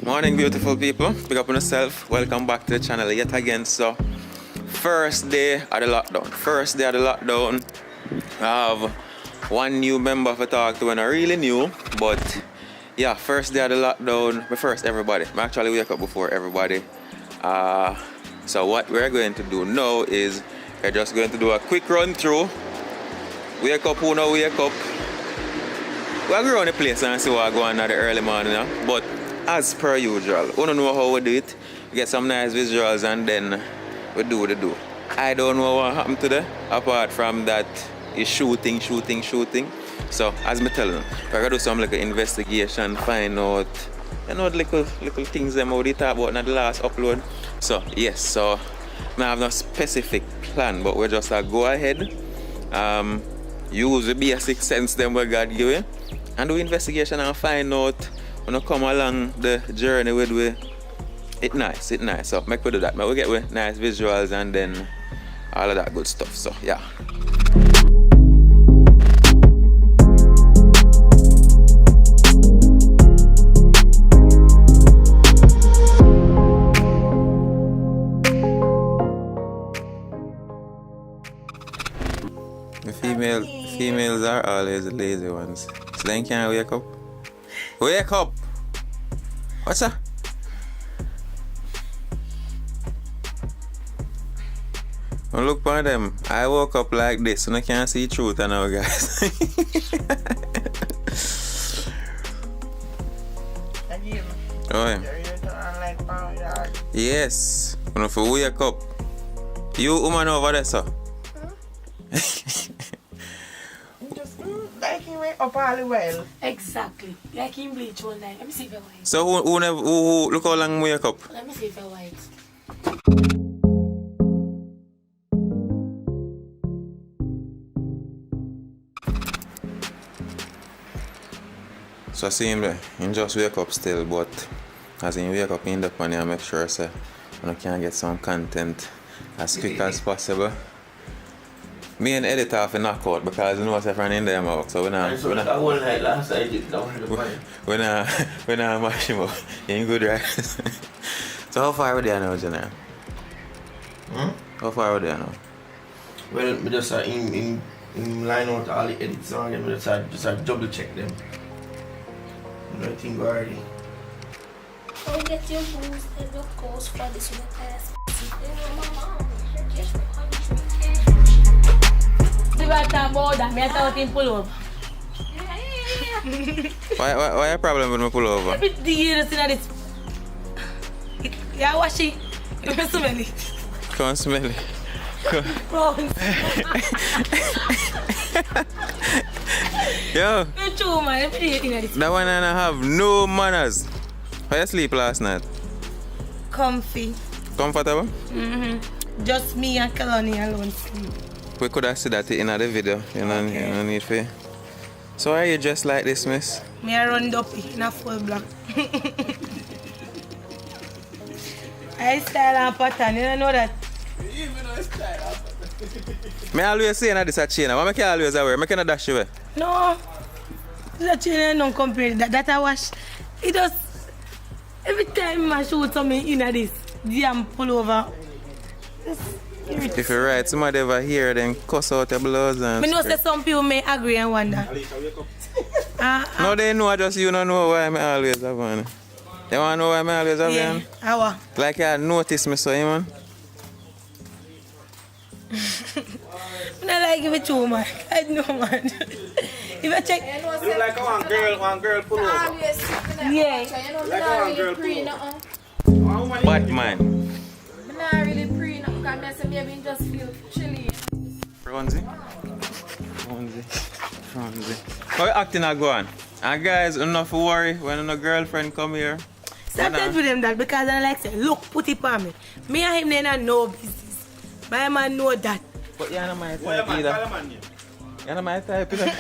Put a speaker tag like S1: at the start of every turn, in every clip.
S1: Morning beautiful people, pick up on yourself, welcome back to the channel yet again. So, first day of the lockdown, I have one new member to talk to and I really new, but yeah, first day of the lockdown, but first everybody, I actually wake up before everybody. So what we're going to do now is, we're just going to do a quick run through, wake up, who no wake up. We'll go around the place and see what going on in the early morning, but as per usual, we don't know how we do it. We get some nice visuals and then we do what we do. I don't know what happened today, apart from that is shooting. So, as me tell you, we're gonna do some like investigation, find out, little things them how they talk about in the last upload. So, yes, so I have no specific plan, but we're just go ahead, use the basic sense them what God give you, and do investigation and find out when you come along the journey with we. It's nice. So make we do that. We get with nice visuals and then all of that good stuff. So yeah. The females are always the lazy ones. So they can't wake up. Wake up! What's that? Well, look at them. I woke up like this, so I can't see truth now, guys. Oh, yeah. Yes. If you wake up. You woman over there, sir.
S2: Like him wake up all the while.
S3: Exactly. Like him bleach all night. Let me see if I white.
S1: So who look how long wake up?
S3: Let me see if I white.
S1: So I see him there. He just wake up still, but as he wake up, he end up on here and make sure say you can get some content as quick as possible. Me and editor have to knock out because you know what's everyone in there work, so when I mash him up, he ain't good, right? So how far are we there now, Jenna? How far are we there now?
S4: Well, we just in line out all the edits and then we just double check them. I think already.
S5: Go get your boosted of course for this with class.
S3: The right time about that, I thought him pull over.
S1: Why a problem with me pull over?
S3: Every day you see this. Yeah, wash it. You can smell it.
S1: Can't smell it. Yo,
S3: You're true, man. Every day you see this.
S1: that one and I have no manners. How you sleep last night?
S3: Comfy.
S1: Comfortable?
S3: Just me and Kalani alone sleep.
S1: We could have seen that in the video. You know need for. So are you dressed like this, miss?
S3: Me I run dopey in a full black. I style and pattern, you don't know that?
S1: Me always say that this a chain. Why make you always wear? Make you not dash you wear?
S3: No. This a chain I don't compare that I wash. It does every time I shoot something in this damn pullover.
S1: If you right, somebody ever here, then cuss out your blouse and
S3: I know say some people may agree and wonder.
S1: No, they know, just you don't know why I always have one. You want to know why I always have one?
S3: How?
S1: Like you notice me so, man.
S3: I don't like it too much. I know, man. If I check.
S4: You like one girl pull over.
S3: Yeah.
S4: Like one girl pull over.
S1: Batman.
S5: I'm not really pre now because I say maybe just feel chilly.
S1: Fronzy. How you acting a go on? And guys, enough to worry when a girlfriend come here.
S3: Stop telling them that because I like say, look, put it on me. Me and him then I know business. My man know that.
S1: But you're not my type either. You're not my type either.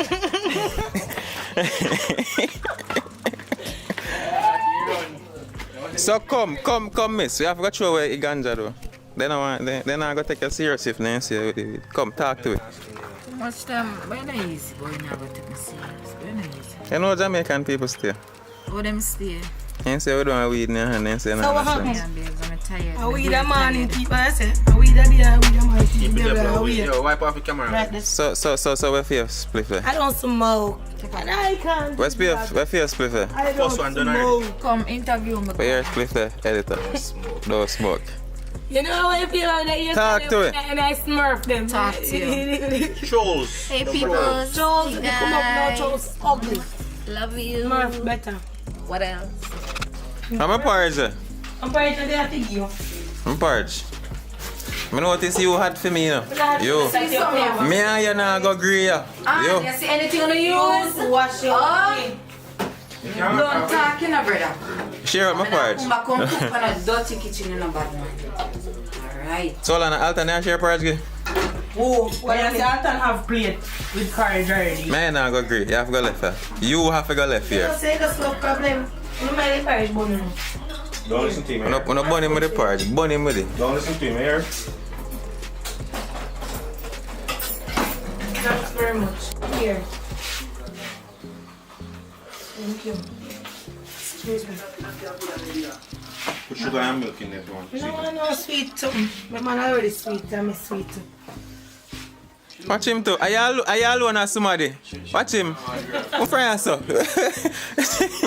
S1: So come, miss. You have to show where you ganja though. Then I go take you serious if Nancy. Come, talk to it.
S6: Much time, but not easy, but you never take me serious. But not easy.
S1: You know Jamaican people stay.
S6: Oh, them stay.
S1: You say we don't weed in your hand, you say
S3: So
S1: no.
S3: what happened?
S6: Yeah, babes, I'm tired.
S3: A weed
S6: I'm
S3: a man in
S6: tired.
S3: people, I say. A weed a day, a weed a man in
S4: Keep it
S3: people.
S4: there,
S3: A
S4: bro.
S3: weed.
S4: Yo, wipe off the camera.
S3: Right, this.
S1: So where for your split there?
S3: I don't smoke. And I can't.
S1: Where for your split there?
S3: I don't
S4: First one done already.
S3: smoke.
S6: Come interview me.
S1: Where your split there, editor? No smoke.
S3: You know what I feel like that you
S1: Talk
S3: say
S1: to
S3: them
S1: it.
S3: And I smurf them.
S6: Talk to you.
S4: Trolls.
S6: Hey people.
S3: Trolls,
S6: Hey,
S3: they come up now,
S6: guys.
S3: trolls ugly.
S6: Love you.
S3: Smurf better.
S6: What else?
S1: I'm a porridge.
S3: I'm pretty sure they are to you.
S1: I'm porridge. I notice you hot for me, you know. You. Me and you now go agree, yeah. You.
S6: You see anything on the use?
S3: Wash your face.
S6: Don't talk, you know, brother.
S1: Share out my porridge.
S6: Come back, come cook on a dirty kitchen, you know, bad man. Alright.
S1: So, Lana, alternate share porridge, give?
S3: Oh, when I say I can have plate with courage already.
S1: Me and now go agree. You have to go left here. You have to go left
S3: You
S1: here.
S3: don't say that's no problem. You might courage bun.
S4: Don't listen to him,
S1: When I burn him with the porridge, burn him with it.
S4: Don't listen to him, here.
S3: Thanks very much. Here. Thank you. Excuse me.
S4: Put sugar and milk in there if you want.
S3: You don't want no sweet something. My man already sweet, I'm sweet too.
S1: Watch him too. Are you alone or somebody? Watch him. What friend so?
S4: And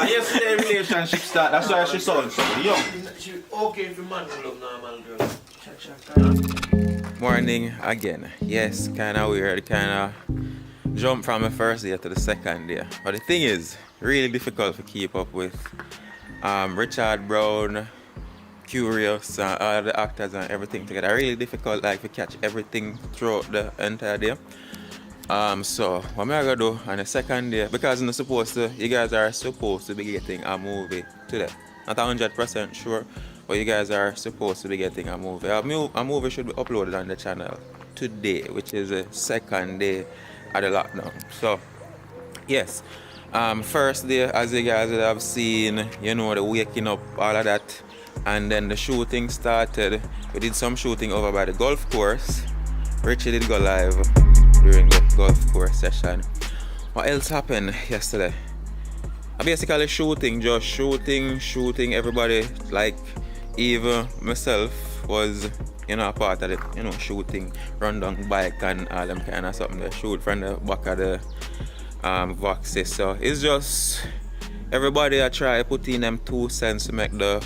S4: yesterday relationship start, that's why she sold so yo.
S2: She okay if the man will love normal girl.
S1: Morning again. Yes, kind of weird. Kind of jump from the first day to the second day. But the thing is, really difficult to keep up with Richard Brown, Curious, all the actors and everything together. Really difficult, like, to catch everything throughout the entire day. So what am I gonna do on the second day? Because you guys are supposed to be getting a movie today. Not 100% sure, but you guys are supposed to be getting a movie. A movie should be uploaded on the channel today, which is the second day of the lockdown. So yes, first day, as you guys have seen, you know, the waking up, all of that. And then the shooting started. We did some shooting over by the golf course. Richie did go live during the golf course session. What else happened yesterday? I basically just shooting everybody. Like, even myself was, you know, a part of it, you know, shooting, run down bike and all them kind of something. They shoot from the back of the Voxes. So it's just everybody I try putting them 2 cents to make the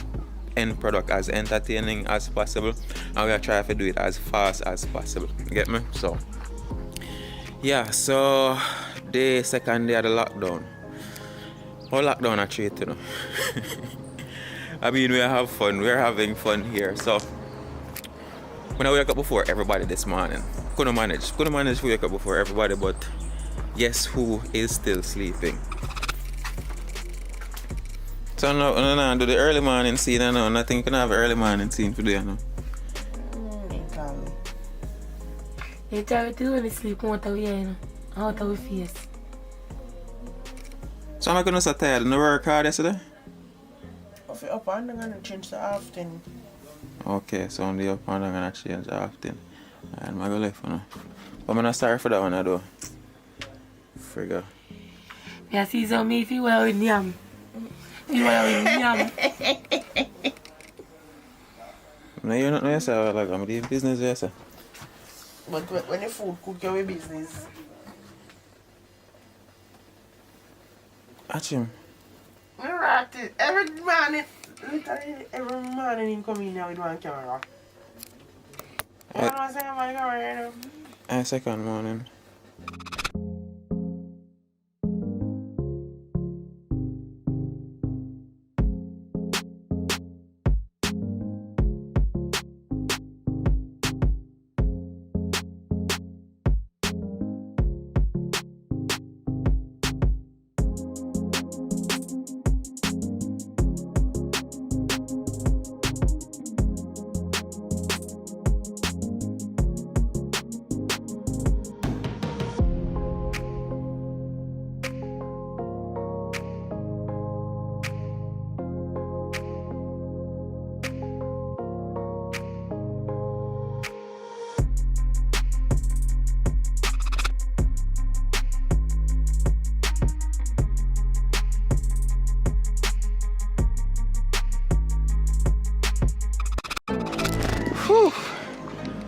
S1: end product as entertaining as possible, and we are trying to do it as fast as possible. You get me? So yeah, so the second day of the lockdown. How lockdown I treat, you know. I mean, we have fun, we're having fun here. So when I wake up before everybody this morning, couldn't manage to wake up before everybody, but guess who is still sleeping? So no, do the early morning scene, I know. Nothing can have early morning scene today, I know.
S3: You tell me to when we sleep out of here, you know. Out of our face.
S1: So I'm not gonna so tired. No work hard yesterday?
S2: If you're up and I'm gonna change the often.
S1: Okay, so on the up and I'm gonna change often. And I'm gonna left, you know. But I'm not sorry for that one, I do. Figure.
S3: Yeah, see, so me if you were with yam. You were with yam.
S1: No, you're not yourself, like, I'm doing business yourself.
S2: But when the food cook your business.
S1: Watch him.
S2: Right, every morning, literally every morning he come in here with one camera. You know what I'm saying about the camera, you know?
S1: Second morning.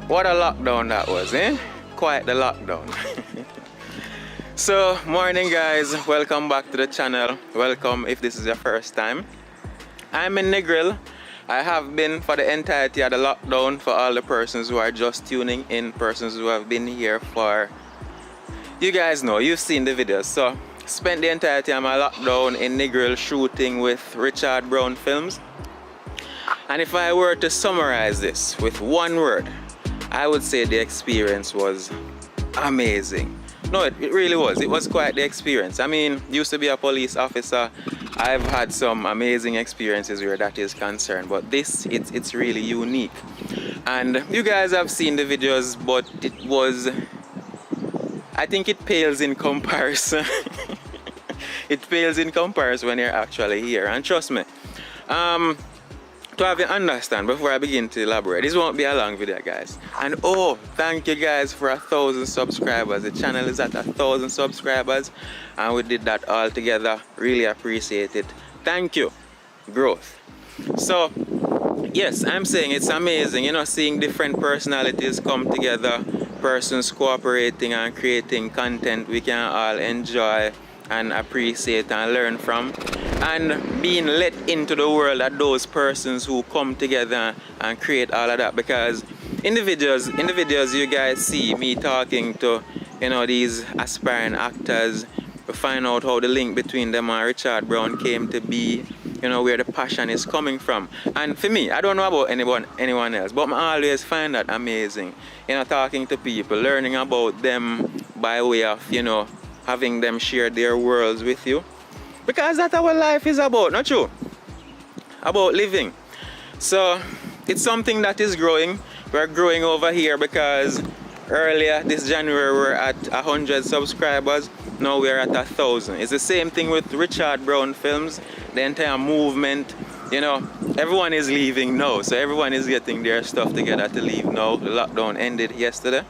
S1: What a lockdown that was, eh? Quite the lockdown. So, morning guys, welcome back to the channel. Welcome if this is your first time. I'm in Negril. I have been for the entirety of the lockdown. For all the persons who are just tuning in, persons who have been here for, you guys know, you've seen the videos. So, spent the entirety of my lockdown in Negril shooting with Richard Brown Films. And if I were to summarize this with one word, I would say the experience was amazing. No, it really was. It was quite the experience. I mean, used to be a police officer. I've had some amazing experiences where that is concerned, but this, it's really unique. And you guys have seen the videos, but it was, I think it pales in comparison. It pales in comparison when you're actually here. And trust me, to have you understand before I begin to elaborate, this won't be a long video, guys. And oh, thank you guys for 1,000 subscribers. The channel is at 1,000 subscribers, and we did that all together. Really appreciate it. Thank you. Growth. So yes, I'm saying it's amazing, you know, seeing different personalities come together, persons cooperating and creating content we can all enjoy and appreciate and learn from, and being let into the world of those persons who come together and create all of that. Because in the videos you guys see me talking to, you know, these aspiring actors. We find out how the link between them and Richard Brown came to be, you know, where the passion is coming from. And for me, I don't know about anyone else, but I always find that amazing, you know, talking to people, learning about them by way of, you know, having them share their worlds with you, because that's what life is about, not true? About living. So it's something that is growing. We're growing over here because earlier this January we're at 100 subscribers. Now we're at 1,000. It's the same thing with Richard Brown Films. The entire movement, you know, everyone is leaving now, so everyone is getting their stuff together to leave now. The lockdown ended yesterday.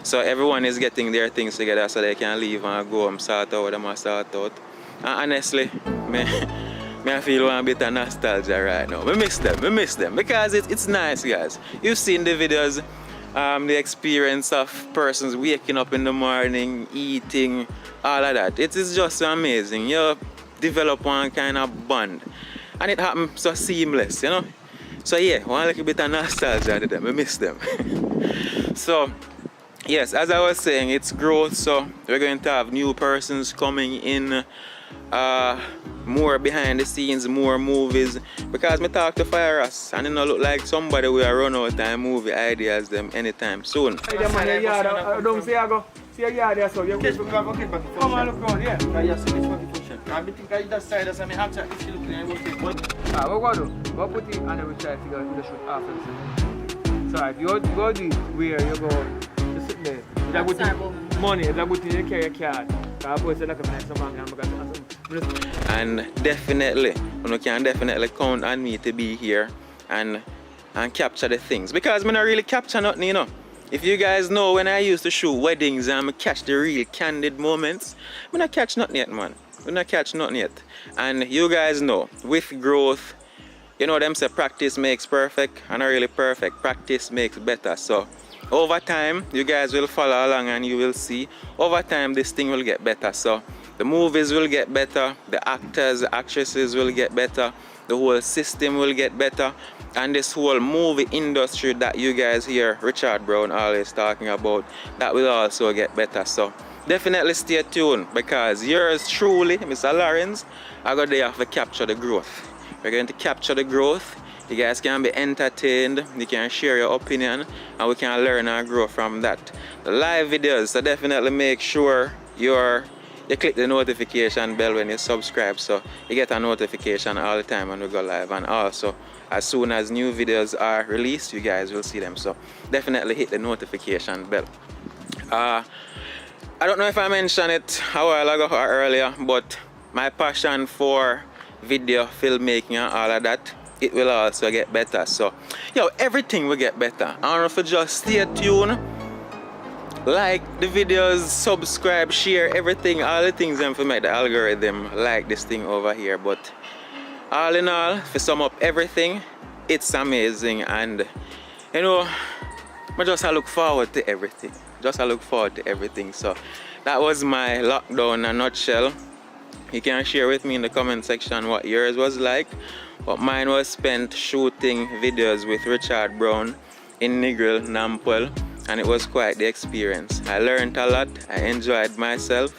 S1: So everyone is getting their things together so they can leave and go and sort out what they must sort out. And honestly, I feel one bit of nostalgia right now. I miss them because it's nice, guys. You've seen the videos, the experience of persons waking up in the morning, eating, all of that. It is just so amazing. You develop one kind of bond, and it happens so seamless, you know. So yeah, one little bit of nostalgia to them. I miss them. So yes, as I was saying, it's growth, so we're going to have new persons coming in, more behind the scenes, more movies, because me talk to Fires and it don't look like somebody will run out of movie ideas them anytime soon.
S7: Come and look around here. I see this one function. I think I just side as I after if you look at it. What do? Go put it and then we try to figure out the shoot after this. So if you go do where you go to sit there, you put money, you put in your carry card.
S1: And definitely, you can definitely count on me to be here and capture the things, because I don't really capture nothing, you know. If you guys know, when I used to shoot weddings and I catch the real candid moments, I don't catch nothing yet, man. I don't catch nothing yet. And you guys know, with growth, you know them say practice makes perfect, and not really perfect. Practice makes better. So over time, you guys will follow along and you will see, over time this thing will get better. So the movies will get better, the actors, the actresses will get better, the whole system will get better, and this whole movie industry that you guys hear Richard Brown always talking about, that will also get better. So definitely stay tuned, because yours truly, Mr. Lawrence, I got there to capture the growth. We're going to capture the growth. You guys can be entertained, you can share your opinion, and we can learn and grow from that. The live videos, so definitely make sure you click the notification bell when you subscribe, so you get a notification all the time when we go live. And also, as soon as new videos are released, you guys will see them. So definitely hit the notification bell. I don't know if I mentioned it a while ago or earlier, but my passion for video filmmaking and all of that, it will also get better. So yo, everything will get better. I don't know if you just stay tuned, like the videos, subscribe, share, everything, all the things and for make the algorithm like this thing over here. But all in all, to sum up everything, it's amazing. And you know, I just look forward to everything. So that was my lockdown in a nutshell. You can share with me in the comment section what yours was like. But mine was spent shooting videos with Richard Brown in Negril, Nampwell, and it was quite the experience. I learned a lot, I enjoyed myself,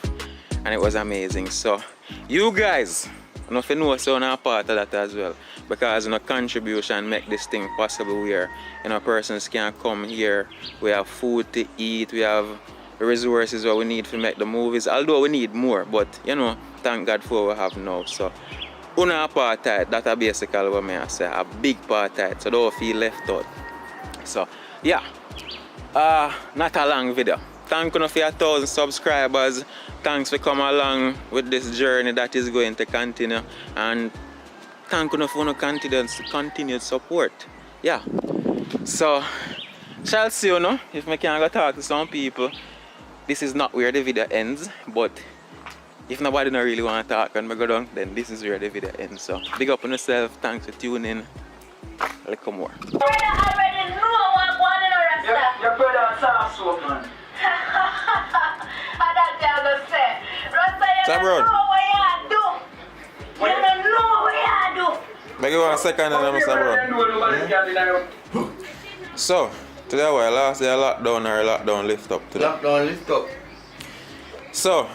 S1: and it was amazing. So you guys, I don't know if you know a part of that as well, because contribution make this thing possible where persons can come here, we have food to eat, we have the resources what we need to make the movies, although we need more, but thank God for what we have now. So una part of it, that's basically what I say, a big part of it, so don't feel left out. So yeah, not a long video. Thank you for your 1,000 subscribers. Thanks for coming along with this journey that is going to continue, and thank you for your continued support. Yeah, so shall see if I can go talk to some people. This is not where the video ends, but if nobody don't really want to talk and I go down, then this is where the video ends. So big up on yourself, thanks for tuning in. Let's come more.
S8: Brother already know what going on, Rasta.
S7: Your brother sauce soap, man.
S8: That's what I say. Rasta, you don't know what you do. You don't know what you do.
S1: Make it 1 second and I'm bro. So, today was last day of lockdown or lockdown lift up today?
S4: Lockdown lift up.
S1: So,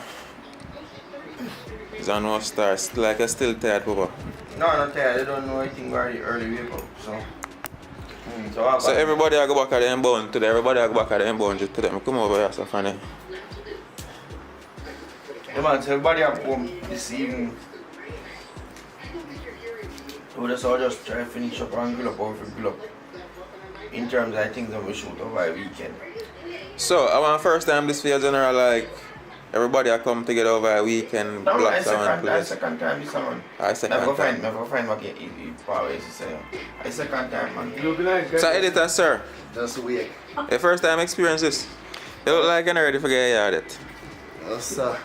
S1: it's on no stars. Like you're still tired, Papa?
S4: No, not tired. I don't know anything very early wake up. So
S1: everybody I go back at the inbound today. Everybody I go back at the inbound today. I come over here, so funny.
S4: yeah, man, so everybody at home this evening. So I'll just try to finish up and grill up or grill up. In terms of things that we shoot over a weekend.
S1: So, I want first time this year general, like everybody I come together over a weekend.
S4: No,
S1: block
S4: I
S1: someone place.
S4: second time this one.
S1: I second time.
S4: Never find what you always say. I second time, man.
S1: So editor sir,
S9: Just wait.
S1: your first time experience this? You look like you're ready for get yard it.
S9: Yes, sir.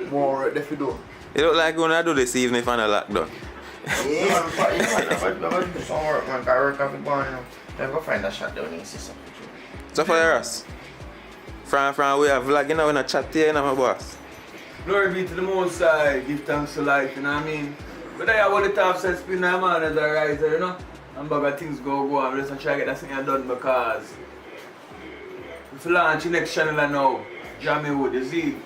S9: More ready for do.
S1: You look like you're gonna do this evening if I'm not lockdown.
S4: Yeah, man, never do some work, man. I work off the barn, Never find a shot down in system.
S1: So for us, from we have vlog, we're not chat here, my boss.
S7: Glory be to the Most High, give thanks to life, you know what I mean? But I want the top set spin now, man, as a writer, And bag of things go on. Let's try to get that thing done because if you launch the next channel now, Jamie Wood, you see?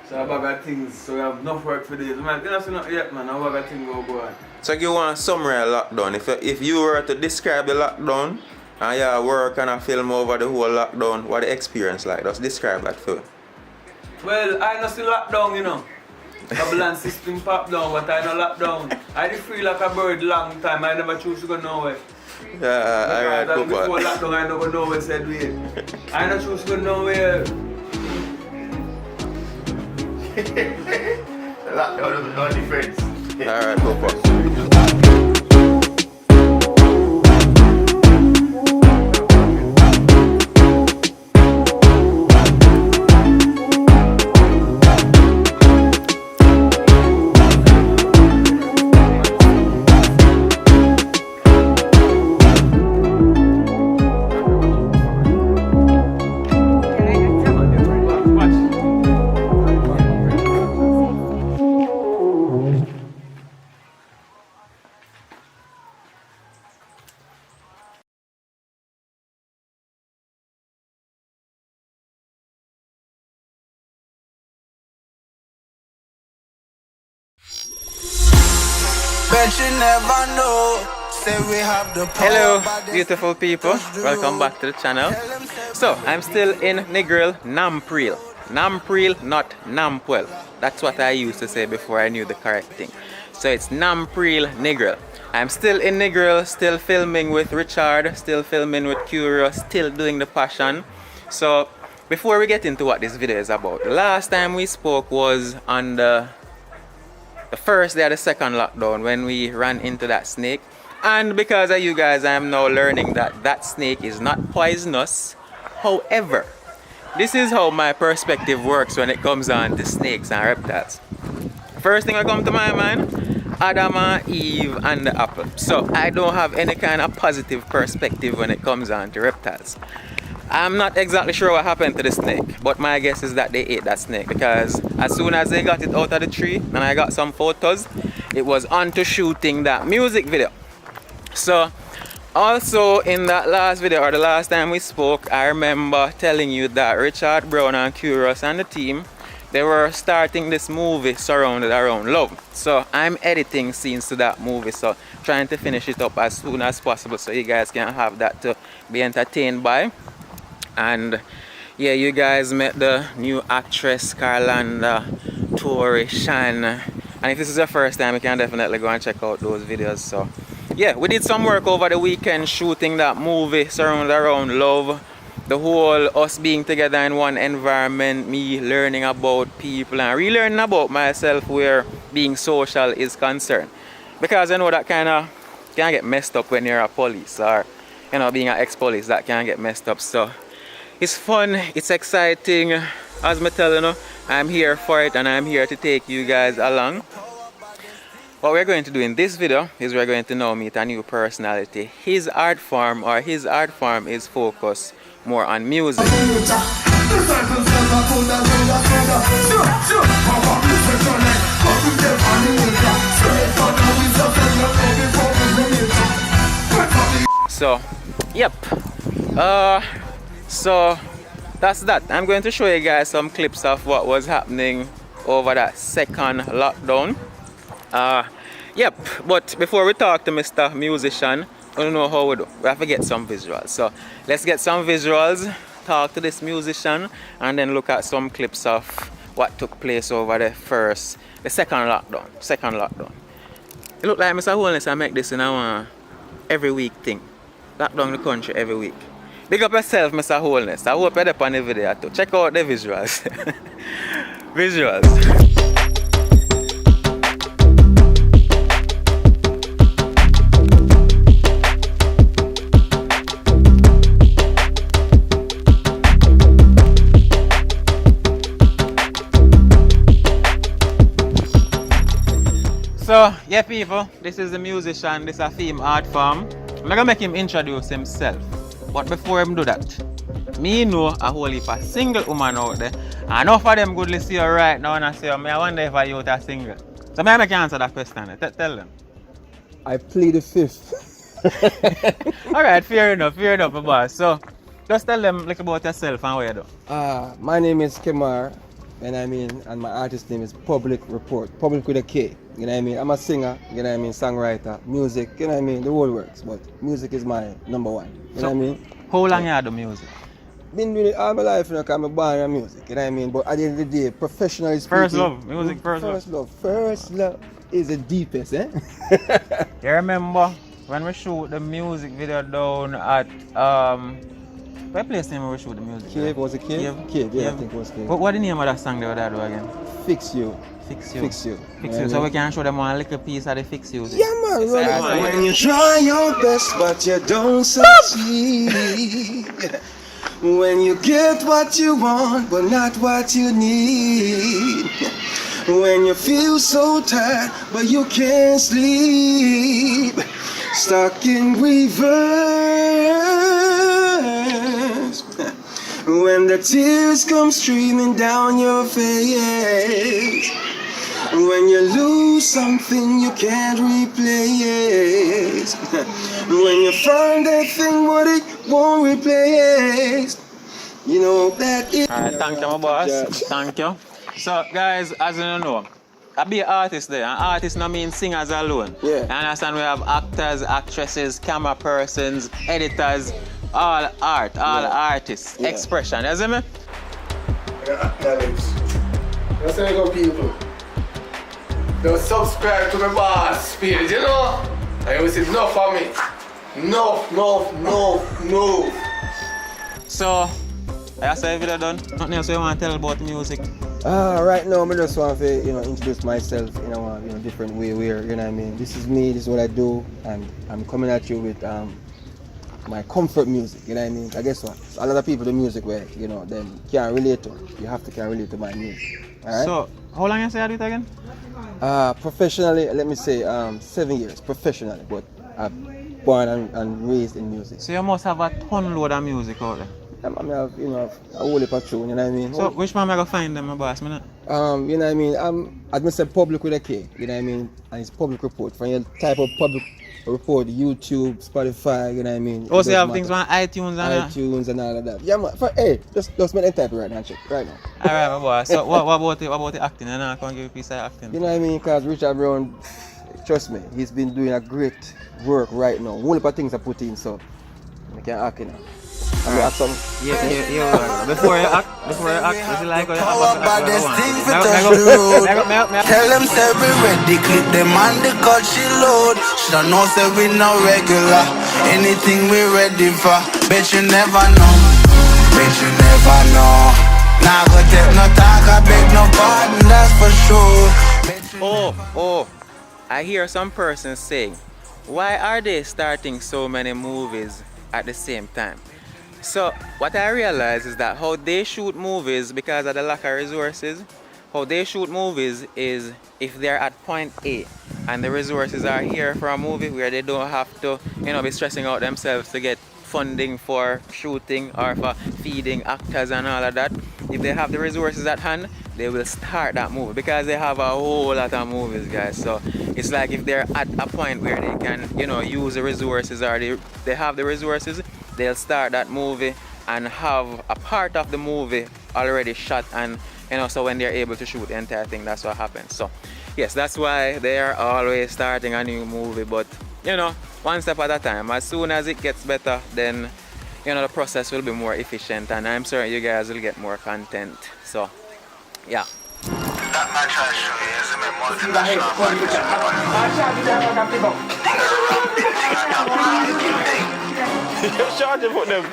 S7: So a bag of things, so we have enough work for this. Man, you know, not yet, man, a bag of things go on.
S1: So you want a summary of lockdown. If you were to describe the lockdown, and you work and a film over the whole lockdown, what the experience like? Just describe that for me.
S7: Well, I not still lockdown, Ambulance system pop down, but I no lockdown. I did free like a bird long time. I never choose to go nowhere.
S1: Yeah, alright,
S7: Because before
S1: Papa.
S7: lockdown, I never go nowhere, said we. I not choose to go nowhere.
S4: Lockdown is no difference.
S1: Alright, Papa.
S10: Bet you never know. Say we have the power.
S1: Hello, beautiful people. Welcome back to the channel. So, I'm still in Negril, Nampril. Nampril, not Nampwell. That's what I used to say before I knew the correct thing. So it's Nampril, Negril. I'm still in Negril, still filming with Richard, still filming with Curious, still doing the passion. So, before we get into what this video is about, the last time we spoke was on the first day of the second lockdown when we ran into that snake. And because of you guys, I am now learning that that snake is not poisonous. However, this is how my perspective works when it comes on to snakes and reptiles. First thing that comes to my mind, Adam and Eve and the apple. So I don't have any kind of positive perspective when it comes on to reptiles. I'm not exactly sure what happened to the snake, but my guess is that they ate that snake because as soon as they got it out of the tree and I got some photos, it was on to shooting that music video. So also in that last video, or the last time we spoke, I remember telling you that Richard Brown and Curious and the team, they were starting this movie surrounded around love. So I'm editing scenes to that movie, so trying to finish it up as soon as possible so you guys can have that to be entertained by. And yeah, you guys met the new actress Carlanda, Tori, Shan, and if this is your first time, you can definitely go and check out those videos. So yeah, we did some work over the weekend shooting that movie surrounded around love. The whole us being together in one environment, me learning about people and relearning about myself where being social is concerned. Because I know that kind of can get messed up when you're a police, or you know, being an ex-police, that can get messed up. So it's fun, it's exciting. As I tell you, I'm here for it and I'm here to take you guys along. What we're going to do in this video is we're going to now meet a new personality. His art form is focused more on music. So, yep. So that's that. I'm going to show you guys some clips of what was happening over that second lockdown. Yep, but before we talk to Mr. Musician, I don't know how we do. We have to get some visuals. So let's get some visuals, talk to this musician, and then look at some clips of what took place over the second lockdown. It look like Mr. Holness I make this in our every week thing. Lock down the country every week. Big up yourself, Mr. Holness. I hope you're up on the video too. Check out the visuals. Visuals. So, yeah people, this is the musician, this is a theme art form. I'm gonna make him introduce himself. But before him do that, me know a whole heap of single woman out there. And enough of them good see you right now and I say, I wonder if you are single. So may I make you answer that question? Tell them.
S11: I plead the fifth.
S1: Alright, fair enough, my boss. So, just tell them like about yourself and what you do.
S11: My name is Kemar, and my artist name is Public Report. Public with a K. You know what I mean? I'm a singer, you know what I mean, songwriter, music, you know what I mean, the whole works, but music is my number one. You know what I mean?
S1: How long you do music?
S11: Been doing it all my life, you know, because I'm born in music, you know what I mean? But at the end of the day, professionally speaking...
S1: First love, music first love.
S11: First love is the deepest, eh?
S1: You remember when we shoot the music video down at, what place name we shoot the music video?
S11: Cave, was it Cave? Cave, yeah, I think it was Cave.
S1: What the name of that song they were there do again?
S11: Fix You.
S1: Fix You.
S11: Fix You.
S1: Fix You. So we can show them one little piece of the Fix You.
S11: Yeah, man.
S10: Right. When you try your best but you don't succeed. When you get what you want but not what you need. When you feel so tired but you can't sleep. Stuck in reverse. When the tears come streaming down your face. When you lose something you can't replace. When you find that thing what it won't replace. You know that it...
S1: Alright, thank you my boss. Thank you. So guys, as you know, I be an artist there. An artist no mean singers alone.
S11: Yeah.
S1: You understand, we have actors, actresses, camera persons, editors, all art, all artists, expression, you see me?
S9: That's how you go, people. Don't subscribe to my boss page, you know? I always say no for me. No.
S1: So, that's the video done. Nothing else you want to tell about music?
S11: Right now, I just want to introduce myself in a different way. Where you know what I mean. This is me. This is what I do, and I'm coming at you with my comfort music. You know what I mean. I guess what a lot of people do music where them can't relate to. You have to can relate to my music. All right.
S1: So, how long you say you do it again?
S11: Professionally, let me say 7 years professionally, but I'm born and raised in music.
S1: So you must have a ton load of music out there.
S11: I have, you know, a whole heap of tune, you know what I mean?
S1: So which man I go find them, my boss, man?
S11: You know what I mean? As I said, public with a K, you know what I mean? And it's public report. For your type of public report, YouTube, Spotify, you know what I mean?
S1: Also, you have things on iTunes and
S11: iTunes and all of that. Yeah, man. Hey, just make them type it right now, check, right now.
S1: Alright, my boy. So what about the acting? I can't give you a piece of acting.
S11: You know what I mean? Because Richard Brown, trust me, he's been doing a great work right now. One of the things I put in, so I can act, you know. I'm gonna act some.
S1: Yeah. Before you act, this is like how you
S10: About this thing for touch the road. Tell them say we ready, clip them on the cut she load. She don't know say we no regular. Anything we ready for, bet you never know. Bet you never know. Nah go take no talk, I beg no pardon, that's for sure.
S1: Oh, I hear some persons saying, why are they starting so many movies at the same time? So what I realize is that how they shoot movies, because of the lack of resources, how they shoot movies is if they're at point A and the resources are here for a movie where they don't have to, you know, be stressing out themselves to get funding for shooting or for feeding actors and all of that. If they have the resources at hand, they will start that movie because they have a whole lot of movies, guys. So it's like if they're at a point where they can, you know, use the resources or they have the resources, they'll start that movie and have a part of the movie already shot, and you know, so when they're able to shoot the entire thing, that's what happens. So yes, that's why they are always starting a new movie, but you know, one step at a time. As soon as it gets better, then you know, the process will be more efficient, and I'm sure you guys will get more content. So yeah.
S10: That match I show you is a multinational.
S7: You're charging for them.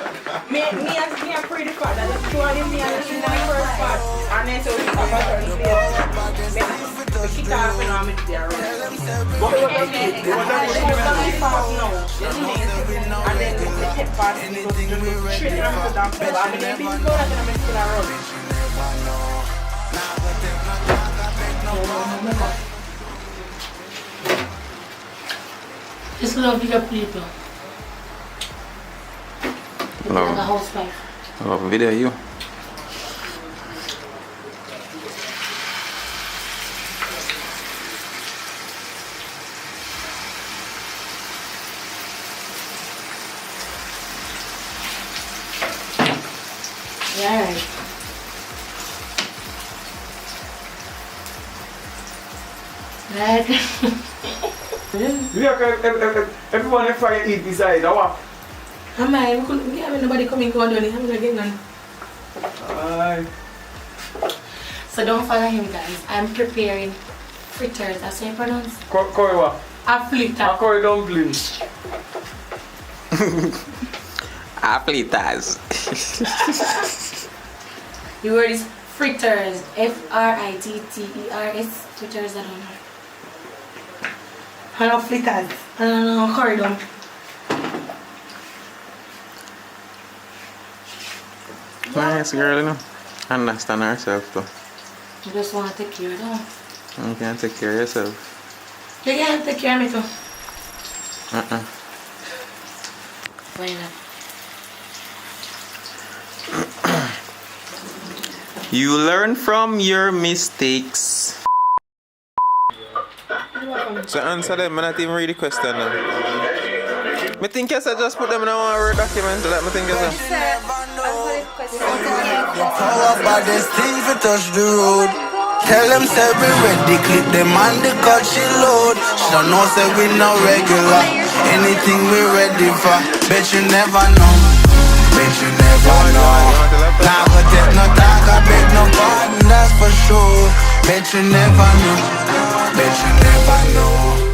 S2: Me are pretty fat. I just throw in me and in the first part. And then so we come out and play. We kick off and I'm in there. What was that? And then we kept passing. So we straight in the damn pebble. I mean, if you go that, I'm still around.
S3: Just love your people. Like a housewife.
S1: I love video you.
S3: Yeah, right.
S7: Everyone is trying to eat beside our.
S3: I'm nobody coming to do it. I'm not getting none. So don't follow him, guys. I'm preparing fritters. That's how you pronounce?
S7: Curry what?
S3: A fritter.
S7: A curry dumplings.
S1: Aplitas.
S3: The word is fritters. F-R-I-T-T-E-R-S. Fritters, I don't know. I know fritters. I don't know curry dumplings.
S1: Nice girl, you know. Understand herself though.
S3: You just want to take care of them.
S1: You can't take care of yourself.
S3: You can't take care of me too. Why not?
S1: You learn from your mistakes. So answer them, I not even read the question now. I think I said just put them in a Word document. Let me think I said.
S10: How about this thing for touch the road? Tell them say we ready, clip them on the cut she load. She don't know say we no regular. Anything we ready for, bet you never know. Bet you never know. Nah go take no talk, I beg no pardon, that's for sure. Bet you never know. Bet you never know.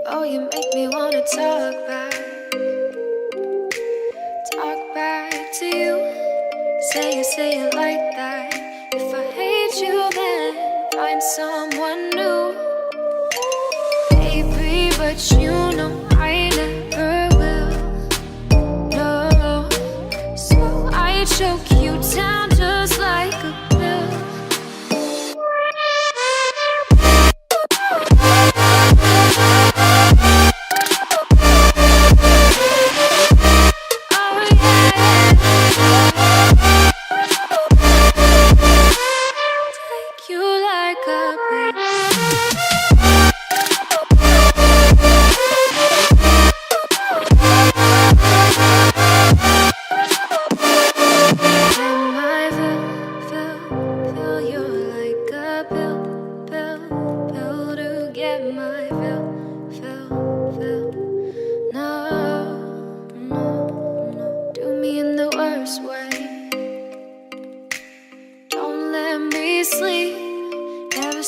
S12: Oh, you make me wanna talk back to you. Say it like that. If I hate you, then find someone new. Baby, but you know I never will. No, so I choke you down just like a pill.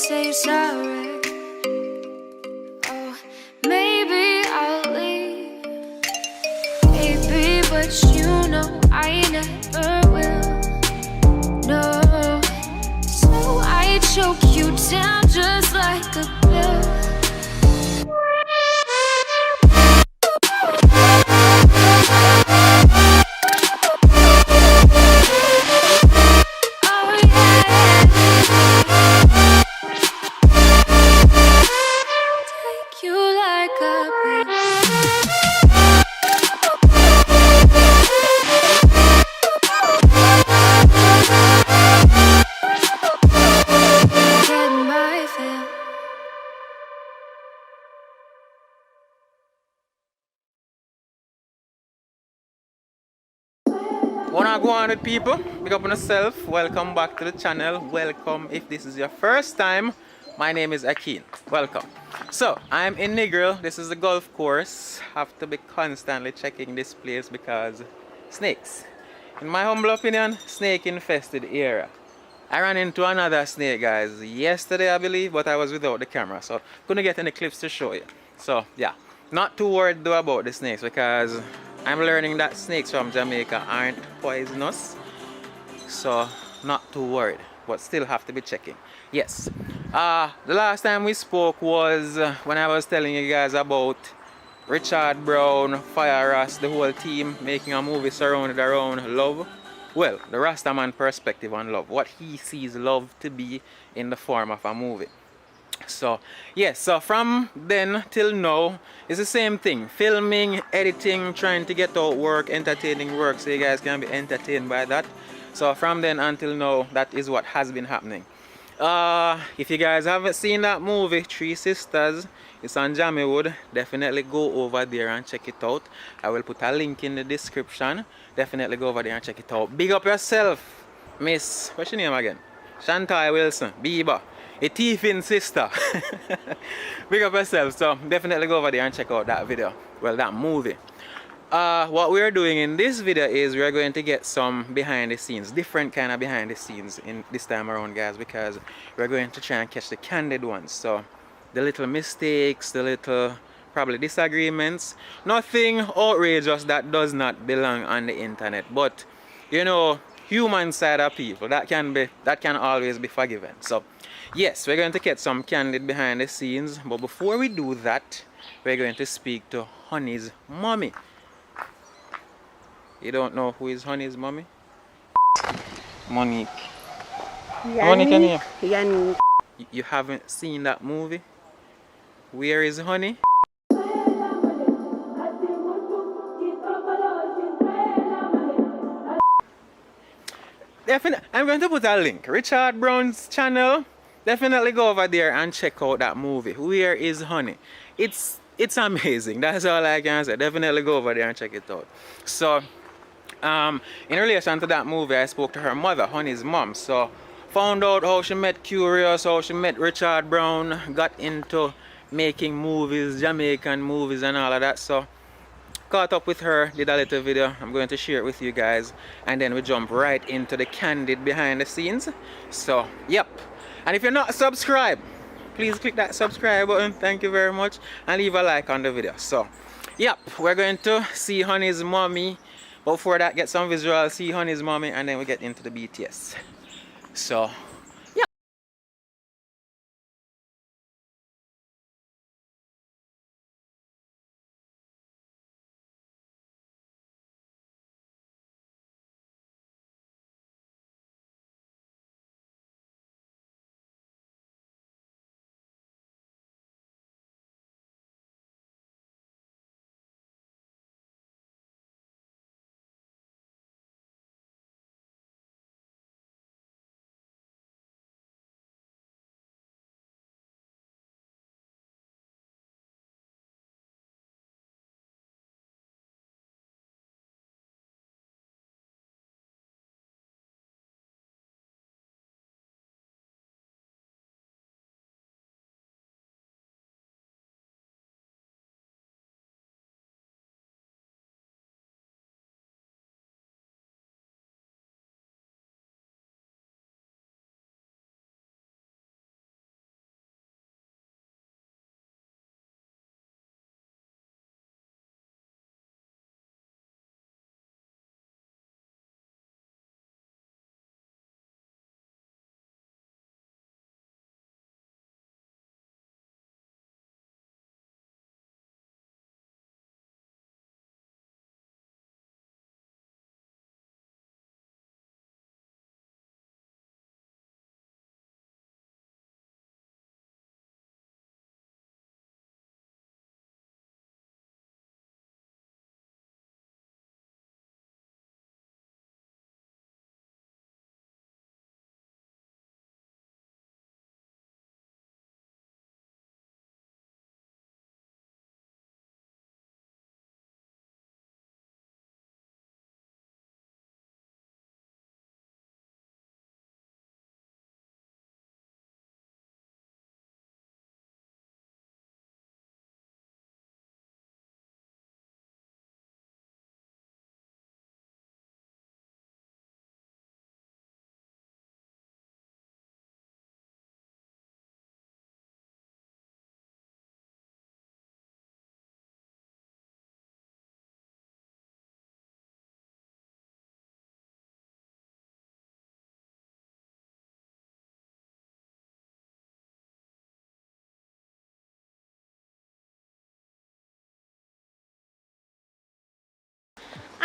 S12: say sorry. Oh, maybe I'll leave, baby, but you know I never will. No, so I choke you down just like a pill.
S1: Wanna go on with people? Big up on yourself. Welcome back to the channel. Welcome if this is your first time. My name is Akin. Welcome. So I'm in Negril. This is the golf course. Have to be constantly checking this place because snakes. In my humble opinion, snake infested area. I ran into another snake, guys, yesterday I believe, but I was without the camera, so couldn't get any clips to show you. So yeah, not too worried though about the snakes because I'm learning that snakes from Jamaica aren't poisonous, so not too worried, but still have to be checking. Yes, the last time we spoke was when I was telling you guys about Richard Brown, Fire Ross, the whole team making a movie surrounded around love. Well, the Rastaman perspective on love, what he sees love to be in the form of a movie. So yes, so from then till now it's the same thing, filming, editing, trying to get out work, entertaining work, so you guys can be entertained by that. So from then until now, that is what has been happening. If you guys haven't seen that movie Three Sisters, it's on Jamaiwood, definitely go over there and check it out. I will put a link in the description. Definitely go over there and check it out. Big up yourself, Miss, what's your name again? Chantal Wilson, Bieber, a thiefing sister. Big up yourself, so definitely go over there and check out that video, well, that movie. What we're doing in this video is we're going to get some behind the scenes, different kind of behind the scenes in this time around, guys, because we're going to try and catch the candid ones. So the little mistakes, the little probably disagreements, nothing outrageous that does not belong on the internet, but you know, human side of people that can always be forgiven. So yes, we're going to get some candid behind the scenes, but before we do that, we're going to speak to Honey's mommy. You don't know who is Honey's mommy? Monique. Monique, can you?
S13: Yannick.
S1: You haven't seen that movie? Where is Honey? Definitely, I'm going to put a link. Richard Brown's channel. Definitely go over there and check out that movie. Where is Honey? It's amazing. That's all I can say. Definitely go over there and check it out. So in relation to that movie, I spoke to her mother, Honey's mom. So found out how she met Curious, how she met Richard Brown, got into making movies, Jamaican movies and all of that. So caught up with her, did a little video. I'm going to share it with you guys, and then we jump right into the candid behind the scenes. So yep, and if you're not subscribed, please click that subscribe button, thank you very much, and leave a like on the video. So yep, we're going to see Honey's mommy. Before that, get some visuals, see Honey's mommy, and then we get into the BTS. So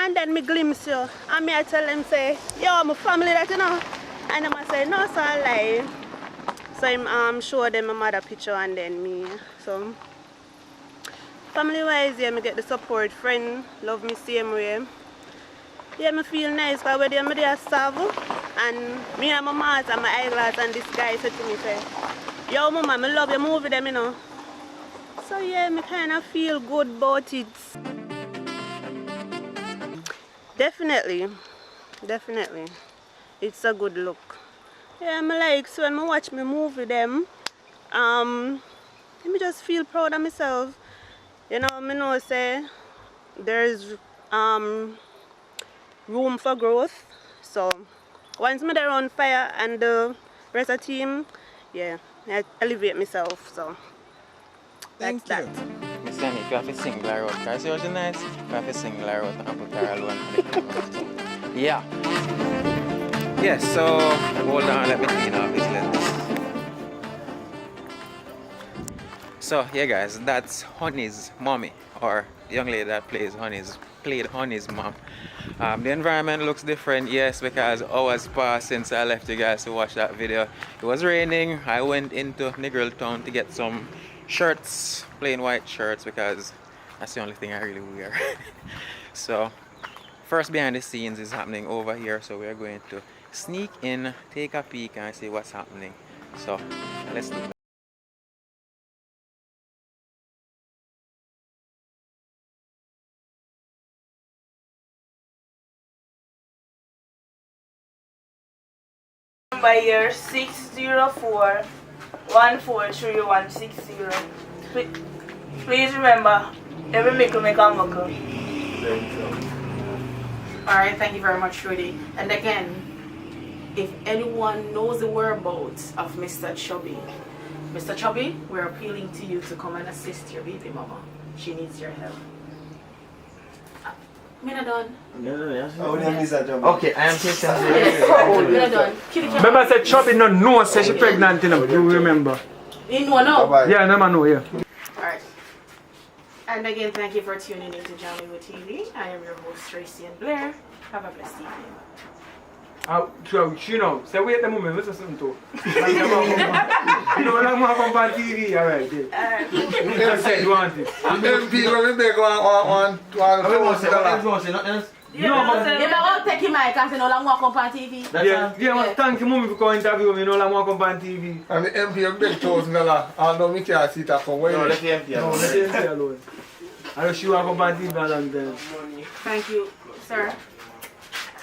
S13: And then me glimpse you. And me I tell them say, yo, my family that you know. And them I say, no, so I lie. So I'm show them my mother picture and then me. So family wise, yeah, me get the support. Friend love me same way. Yeah, me feel nice because when I'm there starve. And me and my mask and my eyeglass and this guy said to me, say, yo mama, I love your movie them, you know. So yeah, me kind of feel good about it. Definitely. It's a good look. Yeah, I like, so when I watch me movie them, me just feel proud of myself. You know, me know say there's room for growth. So once me there on fire and the rest of the team, yeah, I elevate myself. So that's that.
S1: Miss Danny, if you have to sing Blair out, can I see what's nice? If you have to sing Blair out and put her alone. Yeah. Yes, so hold on, let me clean up this lens. So yeah guys, that's Honey's mommy, or the young lady that played Honey's mom. The environment looks different, yes, because hours passed since I left you guys to watch that video. It was raining. I went into Negril Town to get some shirts, plain white shirts, because that's the only thing I really wear. So first behind the scenes is happening over here, so we're going to sneak in, take a peek and see what's happening. So let's do that.
S2: Number here 604-143-160. Please remember, every mickle make a muckle.
S6: Alright, thank you very much, Rudy. And again, if anyone knows the whereabouts of Mr. Chubby, we're appealing to you to come and assist your baby mama. She needs your help. Me not done.
S4: Okay, I am taking
S6: Me not done.
S7: Remember I said Chubby no know say she pregnant, you know, you remember.
S6: You know now?
S7: Yeah, no man know, yeah.
S6: Alright. And again, thank you for tuning into Jamaican TV. I am your host, Tracy and Blair. Have a blessed evening.
S7: You know, say wait a moment, what's something too? You know, I'm going to come on TV, alright. You said you want it.
S9: And then people will make one
S6: You don't take him mic and say no, I'm going to come on TV.
S7: Yeah, thank you, mommy, for coming interview me. You know, I'm going to come on TV.
S9: And the MP will beg $1,000. Although me can't see that from where.
S4: No, let the MP alone.
S7: No, let the MP alone. I know she want to come on TV and then.
S6: Thank you, sir.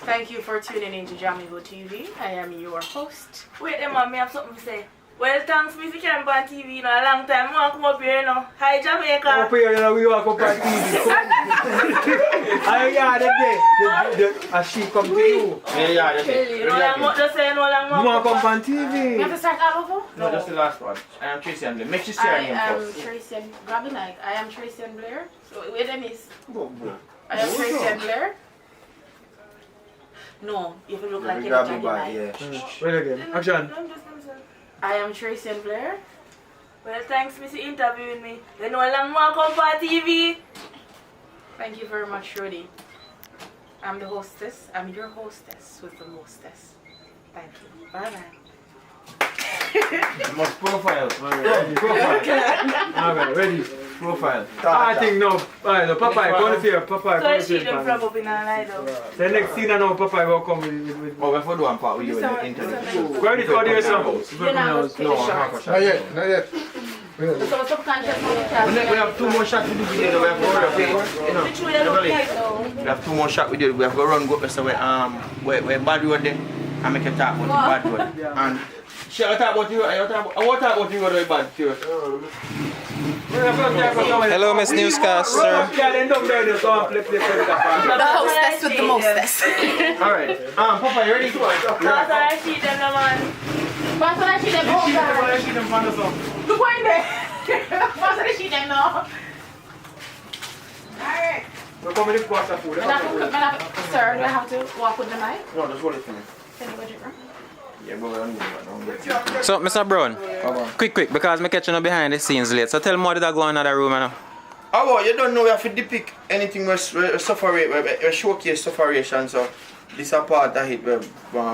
S6: Thank you for tuning into Jamaican TV. I am your host.
S2: Wait, mom, I have something to say. Well, thanks me for coming on TV, you know, a long time. I want to come up here, you know. Hi, Jamaica.
S7: Up here, you know, we walk up on TV. Yeah, that day, as she come to you.
S4: Yeah, that's it.
S2: You know, I'm just saying, no, I'm
S7: you want to come on TV.
S6: You have to start all over?
S4: No, just the last one. I am Tracy and Blair. Make sure you say her name
S6: I am
S4: first.
S6: Tracy and grab the mic. I am Tracy and Blair. So, wait, then is. I am Tracy and Blair. No, you have to look like you're Jackie Mike.
S7: Wait again. Action.
S6: I am Tracy and Blair.
S2: Well, thanks for interviewing me. You know, I'm going to come on TV.
S6: Thank you very much, Rudy. I'm the hostess. I'm your hostess with the mostess. Thank you. Bye-bye.
S4: Must profile.
S7: Alright, ready.
S4: Profile.
S7: I think no. Alright, no, Papa, go to here. Papa,
S2: So she didn't from up in a line though.
S7: The next scene, I know Papa will come with.
S4: Oh, we have to do one part with you in the interview.
S7: Go ahead, go there, sir.
S9: Not yet.
S4: We have 2 more shots with the video. We have to hurry up. We have 2 more shots with you. We have to run go up where bad road there and make a talk about the bad road. And she talk about you. I talk about you very bad too.
S1: Hello, Miss Newscaster.
S6: The hostess with the mostess.
S4: Alright. Papa, you ready?
S2: Pass on that sheet them, man.
S6: Pass on that sheet them. Look one there. Pass on the sheet them now. Alright.
S7: We're coming to watch that food.
S6: Sir, do I have to walk with the mic?
S4: No, just hold it for me.
S6: Can you go to your room?
S1: So, Mr. Brown, quick, because I'm catching up behind the scenes late. So tell me what did I go in another room now?
S4: Oh, you don't know we have to depict anything where showcase sufferation, so this a part of it where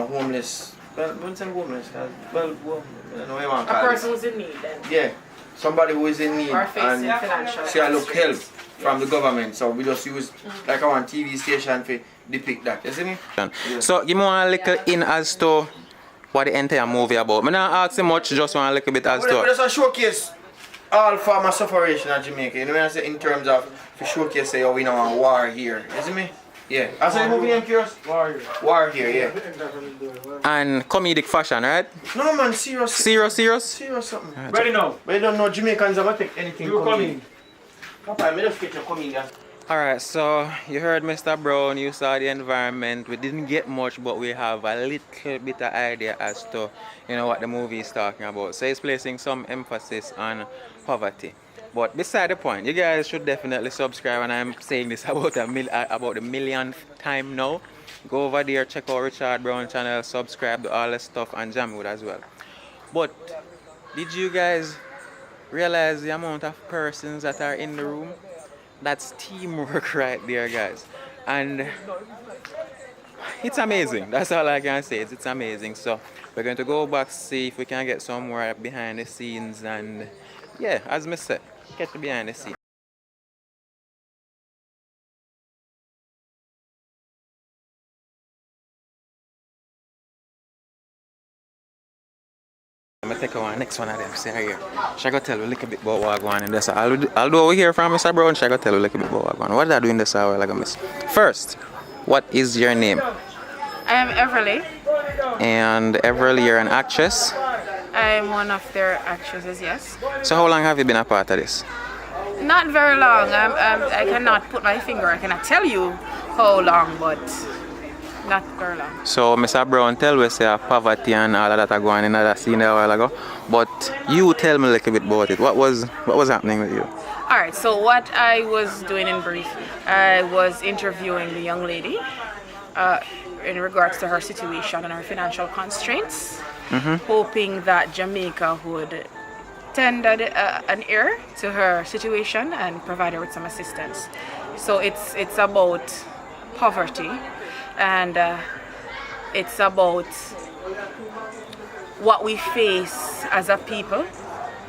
S4: homeless, well, don't say homeless, well, I don't know what you want to
S6: A
S4: call
S6: person
S4: it.
S6: who's in need then.
S4: Yeah, somebody who is in need
S6: Or facing
S4: and
S6: financial
S4: see a look help
S6: constraints.
S4: from the government, so we just use like our TV station to depict that, you see me? Yeah.
S1: So give me one little in as to what the entire movie about. I'm not asking much, just one little bit as
S4: We
S1: to.
S4: just a showcase all form of sufferation in Jamaica, you know what I say, in terms of to showcase say, oh, we know a war here, you see me? Yeah. I say movie name curious? War here, yeah.
S1: And comedic fashion, right?
S4: No man, serious.
S1: Serious?
S4: Serious something.
S1: Right.
S7: Ready now?
S4: But you don't know Jamaicans ever take anything
S7: You coming?
S4: Papa, I just get you coming here.
S1: Alright, so you heard Mr. Brown, you saw the environment. We didn't get much, but we have a little bit of idea as to, you know, what the movie is talking about. So it's placing some emphasis on poverty. But beside the point, you guys should definitely subscribe, and I'm saying this about the millionth time now. Go over there, check out Richard Brown channel, subscribe to all the stuff, and jam with as well. But did you guys realize the amount of persons that are in the room? That's teamwork right there, guys. And it's amazing. That's all I can say. It's amazing. So we're going to go back, see if we can get somewhere behind the scenes, and yeah, as I said, get to behind the scenes. I'm gonna take one next one of them. See here. Shall I go tell you a little bit about what going on in this? I'll do over here from Mr. Brown. Shall I go tell you a little bit about what going on? What did I do in this hour? Like I miss. First, what is your name?
S6: I am Everly.
S1: And Everly, you're an actress.
S6: I am one of their actresses, yes.
S1: So how long have you been a part of this?
S6: Not very long. I cannot put my finger. I cannot tell you how long, but not very long.
S1: So Mr. Brown tell us poverty and all of that are going in that scene a while ago. But you tell me a little bit about it. What was happening with you?
S6: Alright, so what I was doing in brief, I was interviewing the young lady in regards to her situation and her financial constraints, hoping that Jamaica would tend an ear to her situation and provide her with some assistance. So it's about poverty, and it's about what we face as a people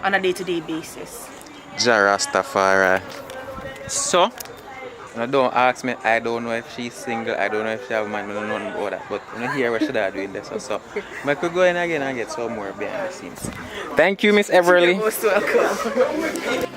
S6: on a day-to-day basis.
S1: Rastafari. So, don't ask me, I don't know if she's single, I don't know if she have a man, I don't know nothing about that. But when I hear what she doing this, so I could go in again and get some more behind the scenes. Thank you, Miss Everly.
S6: You're most welcome.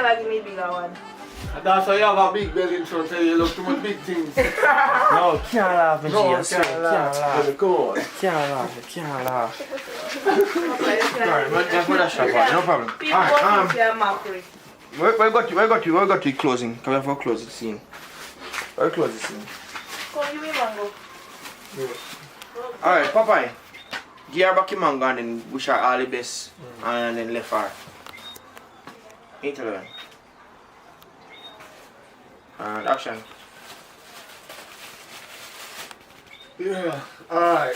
S6: Give me a bigger one.
S9: That's why you have a big belly in front of you, look too much big things.
S4: No, can't laugh,
S9: No, can't laugh. Go on.
S4: Can't laugh. Alright, let's put that shop on, no problem. Alright, where got you closing? Can we have a close the scene? Where close the scene?
S6: Come give me mango.
S4: Alright, Popeye. Give her back your mango and then wish her all the best and then left her. 8-11. And action.
S9: Yeah, alright.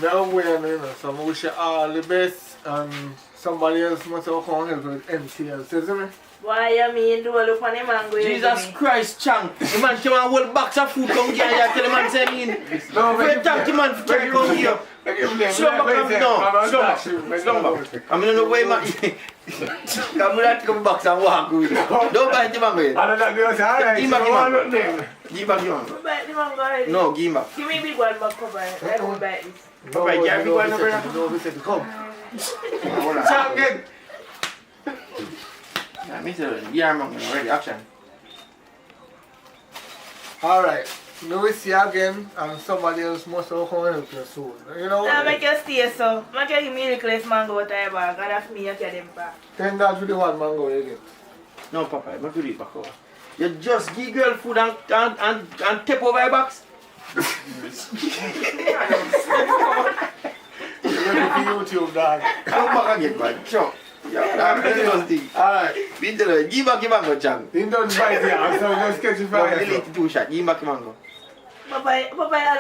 S9: Now we're you know, so I wish you all the best, and somebody else must have come help with MTL, see me?
S6: Why you mean do look for the mango?
S4: Jesus Christ, Chang. The man came and hold box of food come here and tell the man say mean.
S9: No,
S4: Wait, thank the man for carry come here. Slow back down. Slow back. I mean, no way, man. Come here, take a box and walk with it. Don't bite the mango yet.
S9: I don't know, alright.
S4: Give back the mango. Give back the mango.
S6: Bite the mango already.
S4: No, give him back.
S6: Give me a big one back, Papa. I don't bite this.
S4: Papa, give a big one, brother.
S9: No, we said come.
S4: Chang, get. Yeah, me too. Yeah, mango. Ready, action.
S9: Alright. Now we see you again, and somebody else must have come help you soon. You know?
S6: Now make you stay so. Make you give me a little less mango with your bag, and if me, you get them back.
S9: $10 with the one mango you get.
S4: No, Papa, I'm not going to eat back over. You just give girl food and tap over your box.
S9: You're ready for YouTube, dog.
S4: Come back again, man. Sure. Yeah, alright. Give back your mango, Chang.
S9: He don't bite it, so just catch it
S4: Go
S9: from
S4: delete the 2 shot. Give back your mango.
S2: Papa, I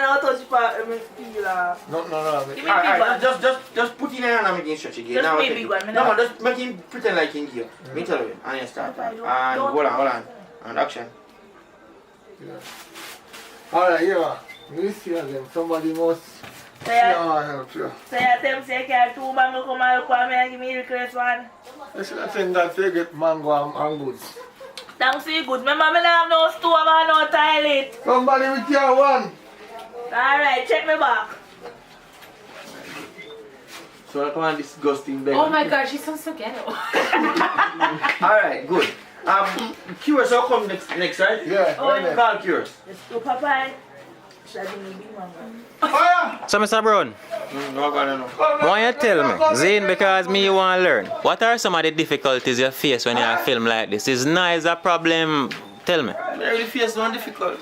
S2: don't touch part of my peel.
S9: No.
S2: Give me
S4: Alright,
S2: big one.
S4: just put in your hand and make him stretch again.
S2: Just
S4: Now,
S2: me big one, me
S4: no,
S2: now.
S4: just make him pretend like him here. Me tell you. And you start. And hold on. And action.
S9: Alright, yeah. You see again, somebody must help you.
S2: So you tell me say you can't 2 mango come and look at me and give me request one.
S9: I should have said that they get mango and goods.
S2: Thanks you good. Remember me don't have no stove and no toilet.
S9: Somebody with your one.
S2: Alright, check me back.
S4: So come on, disgusting baby.
S6: Oh my god, she sounds so ghetto.
S4: Alright, good. Curious, how come next, right?
S9: Yeah.
S2: Oh,
S4: Call Curious.
S2: let's go, Papa. Should I give me big mango?
S1: So, Mr. Brown,
S4: No, God, no.
S1: why you tell me? Zane, because me want to learn. What are some of the difficulties you face when you film like this? Is noise a problem? Tell me.
S4: I really face no difficulty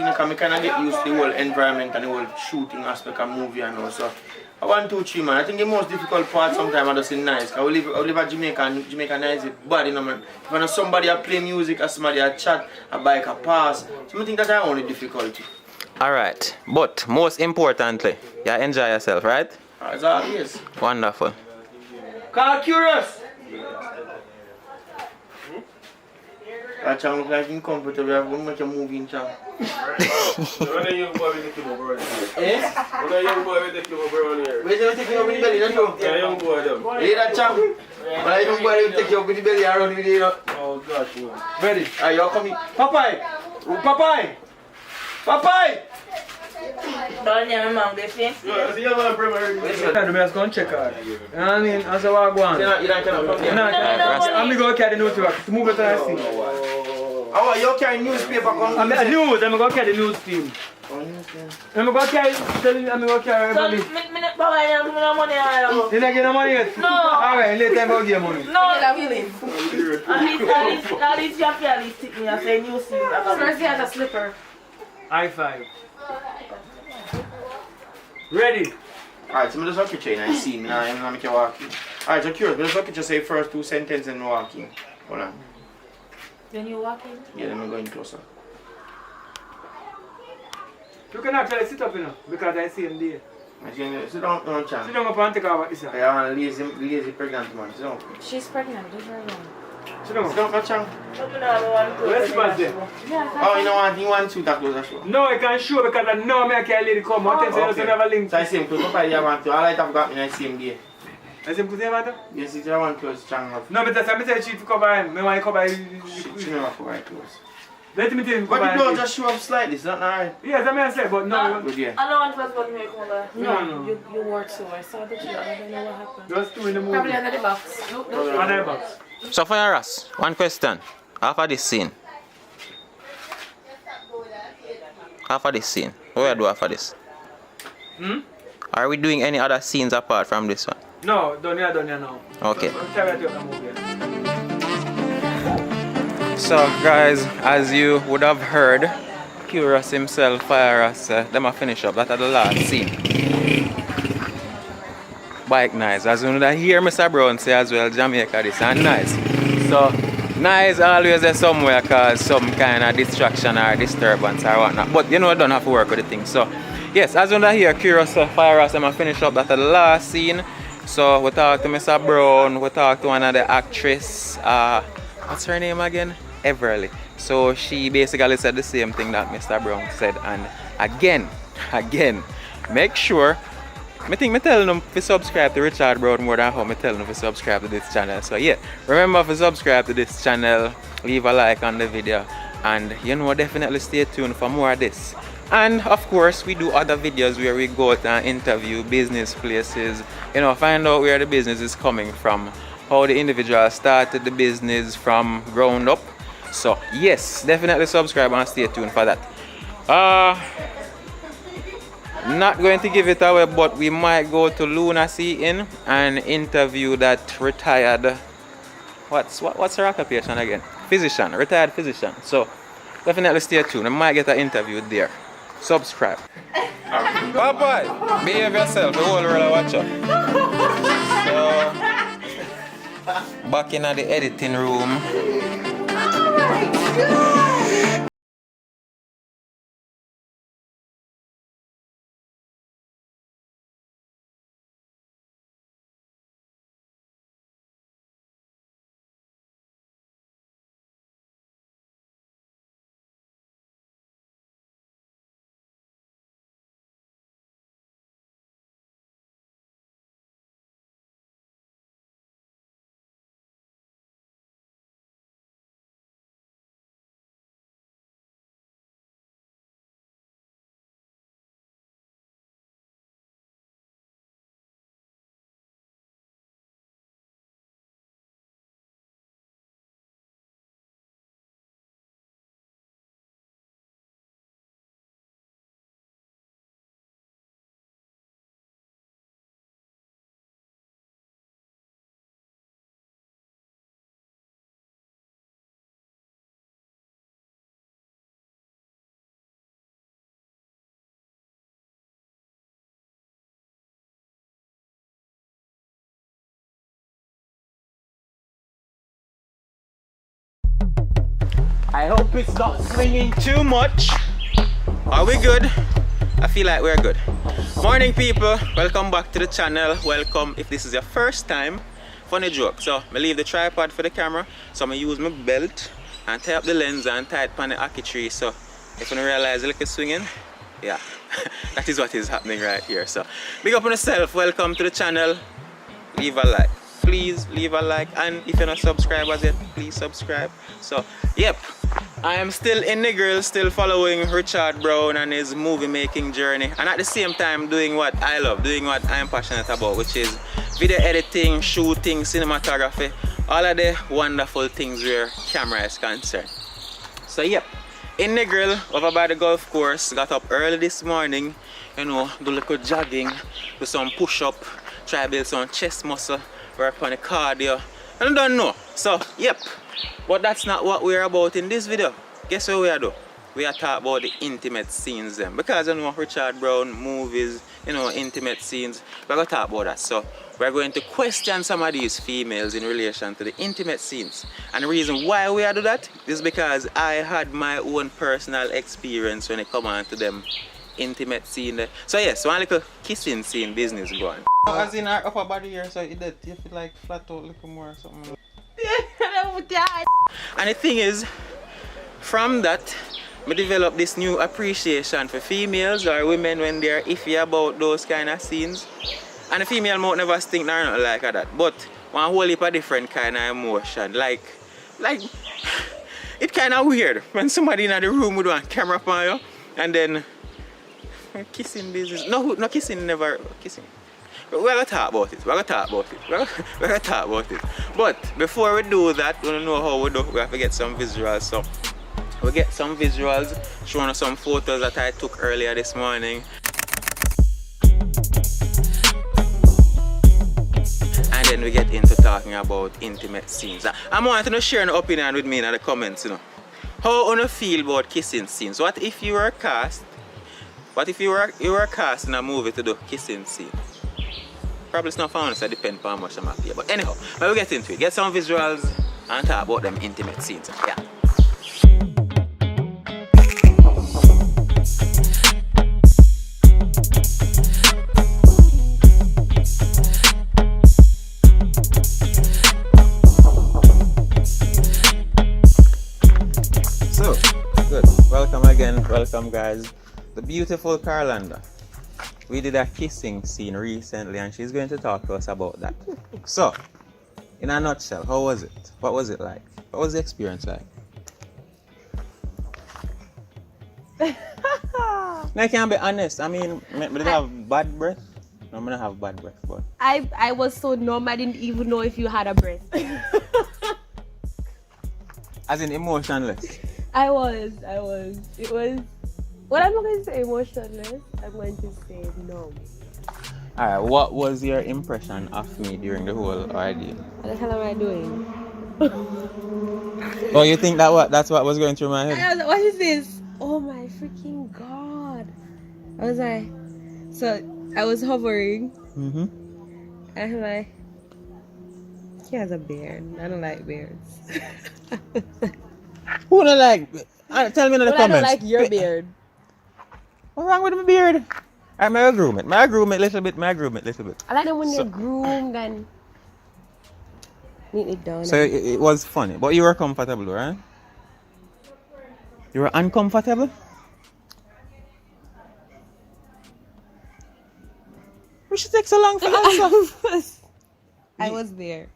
S4: because I kind of get used to the whole environment and the whole shooting aspect of movie and all. So, I 1, 2, 3 man. I think the most difficult part sometimes I just in nice. Cause we live at Jamaica and Jamaica nice is bad, you know man. If I know somebody a play music or somebody a chat, a bike a pass. So I think that's the only difficulty.
S1: Alright, but most importantly, you enjoy yourself, right?
S4: As always.
S1: Wonderful.
S4: Call Curious! That channel look like uncomfortable. I'm going to make a movie in channel.
S14: When a young boy will take you over
S4: Eh?
S14: When a young boy will take you over here.
S4: Where's they take you over the belly, that's true?
S14: Yeah, young boy them.
S4: Hear that chap? When a young boy will take you over the belly around with you.
S14: Oh gosh, man.
S4: Ready? Alright, you're coming. Popeye! Popeye! Popeye!
S2: Don't hear me, mom, they think.
S14: Yeah, see, I'm primary.
S7: I'm just going to check out. You know what I mean? As I walk on.
S4: You don't come here.
S7: I'm going to carry the newspaper to move it to the scene.
S4: Oh, you carry newspaper come?
S7: I'm going to carry the news team. I'm going to carry everybody.
S2: So, Papa, I don't give me no money.
S7: You don't get no money yet?
S2: No.
S7: Alright, later I'm going to give money.
S2: No, at least you have to at least stick me and say new scene.
S6: First he has a slipper.
S7: High five. Ready?
S4: Alright, so I'm just walk you and I see me now, I'm going to make you walk in. Alright, so Curious, just walk you say first 2 sentences and walk in. Hold on.
S6: Then you walk in?
S4: Yeah, then I'm going closer.
S7: You can actually sit up, you know, because I see him there.
S4: Sit down, no chance.
S7: Sit down up and take over this side.
S4: I want a lazy pregnant man. Sit down.
S6: She's pregnant, leave her alone.
S7: Sit down.
S4: Sit down, Kachang.
S7: Let's pass there.
S4: Oh, you want to that closer show?
S7: No, I can't show because I know me I can't let it come. I tell you, you have a link.
S4: So I see him close. Papa, you want to. All I have got me, I see him there.
S7: I see him close here,
S4: Yes, it's one close, Chang.
S7: No, but I tell she to cover him. I want to cover him.
S4: She never cover it close.
S7: Let me tell you.
S4: But the blood just show up slightly, it's not alright.
S7: Yes, I mean I said, but no.
S4: Good, yeah.
S2: I don't want to put me come over.
S6: No, you wore two. I saw the two. I don't know what happened.
S7: Just 2 in the movie.
S6: Probably under the box. Nope,
S7: Under the box.
S1: So, for your Ross, one question. After this scene, what do we do after this? Are we doing any other scenes apart from this one?
S7: No, done here now.
S1: Okay.
S7: I'm tired of the movie.
S1: So, guys, as you would have heard, Curious himself, Fire us, them a finish up. That's the last scene. Bike nice. As you know, hear Mr. Brown say as well, Jamaica this and nice. So, nice always there somewhere cause some kind of distraction or disturbance or whatnot. But you know, don't have to work with the thing. So, yes, as you know, hear Curious, Fire us, them a finish up. That's the last scene. So, we talk to Mr. Brown, we talk to one of the actress. What's her name again? Everly. So she basically said the same thing that Mr. Brown said, and again, make sure I think I tell them to subscribe to Richard Brown more than how I tell them to subscribe to this channel. So yeah, remember to subscribe to this channel, leave a like on the video, and you know, definitely stay tuned for more of this. And of course, we do other videos where we go out and interview business places, you know, find out where the business is coming from, how the individual started the business from ground up. So yes, definitely subscribe and stay tuned for that. Not going to give it away, but we might go to Lunacy Inn and interview that retired, what's her occupation again? Physician, retired physician. So definitely stay tuned. I might get an interview there. Subscribe. Bye-bye. Behave yourself. The whole world watch out. So Back in the editing room.
S4: I hope it's not swinging too much.
S1: Are we good? I feel like we're good. Morning people, welcome back to the channel. Welcome if this is your first time. Funny joke. So I leave the tripod for the camera. So I'm gonna use my belt and tie up the lens and tie it on the hockey tree. So if you don't realize the little swinging, yeah, that is what is happening right here. So big up on yourself, welcome to the channel. Leave a like. Please leave a like, and if you're not subscribed as yet, please subscribe. So yep, I am still in the grill, still following Richard Brown and his movie making journey, and at the same time doing what I love, doing what I'm passionate about, which is video editing, shooting, cinematography, all of the wonderful things where camera is concerned. So yep, in the grill over by the golf course, got up early this morning, you know, do a little jogging, do some push-up, try to build some chest muscle, work on the cardio, and I don't know. So yep, but that's not what we're about in this video. Guess what we are doing? We are talking about the intimate scenes then, because you know Richard Brown movies, you know, intimate scenes, we're going to talk about that. So we're going to question some of these females in relation to the intimate scenes, and the reason why we are doing that is because I had my own personal experience when it come on to them intimate scene there. So yes, one little kissing scene business going. As in our upper body here, so it you feel like flat out a little more or something. And the thing is, from that, I developed this new appreciation for females or women when they're iffy about those kind of scenes. And the female might never think nothing like that, but one whole heap of different kind of emotion. Like it's kind of weird when somebody in the room would want camera on you and then kissing business. No kissing, never kissing. We're gonna talk about it. We're gonna talk about it. But before we do that, we don't know how we do. We have to get some visuals. So we get some visuals, showing us some photos that I took earlier this morning. And then we get into talking about intimate scenes. I'm wanting to share an opinion with me in the comments, you know. How do you feel about kissing scenes? What if you were cast? What if you were cast in a movie to do kissing scene? Probably it's not found, so it depends on how much I'm happy. But anyhow, we'll get into it. Get some visuals and talk about them intimate scenes. Yeah. So, good. Welcome again. Welcome, guys. The beautiful Carlanda. We did a kissing scene recently and she's going to talk to us about that. So, in a nutshell, how was it? What was it like? What was the experience like? Now I can be honest. I mean, I did have bad breath. No, I'm gonna have bad breath, but
S15: I was so numb I didn't even know if you had a breath.
S1: as in emotionless.
S15: I was. It was. What I'm not going to say emotionless, I'm going to say numb.
S1: Alright, what was your impression of me during the whole ordeal?
S15: What the hell am I doing?
S1: Oh, you think that's what was going through my head?
S15: I was like, what is this? Oh my freaking god. I was like, so I was hovering. And I'm like, He has a beard. I don't like beards.
S1: Who don't like? Tell me in the
S15: Well, I don't
S1: comments.
S15: like your beard.
S1: What's wrong with my beard? I may groom it. May I groom it little bit. May I groom it little bit.
S15: I like them when they're groomed and neatly done.
S1: So it was funny, but you were comfortable, right? You were uncomfortable? We should take so long for answer.
S15: I was there.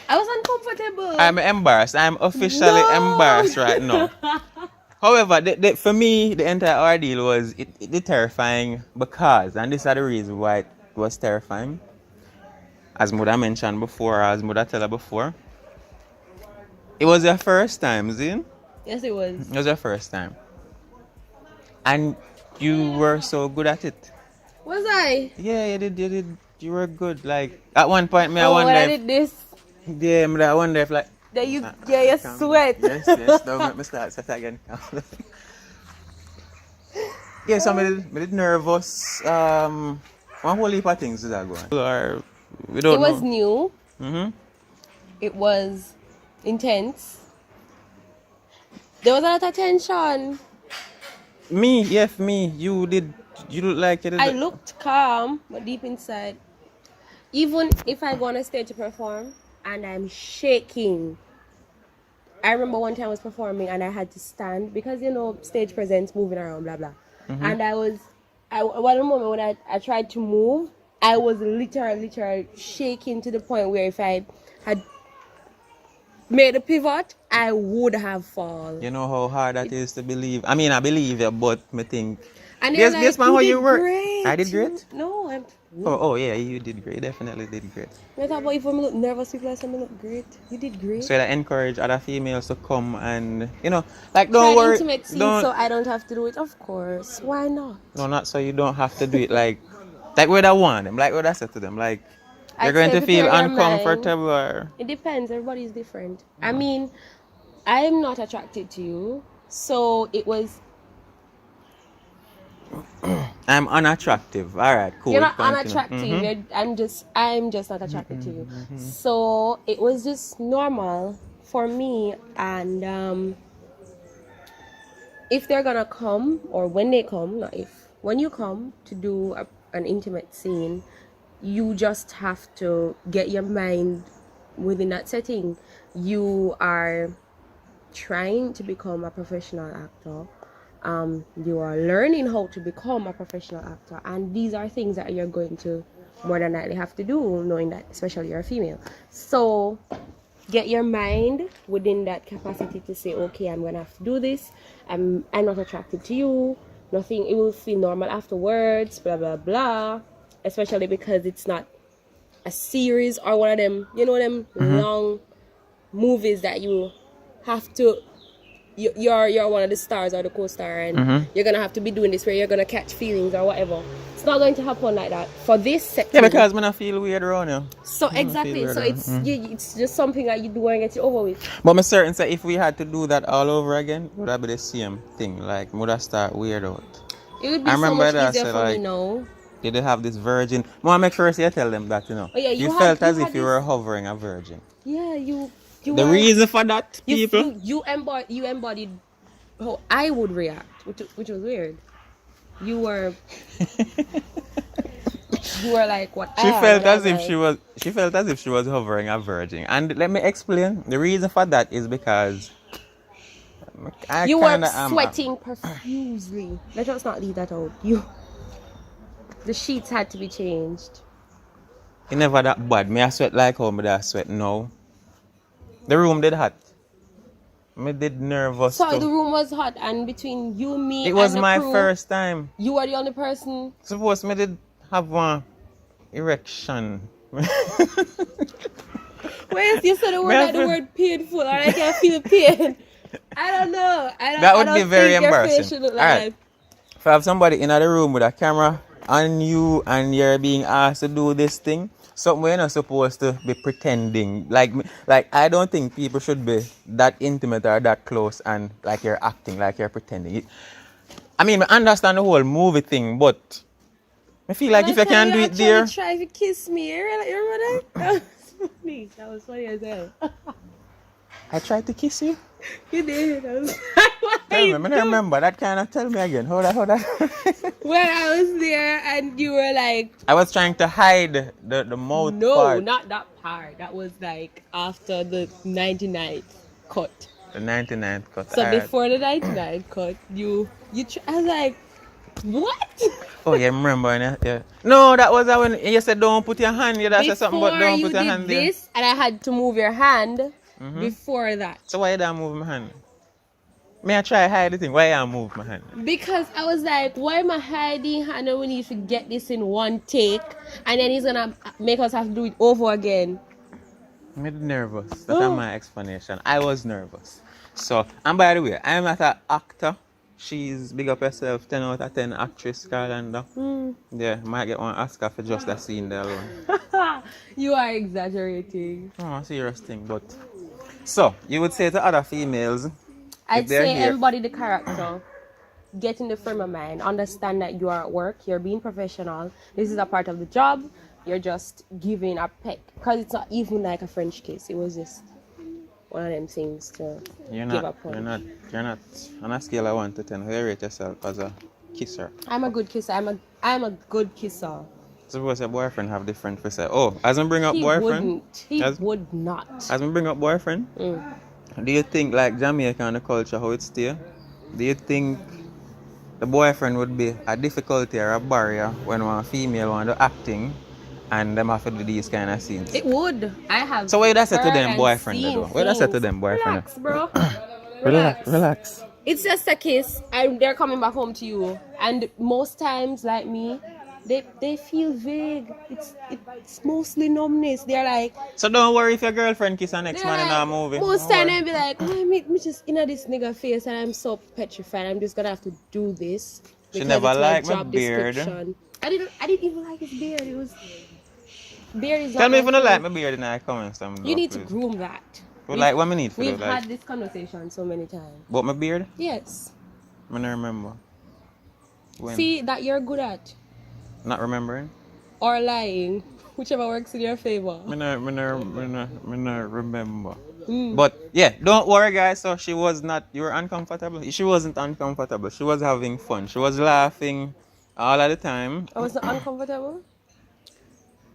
S15: I was uncomfortable.
S1: I'm embarrassed. I'm officially embarrassed right now. However, for me, the entire ordeal was it terrifying because, and this is the reason why it was terrifying. As Muda mentioned before, as Muda tell her before, it was your first time, Zin?
S15: Yes, it was.
S1: It was your first time. And you were so good at it.
S15: Was I?
S1: Yeah, you did. You were good. Like, at one point, I wonder
S15: when I
S1: if...
S15: did this.
S1: Yeah, I wonder if, like...
S15: That you sweat.
S1: Yes, don't make me start again. Yeah, so I did nervous. One whole heap of things that going. Or we don't know.
S15: It was new.
S1: Mm-hmm.
S15: It was intense. There was a lot of tension.
S1: Me. You look like you did.
S15: I looked calm, but deep inside, even if I go on a stage to perform and I'm shaking. I remember one time I was performing and I had to stand because stage presence, moving around, blah blah.
S1: Mm-hmm.
S15: And one moment when I tried to move, I was literally shaking to the point where if I had made a pivot, I would have fallen.
S1: You know how hard that is to believe. I mean, I believe it, but I think.
S15: And
S1: Guess man, how you work?
S15: Great.
S1: I did great.
S15: No, I'm.
S1: Oh yeah, you did great. Definitely did great.
S15: I thought about if I look nervous, people say I look great. You did great.
S1: So I encourage other females to come and like don't
S15: try
S1: worry.
S15: Intimate scene so I don't have to do it. Of course, why not?
S1: No, not so you don't have to do it like where I want them, like what I said to them, like you're going to feel uncomfortable. Or...
S15: It depends. Everybody's different. I mean, I'm not attracted to you, so it was.
S1: I'm unattractive. All right, cool.
S15: You're not unattractive. Mm-hmm. I'm just not attracted to you. Mm-hmm. So it was just normal for me. And if they're gonna come, or when they come, not if, when you come to do an intimate scene, you just have to get your mind within that setting. You are trying to become a professional actor. You are learning how to become a professional actor, and these are things that you're going to more than likely have to do, knowing that especially you're a female. So get your mind within that capacity to say, okay, I'm gonna have to do this. I'm not attracted to you. Nothing. It will feel normal afterwards. Blah blah blah. Especially because it's not a series or one of them, long movies that you have to. You're one of the stars or the co-star, and you're gonna have to be doing this where you're gonna catch feelings or whatever. It's not going to happen like that for this sector.
S1: Yeah, because I feel weird around you.
S15: So exactly. So it's just something that you do and get it over with.
S1: But I'm certain that if we had to do that all over again, it would have been the same thing. Like, would have start weird out.
S15: It would be so much easier for me now.
S1: Did they have this virgin? I want to make sure you tell them that,
S15: Oh, yeah,
S1: you felt as if you were hovering a virgin.
S15: Yeah,
S1: the reason for that, people?
S15: You embodied how I would react, which was weird. You were like what?
S1: She felt as if she was hovering a virgin. And let me explain. The reason for that is because
S15: you were sweating profusely. Let us not leave that out. The sheets had to be changed.
S1: It never that bad. Me I sweat like how me that sweat now. The room did hot. Me did nervous.
S15: So the room was hot, and between you, me,
S1: it was
S15: and the
S1: my
S15: crew,
S1: first time.
S15: You were the only person.
S1: Suppose me did have one erection.
S15: Whereas you said the word like the word painful, or I can feel pain. I don't know.
S1: That would be very embarrassing.
S15: Look like
S1: Alright. If I have somebody in the room with a camera on you and you're being asked to do this thing, something we're not supposed to be pretending. Like I don't think people should be that intimate or that close and like you're acting, like you're pretending. I mean, I understand the whole movie thing, but I feel like if you can do it there.
S15: Try to kiss me, you remember that? funny. That was funny as hell.
S1: I tried to kiss you?
S15: You did. I was
S1: Tell me, I don't remember. That kind of tell me again. Hold on.
S15: when I was there and you were like...
S1: I was trying to hide the mouth
S15: No,
S1: part.
S15: not that part. That was like after the 99th cut.
S1: The 99th cut.
S15: So
S1: Alright.
S15: before the 99th cut, I was like, what?
S1: Oh, yeah, I remember. Yeah. No, that was when you said don't put your hand. You said something about don't put your hand there.
S15: This, and I had to move your hand before that.
S1: So why you don't move my hand? May I try hide the thing? Why you move my hand?
S15: Because I was like, why am I hiding? I know we need to get this in one take, and then he's gonna make us have to do it over again.
S1: I'm nervous. That's my explanation. I was nervous. So, and by the way, I'm not an actor. She's big up herself, 10 out of 10 actress, Carlanda. Yeah, might get one Oscar for just that scene there alone.
S15: You are exaggerating.
S1: Oh, a serious thing, but... So, you would say to other females...
S15: I'd say embody the character. Get in the frame of mind. Understand that you are at work. You're being professional. This is a part of the job. You're just giving a peck. Because it's not even like a French kiss. It was just one of them things to give a punch.
S1: You're not on a scale of 1 to 10. How do you rate yourself as a kisser?
S15: I'm a good kisser. I'm a good kisser.
S1: Suppose your boyfriend have different for say. Oh, as I bring up boyfriend?
S15: He would not.
S1: As I bring up boyfriend? Do you think like Jamaica and the culture how it's still? Do you think the boyfriend would be a difficulty or a barrier when one female want to acting and them have to do these kind of scenes?
S15: It would. I have.
S1: So what you say to them boyfriend though? What you say to them boyfriend?
S15: Relax, bro.
S1: Relax.
S15: It's just a kiss and they're coming back home to you. And most times, like me, they feel vague. It's mostly numbness. They're like...
S1: So don't worry if your girlfriend kiss an next man in a movie.
S15: Most time they'll be like, oh, me just in this nigga face and I'm so petrified. I'm just gonna have to do this.
S1: She never liked my beard.
S15: I didn't even like his beard. It was... Beard is
S1: Tell me if you don't like my beard in the comments.
S15: You need to groom that.
S1: Well, like what I need for
S15: We've
S1: that?
S15: had this conversation so many times.
S1: About my beard?
S15: Yes.
S1: I don't remember. When?
S15: See, that you're good at.
S1: Not remembering?
S15: Or lying. Whichever works in your favor.
S1: I don't remember. But yeah, don't worry guys. So she was not, you were uncomfortable? She wasn't uncomfortable. She was having fun. She was laughing all of the time.
S15: I was not uncomfortable?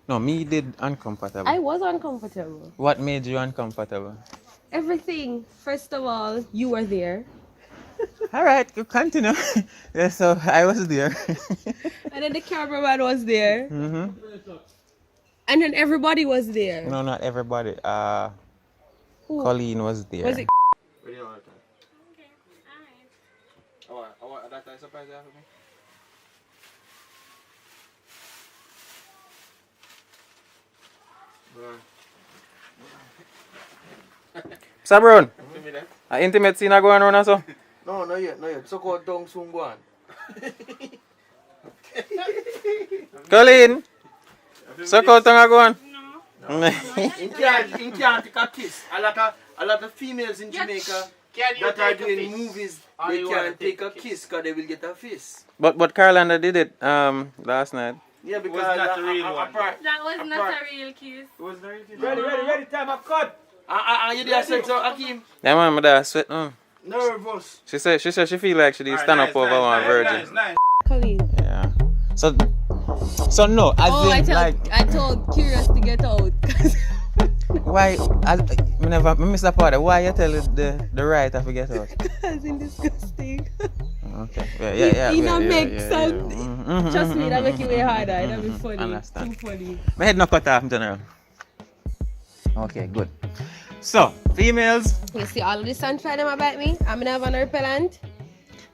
S1: No, me did uncomfortable.
S15: I was uncomfortable.
S1: What made you uncomfortable?
S15: Everything. First of all, you were there.
S1: Alright, continue. Yeah, so I was there.
S15: And then the cameraman was there.
S1: And
S15: then everybody was there.
S1: No, not everybody. Colleen was there.
S15: Was it?
S7: Okay, alright. Oh, that's a surprise there for me.
S1: Sabron, an intimate scene going on also?
S4: No, not yet. So called down soon go on.
S1: Colleen, so called tongue go on?
S4: No. He can't take a kiss. A lot of females in Jamaica that are doing movies, they can't take a kiss because they will get a fist.
S1: But Carlanda did it last night.
S4: Yeah, because
S7: it was not a real one.
S16: That was not a real kiss.
S7: It was not a real kiss. Ready, time up cut.
S4: You did sweat so Akeem?
S1: Yeah man, my dad sweat.
S4: Nervous.
S1: She said she feel like she did stand up over one virgin.
S15: Colleen.
S1: Yeah. So no, as in
S15: I told Curious to get out.
S1: Why? I miss that part. Why you tell the right to get out?
S15: Because it's disgusting.
S1: Okay. Yeah.
S15: It don't make sense. Trust me, that make it way harder. That'll be funny.
S1: Understand.
S15: Too funny.
S1: My head not cut off in general. Okay, good. So, females.
S15: You see all of this sunshine about me? I'm gonna have an repellent.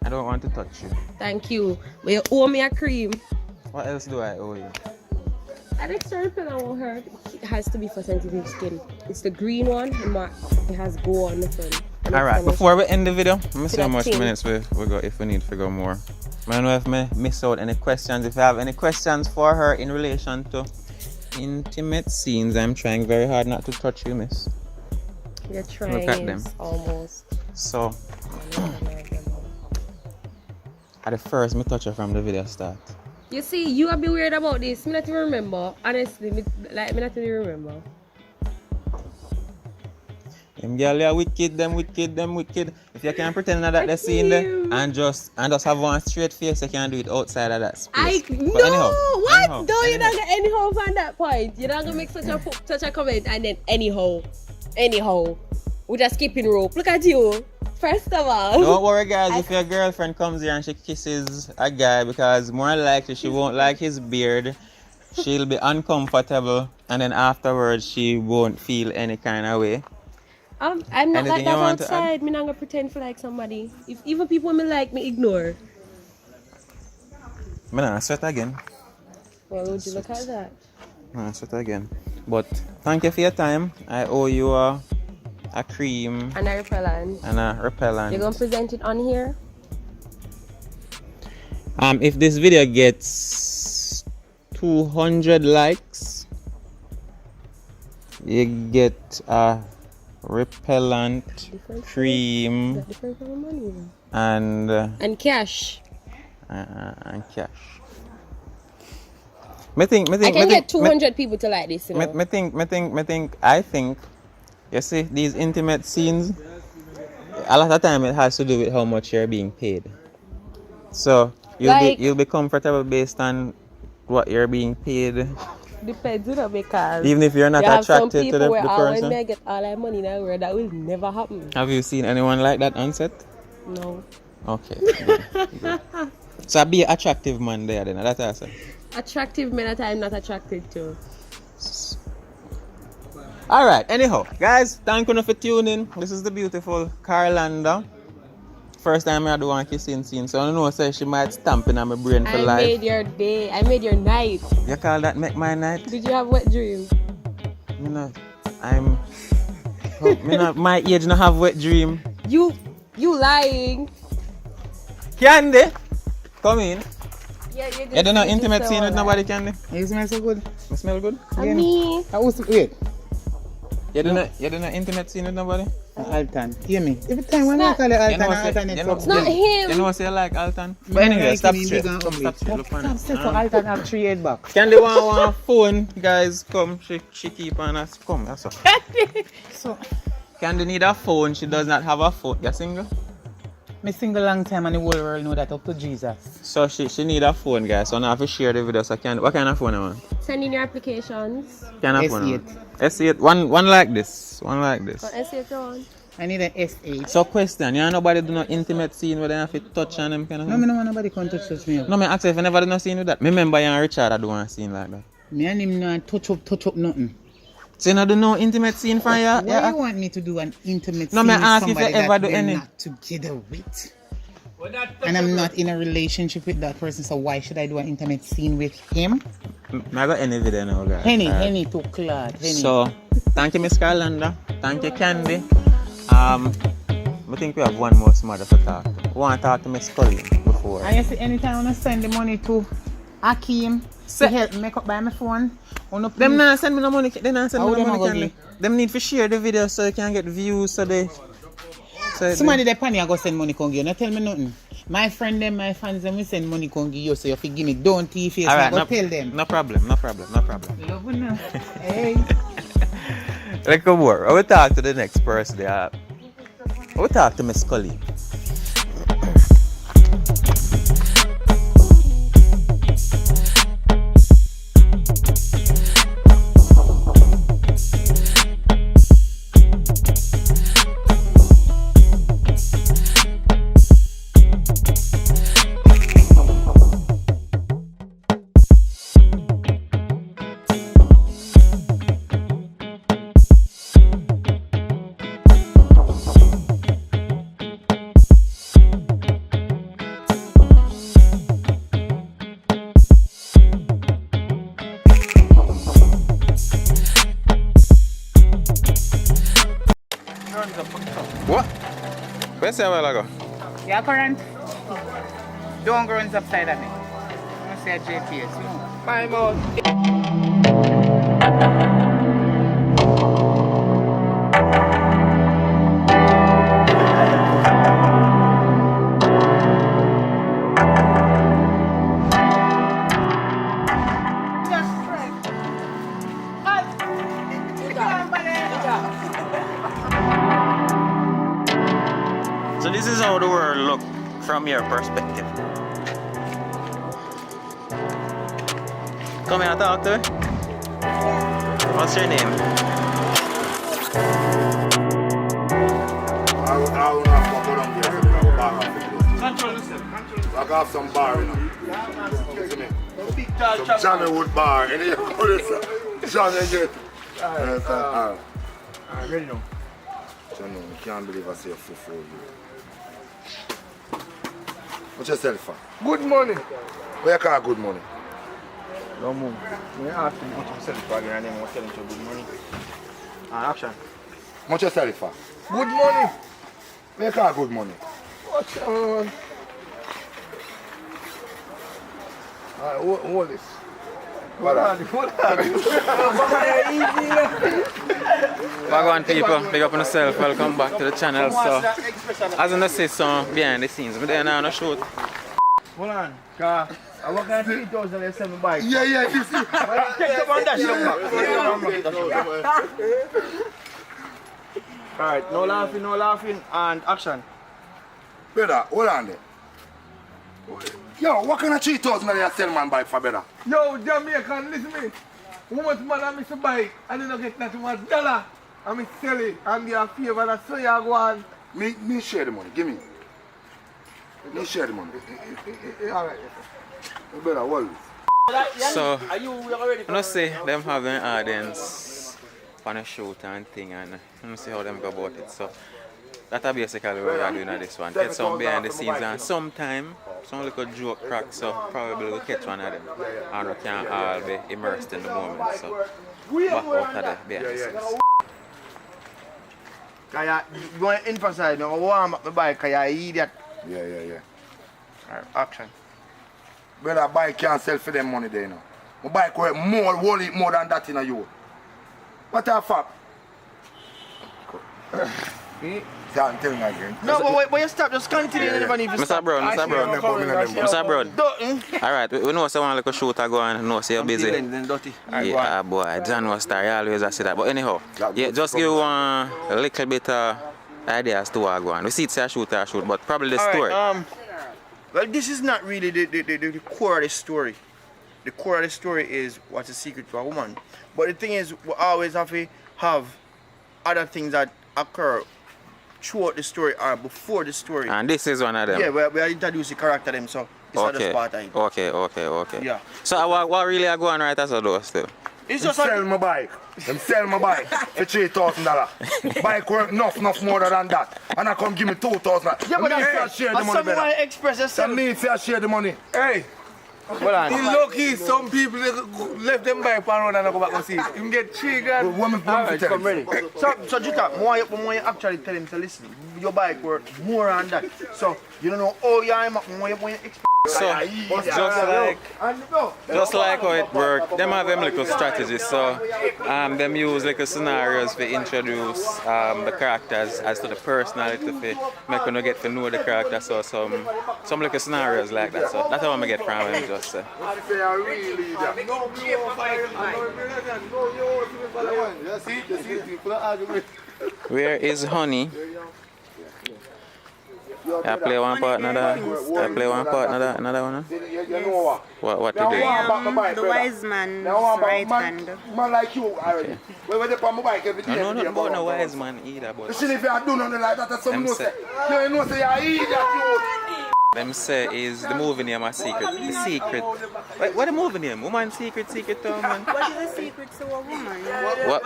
S1: I don't want to touch you.
S15: Thank you. But you owe me a cream.
S1: What else do I owe you?
S15: An extra repellent won't hurt. It has to be for sensitive skin. It's the green one. It has go on the front.
S1: Alright, before we end the video, let me see how much minutes we go if we need to go more. I don't know if I miss out any questions. If you have any questions for her in relation to intimate scenes, I'm trying very hard not to touch you, miss.
S15: You're trying.
S1: Look at them.
S15: Almost.
S1: So, at the first, me touch her from the video start.
S15: You see, you have been weird about this. Me not even remember. Honestly, me not even remember.
S1: Them girl are wicked, them wicked, them wicked. If you can pretend that they're seeing there and just have one straight face, you can do it outside of that space.
S15: What? No, you're not gonna anyhow find that point. You're not gonna make such a comment and then anyhow, with a skipping rope. Look at you. First of all,
S1: don't worry, guys. If your girlfriend comes here and she kisses a guy, because more likely she won't like his beard, she'll be uncomfortable, and then afterwards she won't feel any kind of way.
S15: I'm not
S1: Anything
S15: like
S1: you
S15: that
S1: want to
S15: outside. Me not gonna pretend for like somebody. If even people me like, me ignore.
S1: I'm gonna sweat again.
S15: Well, would you look at that?
S1: I'm gonna sweat again. But thank you for your time. I owe you a cream
S15: and a repellent. You're gonna present it on here?
S1: If this video gets 200 likes, you get a repellent cream
S15: and cash.
S1: And cash.
S15: I can get 200 people to like this. You know?
S1: I think. You see, these intimate scenes, a lot of time it has to do with how much you're being paid. So you'll be comfortable based on what you're being paid.
S15: Depends, you know, because
S1: even if you're not attracted to the person.
S15: When I get all that money in the world, that will never happen.
S1: Have you seen anyone like that on set?
S15: No.
S1: Okay. Good. So I be an attractive man there then, that's what I say.
S15: Attractive men that I'm not attracted to.
S1: Alright, anyhow, guys, thank you for tuning. This is the beautiful Carlanda. First time I do one kissing scene, so I don't know, so she might stamp in my brain for life.
S15: I made your day. I made your night.
S1: You call that make my night?
S15: Did you have wet dreams?
S1: My age not have wet dream.
S15: You lying.
S1: Candy, come in.
S15: Yeah,
S1: you don't know intimate scene with nobody, Candy?
S17: You smell so good.
S1: You smell good?
S15: And me.
S17: Wait.
S1: You don't know intimate scene with nobody?
S17: Altan. Hear me. Every time when I call it Altan,
S15: it's not him.
S1: You know what you like Altan? But anyway, stop straight.
S17: Stop Altan have 3 head back.
S1: Candy want phone, guys. Come, she keep on us. Come, that's all.
S17: So
S1: Candy need a phone. She does not have a phone. You single?
S17: Me single long time and the whole world know that up to Jesus.
S1: So she need a phone, guys. So now I have to share the video. So what kind of phone I want?
S15: Send in your applications.
S1: Kind of phone? S8. One like this. One like this.
S15: S8 on.
S17: I need an S8.
S1: So question, you know nobody do no intimate scene where they have to touch on them kind of
S17: thing? No, I don't want nobody can touch me.
S1: No, I ask you if you never do no scene with that. Me remember you and Richard I do one scene like that.
S17: Me and him not touch up nothing.
S1: So you don't do no intimate scene for you?
S17: Why you want me to do an intimate scene
S1: with
S17: somebody
S1: if you ever do
S17: that
S1: any.
S17: we're not together with? And I'm not in a relationship with that person, so why should I do an intimate scene with him?
S1: I got any video now, guys.
S17: Henny to Claude.
S1: So, thank you, Miss Carlanda. Thank you, Candy. I think we have one more smarter to talk to. We want to talk to Miss Cully before.
S17: And you see, anytime I want to send the money to Akeem to help make up by my phone,
S1: them not send me no money. They not send me no money, Candy. Them need to share the video so they can get views.
S17: Somebody that money I go send money con you. Not tell me nothing. My friend them, my fans them, we send money con you, so you have to give me. Don't face.
S1: All right,
S17: go tell them.
S1: No problem.
S17: Love you now. Hey.
S1: Let's go more. I will talk to the next person. I will talk to Miss Cully. What? Where's the while ago?
S17: Yeah, current. Don't go upside of me. I'm going to say a JPS. No.
S7: My mouth.
S17: Good job.
S1: from your perspective. Come here and talk to me. What's your name?
S18: I got some bar, you know. Some Johnny Wood bar. And you put it, Johnny get.
S7: Ready now.
S18: Johnny, I can't believe I say a full for you. What's your sell for?
S9: Good money.
S18: Where you call good money?
S4: No move. When you ask him what you sell it for again, and then we'll tell him to good money. And action.
S18: What you sell it for?
S9: Good money.
S18: Where you call good money?
S9: What's on? Hold this.
S18: What are
S1: Wagwan people, big up on yourself, welcome back to the channel. So, as you see some behind the scenes, but then on a shoot.
S4: Hold on, cause I work on 3,000 and 7 bikes.
S18: Yeah, this is.
S4: Take up on that Alright, no laughing, and action.
S18: Brother, hold on there. Yo, what kind of 3,000 are you sell man bike for, brother?
S9: Yo, Jamaican, listen to me. How much money I miss a bike and then I get that much dollar. I miss sell it and give a favor that's so you go on.
S18: Me share the money, give me. Me share the money.
S9: Alright.
S18: Brother, hold this.
S1: So, I see them having audience on a shoot and thing, and I see how them go about it. So, that's basically what we are doing at this one. Get some behind the scenes, and sometime, some little joke crack, so probably we'll catch one of them. And we can all be immersed in the moment. So, back out of the behind the scenes.
S4: You want to emphasize, you warm up the bike because you're an idiot.
S18: Yeah.
S4: Alright, action.
S18: Brother, bike can't sell for them money there, you know. My bike worth more than that in a year. What the fuck? I'm telling you again.
S4: No, but you stop, just continue.
S1: Mr. Brown. Alright, we know someone like a shooter go and know say you're busy. Yeah, boy, John was star, I always say that. But anyhow, yeah, just give one a little bit ideas to what go on. We see it's a shoot, but probably the story.
S4: Well, this is not really the core of the story. The core of the story is what's the secret to a woman. But the thing is, we always have to have other things that occur throughout the story or before the story.
S1: And this is one of them?
S4: Yeah, we are introducing the character them, so it's not just part of it.
S1: Okay.
S4: Yeah.
S1: So what really are going right as a door still?
S18: It's just sell my bike. Them sell my bike for $3,000. Bike worth enough more than that. And I come give me $2,000.
S4: Yeah, but
S18: that's share the money,
S4: someone express yourself.
S18: That means I share the money.
S9: Hey.
S4: Hold on.
S9: It's lucky some people left them bike for road and go back and see it. You can get $3,000.
S4: Alright, come ready. So Jutta, more you actually tell him to listen. Your bike worth more than that. So you don't know how you am more you express.
S1: So, just like how it works, them have them little strategies. So, them use little scenarios to introduce the characters as to the personality to make you get to know the character. So, some little scenarios like that. So, that's how I get from him. Just say. Where is Honey? I play one part, another one. What you doing?
S13: The wise man's right hand.
S18: Man like you already. Where they put my bike every day.
S1: No, not about no wise man either, but...
S18: You see if you do nothing like that, that's something you say. You know say you're idiot.
S1: Them say is the movie name a secret. The secret. What the movie name? Woman secret to a woman.
S13: What is the secret to a woman?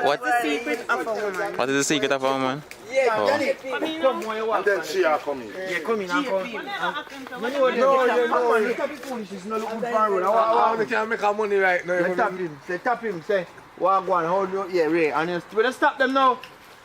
S1: What?
S13: The secret of a woman.
S1: What is the secret of a woman?
S18: And then she are coming.
S4: Yeah, come in and come.
S9: No, stop it foolishness. No look good for road. I can't make money right now.
S4: Tap him. Say, what go on? How do you? Yeah, Ray. And when you stop them now,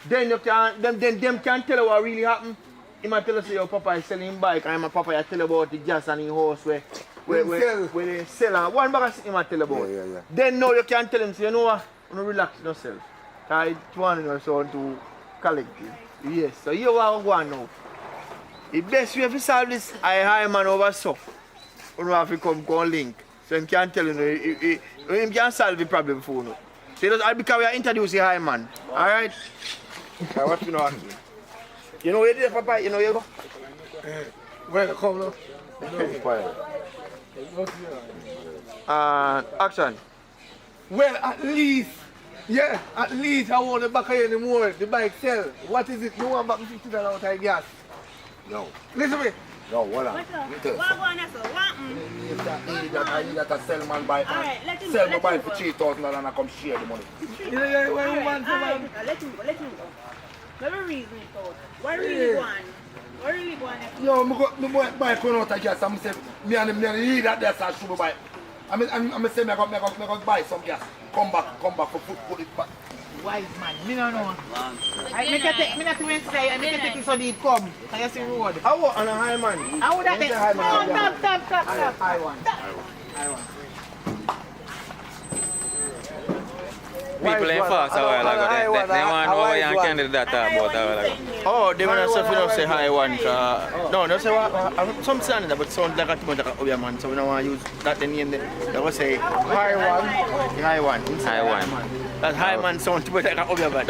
S4: then you can. Them can tell you what really happened. He might tell us your papa is selling him bike, and my papa I tell you about the gas and his house where they sell. One bag he might tell you about.
S18: Yeah.
S4: Then now you can tell him, say, you know what? You relax yourself. Because it's one or so to collect it. Yes, so you want to go on now. The best way to solve this, I hire a man over so. You have to come link. So he can tell you, he can solve the problem for you. So because we are introducing high man. Alright? What you know? You know where it is, Papa? You know where you go?
S9: Well, come now.
S4: Action.
S9: Well, at least I want the back here anymore. The bike sell. What is it? You want back $50 out of gas?
S18: No.
S9: Listen to me.
S18: No, hold on.
S13: What's up?
S18: Me tell you
S13: What
S18: something.
S13: going on, sir? What?
S18: I need that a sell man bike.
S13: Alright, let him
S18: Sell
S13: go,
S18: my
S13: let
S18: bike
S13: him
S18: for
S13: go.
S18: $3,000 and I come share the money.
S9: Yeah, what you want,
S13: Alright,
S9: man?
S13: let him go, let him go. Let me reason it out. What really want? What really want?
S18: Yo, my bike run out of gas. I'm saying, me and need that there, so I shoot my bike. I'm saying, I got buy some gas. Come back for food, put it back.
S17: Wise man, me no know. I make a take, me not even say, I make a take it so deep come. I see road.
S4: I want on a high man.
S17: I would have take, stop.
S4: High one.
S1: People ain't fast a while ago. They want to know what your candidate that about a while ago.
S4: Oh, they want to say, don't say high one. No, don't say what. Some sound that, but sound like a too much like a man. So we don't want to use that the name. They will say high one. High one.
S1: High one.
S4: That high man sound too much like a man.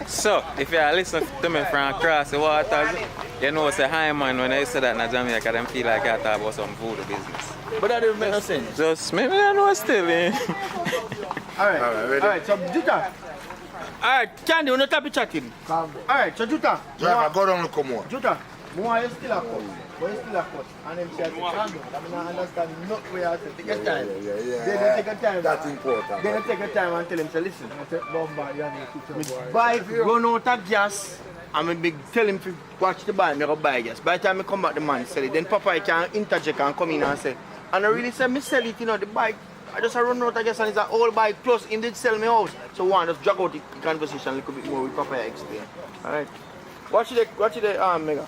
S1: So, if you are listening to me from across the waters, you know it's a high man when I say that in Jamaica, them feel like I talk about some voodoo business.
S4: But that doesn't make no sense.
S1: Just maybe I know still.
S4: Alright, so Juta. Alright, Candy, we're not happy chatting. Alright, so Juta.
S18: Driver, go down and come on.
S4: Juta, more you still a cut. But you still a cut. And them say, I don't understand not where I take your time. Then they take a time.
S18: That's important.
S4: Then they take a time and tell him to listen. Bike run out of gas. I'm a big tell him to watch the bike, I go buy gas. By the time I come back, the man sell it. Then Papa can interject and come in and say, and I really say, me sell it, you know, the bike. I just run out of gas and it's an old bike. Plus, him did sell me house. So one, just drag out the conversation a little bit more with Papa explain. Alright. Watch the Mega.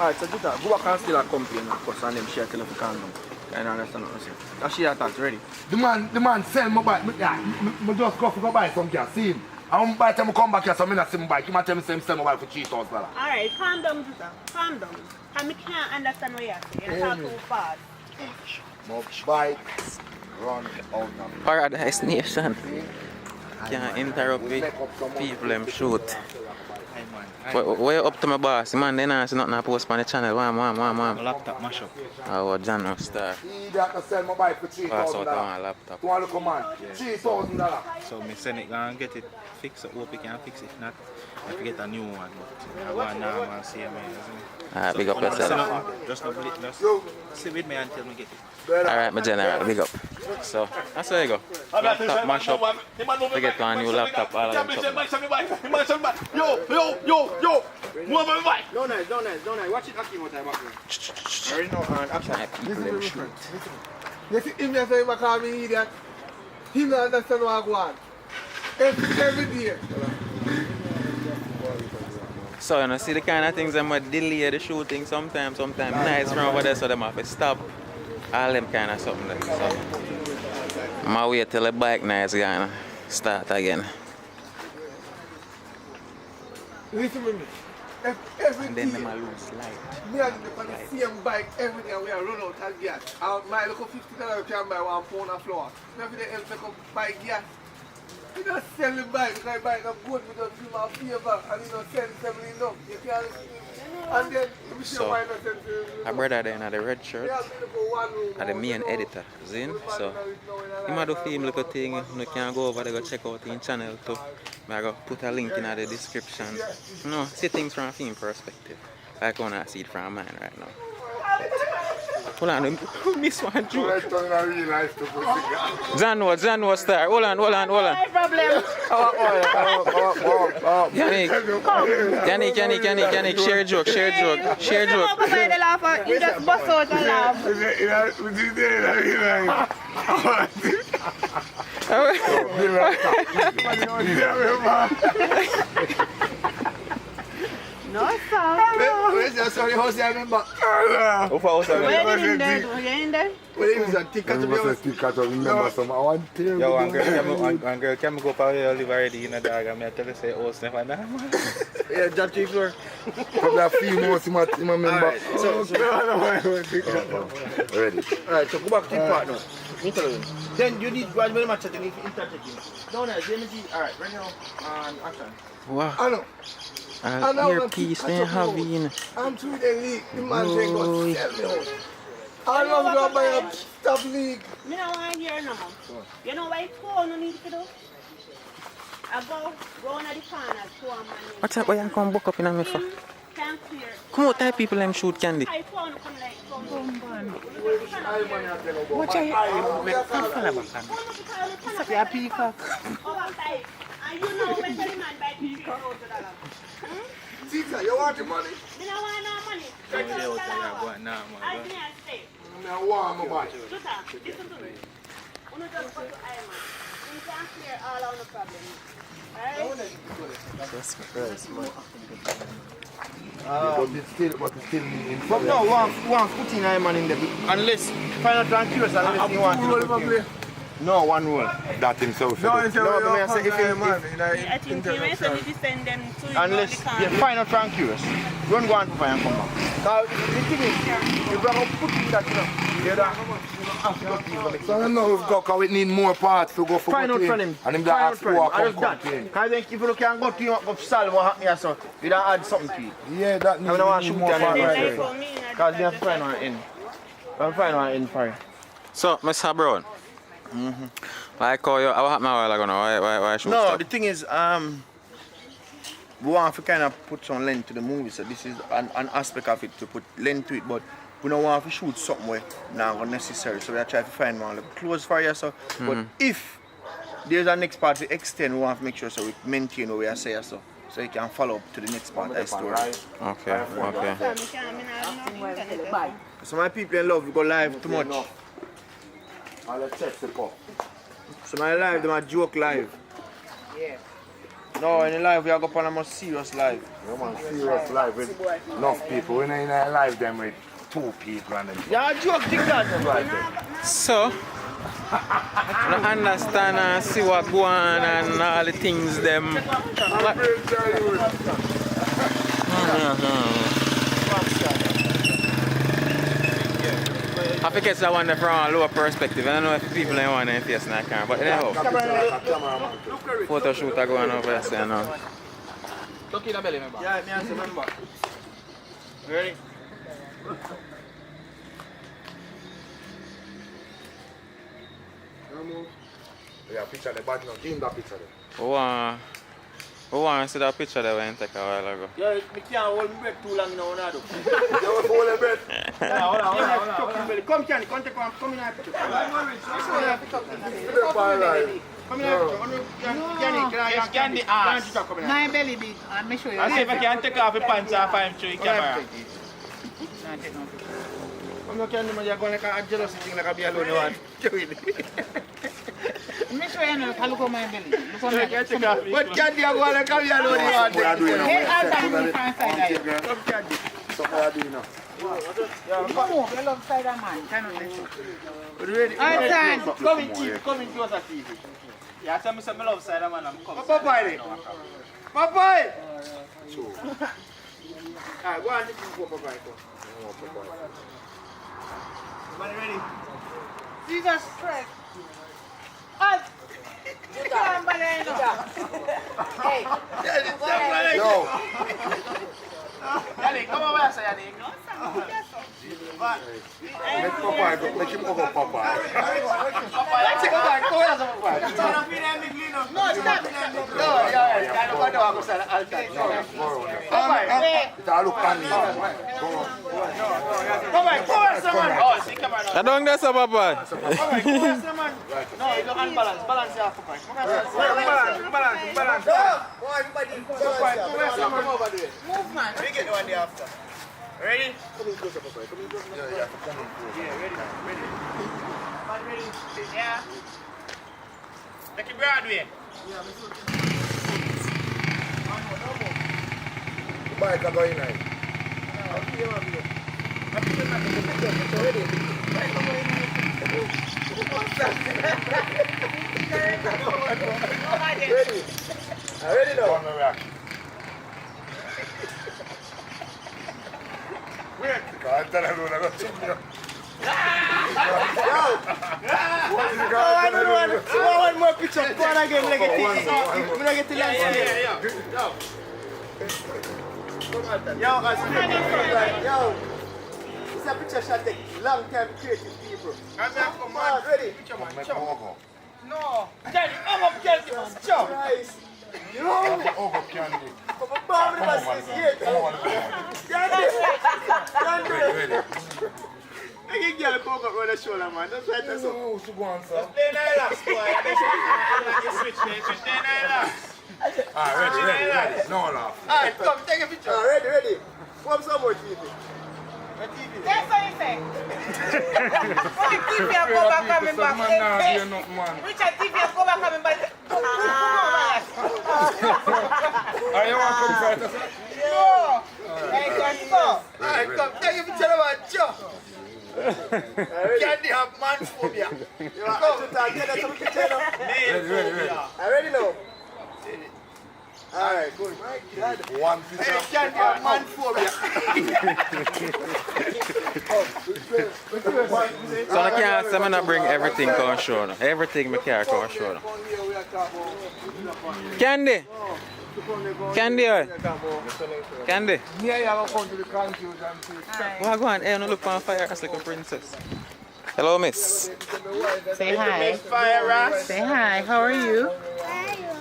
S4: Alright, so Juta, go back and still a complain, of course, and them share tell you to calm down. I don't understand what I'm saying. That she attacked ready.
S18: The man sell my bike. Me just go for buy some gas. See him. And by the time I come back here, so I not see my bike. He might tell me sell my bike for $3,000.
S13: Alright, calm down, Juta. Calm down. I can't understand what you're saying. You're talking too fast.
S18: My bike run out of
S1: Paradise Nation. Can't interrupt people them shoot. Where up to my boss? Man, they not see nothing I post on the channel. One.
S7: Laptop mash up.
S1: Oh, John will start.
S18: He that to sell my bike for
S1: Pass out
S18: $3,000.
S1: on laptop.
S18: You want to come on? $3,000.
S7: So me send it and get it fixed. Hope you can fix it. If not, I have to get a new one. But I want now and see me.
S1: Alright, big up yourself.
S7: Just sit with me until we get it.
S1: Alright, my general, big up. So, that's where you go. Laptop mash up. We get a new laptop, all of them stuff.
S18: Yo! Move my bike!
S4: Don't nice. Watch it acting what I'm back there. Already know and action.
S1: People them shoot.
S9: You see him just say, call me idiot. He don't understand what I want. Every day.
S1: So, you know, see the kind of things that might delay the shooting sometimes nice from over there, so them have to stop. All them kind of something there. So, I'm wait till the bike nice gonna start again.
S9: Listen to me. Every
S1: And then
S9: day,
S1: them a lose light.
S9: me and the same bike every day we are run out of gas. My local $50 can buy 1 pound of flour. Every day else come buy gas. You don't sell the bike because the bike is good, we just give him a favor and you don't sell it seven enough. You can't and then we show
S1: So,
S9: why not sell it.
S1: a brother there in the red shirt, are the main editor, Zin. So, he might do film little thing, you can go over there, go check out his channel too. I go put a link in the description. You know, see things from a film perspective. Like I want to see it from mine right now. Hold on, miss one joke. John was star. Hold on.
S13: No problem.
S1: Yannick, share joke.
S13: The laugh, you just bust out and laugh. No, sir.
S18: Where's your sorry house I remember?
S13: Where you in there?
S18: Where is that ticket to be honest? Remember some I want to
S7: Yo, one girl can go over here live already in a dog and I tell her say house never know.
S4: Yeah, that too floor.
S18: From that few months in my member.
S4: Alright, so
S18: Ready.
S4: Alright, so go back to the part now. Then you need gradually match it and interject. No, alright, right now, action.
S1: Wow.
S9: I know.
S1: I'll hear peace and having.
S9: I'm through the league. The man just got to sell me out. I love to go buy a top league.
S13: Me don't want to hear no more. You know why phone no need to do? I go round at the corner, phone man.
S1: What's up? Why you come book up in a me for?
S13: Can't clear.
S1: Come out, type people them shoot candy.
S13: I phone come like phone.
S17: Watch out, make fun of them. It's a fair peacock.
S13: And you know when the man buy peacock out to $1.
S9: Tita, you want the money?
S13: Me don't want no money.
S7: Check it out, I want now,
S13: I
S7: man.
S13: can't stay.
S9: I want my buy.
S13: Tuta, listen to me. You just go to Iron. You can clear all of the problems. Alright?
S1: Jesus Christ, man.
S18: But it's still in.
S4: But no, one put in Iron in there. Unless, final tranquilous, unless you want to. No, one rule.
S18: That himself.
S4: No, but I say if
S13: I think you may say we send them to you.
S4: unless you final tranquilous, don't go on to fire and come back. Now, the thing is, you better put in that, you don't have to go people.
S18: So I know we've got, we need more parts to go for
S4: Find out from him.
S18: And him
S4: Find
S18: that
S4: out
S18: ask
S4: from
S18: who
S4: him.
S18: I
S4: I
S18: come
S4: just that.
S18: complain.
S4: Because then if you can go to go solve what happened here, so you don't add something to it.
S18: Yeah, that
S4: I don't want to
S18: needs
S4: shoot
S18: more
S4: them
S18: parts.
S4: right. Because they have to find one in. I'll find one in for you.
S1: So, Mr. Brown. Why call you? What happened a while ago now? Why shoot
S4: No,
S1: stop?
S4: the thing is, we want to kind of put some length to the movie, so this is an aspect of it to put length to it, but we don't want to shoot something where not necessary, so we are trying to find one like close for you. So, but if there's a next part to extend, we want to make sure so we maintain what we are saying, so you can follow up to the next part of the story.
S1: Okay.
S4: So my people in love, we go live too much.
S18: I'll check the pop.
S4: So my live, them a joke live.
S17: Yeah.
S4: No, in the live, we are going on a more serious live.
S18: You want serious live with enough people. We're not in a live them with 2 people and them.
S4: Yeah, joke, think that.
S1: So, I understand and see what go on and all the things them. I think it's a one from a lower perspective. I don't know if people ain't want to face in that camera, but anyhow. Photo shoot are going over there, so you know.
S7: Look in the belly, remember?
S4: Yeah, me answer, remember. Ready?
S18: Yeah, picture the bad now. Give him that picture there.
S1: Who want to see that picture that we took a while ago?
S4: Yeah, I can't hold my breath too long now, Nado.
S18: You want to hold your breath?
S4: Hold on. Come, Candy, come in here. Come in here.
S17: Candy ass. My belly big. Let me show you.
S7: I see if I can take off the pants off him through the camera.
S4: I'm not Candy, man. You're going like a jealousy thing like a be alone.
S17: Let me show you now. Look at my belly. Look at my belly.
S4: But Candy, you're going like a be alone.
S17: Hey, I'll down the front side.
S4: Come, Candy.
S18: Something I do now.
S17: Come on, you love Spider-Man. Cannot let you.
S4: Ready?
S7: Come in closer, TV. Yeah, tell me something love side, man. I'm coming.
S4: Papai! Papai! Alright, go on, this is for Papai. Everybody ready?
S17: Jesus Christ. You can't believe Hey.
S18: No.
S7: Yannick, come over here, Yannick.
S18: Make Popeye go. Make him go for Popeye.
S7: Let's go back. Go ahead, Popeye.
S17: No, stop.
S7: No, yeah. I don't know how to alter.
S18: It's a look on me.
S7: Popeye, go ahead, someone. Oh, see, come on.
S1: I don't get so, Papa.
S7: Popeye, go ahead, someone. No, you don't unbalance. Balance here, Popeye. Balance. Come over there.
S17: Move, man.
S7: We get the one day after. Ready?
S18: Come in closer, Popeye. Come in closer. Yeah, come in closer.
S7: Yeah, ready. Ready? Yeah. Make it Broadway.
S18: The bike are going in. Ready now. Wait. I tell you, I'm going to
S11: One more picture. Go on again. When I get to last year. Yo, guys, yo. This is a picture shot take long time creative people. Come on, ready? No. Daddy, I'm up Candy, man. Chop. Nice. Yo. Over Candy. Come on, bomb the bus is here. Candy. Candy. I can get a poke up on the shoulder, man. That's right, that's all. Just play Nylax, boy. Switch Nylax. Alright, ready. No laugh. Alright, come, take a picture. Ready. Come some more TV.
S2: That's what you say. TV and go back coming back. Richard TV and go back coming back.
S18: Are you want to come first?
S2: No. Let's go.
S11: Alright, come, take a picture of my job. Candy have man phobia. You want to get us some picture now? Ready now? Alright, good. One picture. Candy have man phobia.
S1: So I can't say I bring everything come show now. Everything me care come show now. Candy! Candy! Candy!
S18: Yeah, you have to come to the confusion.
S1: Well, go on. Hey, no look for a fire as like a princess. Hello, miss.
S2: Say hi.
S11: Miss Fire Ras.
S2: Say hi. How are you?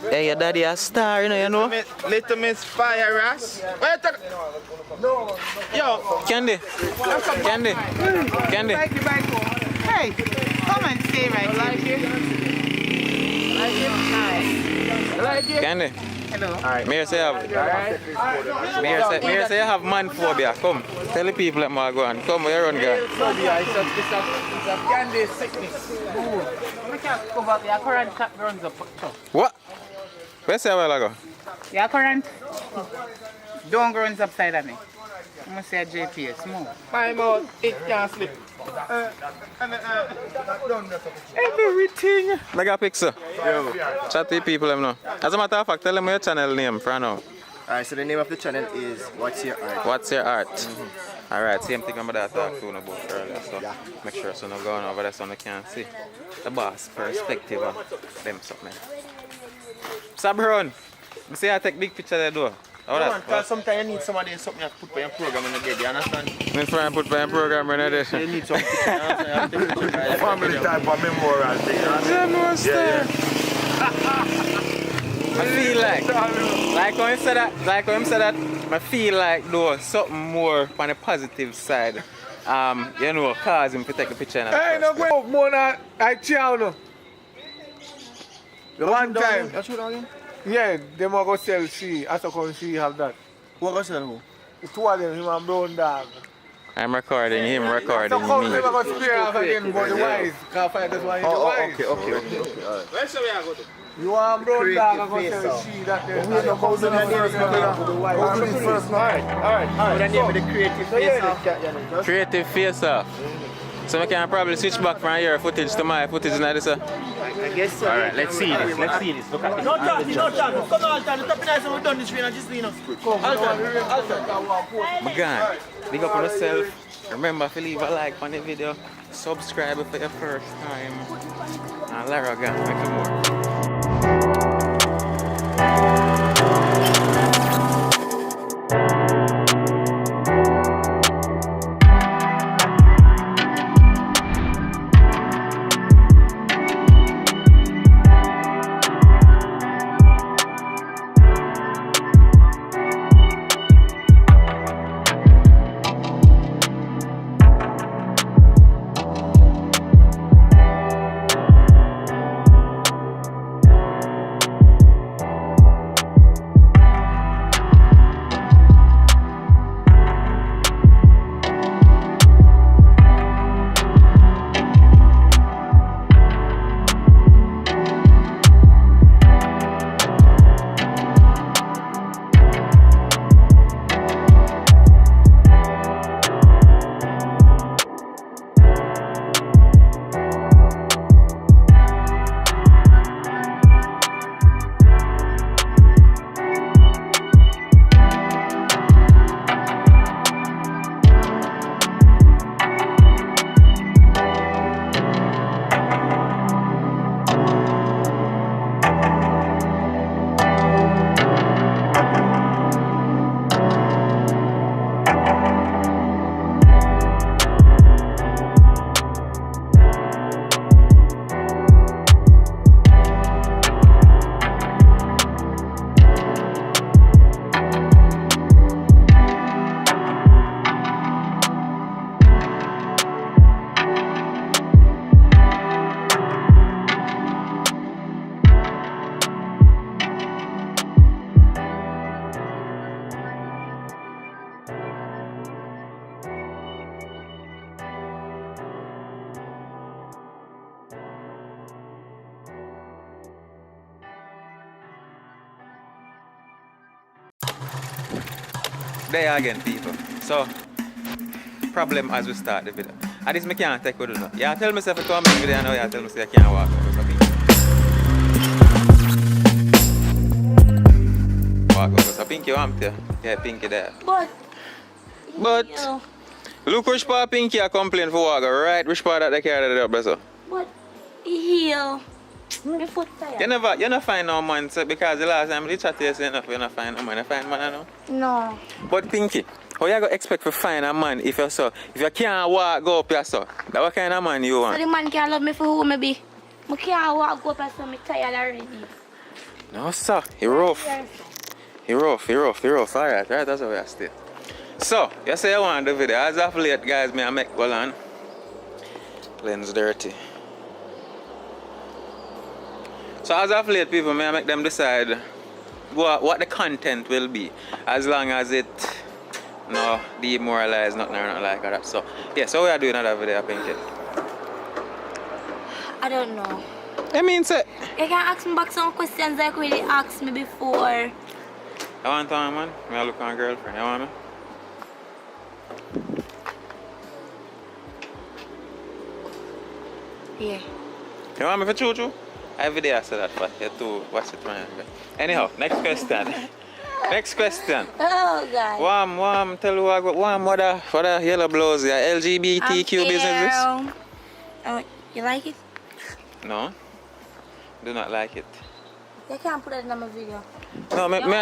S1: Hey, your daddy a star, you know?
S11: Little Miss Fire Ras. Wait a no.
S1: Yo, Candy. Candy. Candy.
S2: Hey, come and stay right here. Like it?
S1: Candy.
S2: Hello.
S1: Alright. Me say you have man phobia. Come. Tell the people that I go on. Come, where you run, girl?
S17: Phobia is a candy sickness.
S2: We can't cover up. Your current runs up.
S1: What? Where say a while ago?
S2: Your current don't runs upside of me. I'm going to say JPS. Move.
S11: My mouth, it can't slip.
S1: Everything. Like a picture. Yo. Chat to the people them now. As a matter of fact, tell them your channel name for now.
S11: Alright, so the name of the channel is What's Your Art?
S1: What's Your Art? Alright, same thing about that talk to about earlier. So make sure so no going over there so no can see the boss perspective of them something. Sabron, you see I take big picture there though.
S11: Because sometimes you need somebody something to put for your program in the day, do you understand?
S1: I'm trying to put for your program in the day.
S11: You need some picture.
S18: Family type of memorial thing.
S1: Yeah. I feel like when you said that, I feel like though something more on the positive side. You know, cause him to take a picture.
S9: Hey, no go more than I chow no. The one time. Yeah, them are go sell she. As a come she have that.
S11: What go sell who?
S9: The two of them, him and Brown Dog.
S1: I'm recording him, recording
S9: so come
S1: me.
S9: them are go spare off again, but the wise. Can't find this one in the wise.
S11: Okay, alright.
S2: Where shall we go to?
S9: You want Brown Dog and go sell she that there.
S11: We don't go to the first night. Alright. The name of the creative face off.
S1: Creative face off. So we can probably switch back from your footage to my footage now, this.
S11: I guess so.
S1: Alright, let's see this. Look at this.
S11: No chance. Come on, Alton. Top nice and we're done this video. Just lean up. Alton.
S1: My God. Big up on yourself. Remember to leave a like on the video. Subscribe for your first time. And Lara again, make it more. there again, people. So, problem as we start the video. And this me can't take with you. Yeah, tell myself to come in video now. Yeah, tell me say I can't walk over something. Walk over. So Pinky, I'm there. Yeah, Pinky there. But look which part Pinky I complain for walk. Right, which part that they carry it up, brother.
S5: But heel. My foot tired.
S1: You never find no man, so because the last time we chat to you, say you not find no man. You find man, I know.
S5: No.
S1: But Pinky, how you gonna expect to find a man if you can't walk go up your so? That what kind of man you want?
S5: So the man can't love me for who me be. I can't walk up and so I'm tired already.
S1: No sir, he rough. He rough. Alright, that's how we are still. So, you say you want the video. As of late, guys, I make well on. Lens dirty. So as of late, people, I make them decide what the content will be, as long as it demoralize nothing or nothing like that. So yeah, so we are doing another video, I think it.
S5: I don't know.
S1: I mean, say
S5: you can ask me back some questions like you really asked me before.
S1: I want to, man. I look on a girlfriend. You want me?
S5: Yeah.
S1: You want me for choo-choo? Every day I say that, but you too watch it, man. Anyhow, next question. Next question.
S5: Oh God.
S1: Wham, tell you what the yellow blouse, yeah, LGBTQ businesses.
S5: Oh, you like it?
S1: No, do not like it.
S5: You can't put that in my video.
S1: No, as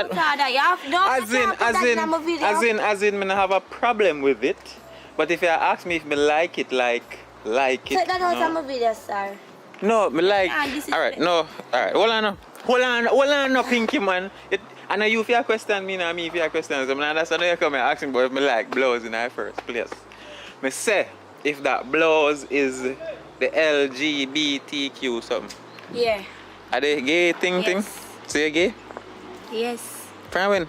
S1: in, I have a problem with it. But if you ask me if I like it, like it.
S5: So that was on my video, sir.
S1: No, me like. Alright, no. Alright, hold on, no, Pinky man. I know you fear question me, and me fear question. So that's why you come and ask me about if me like blouse in the first place. Me say if that blouse is the LGBTQ something.
S5: Yeah.
S1: Are they gay thing? Say you gay?
S5: Yes.
S1: From when?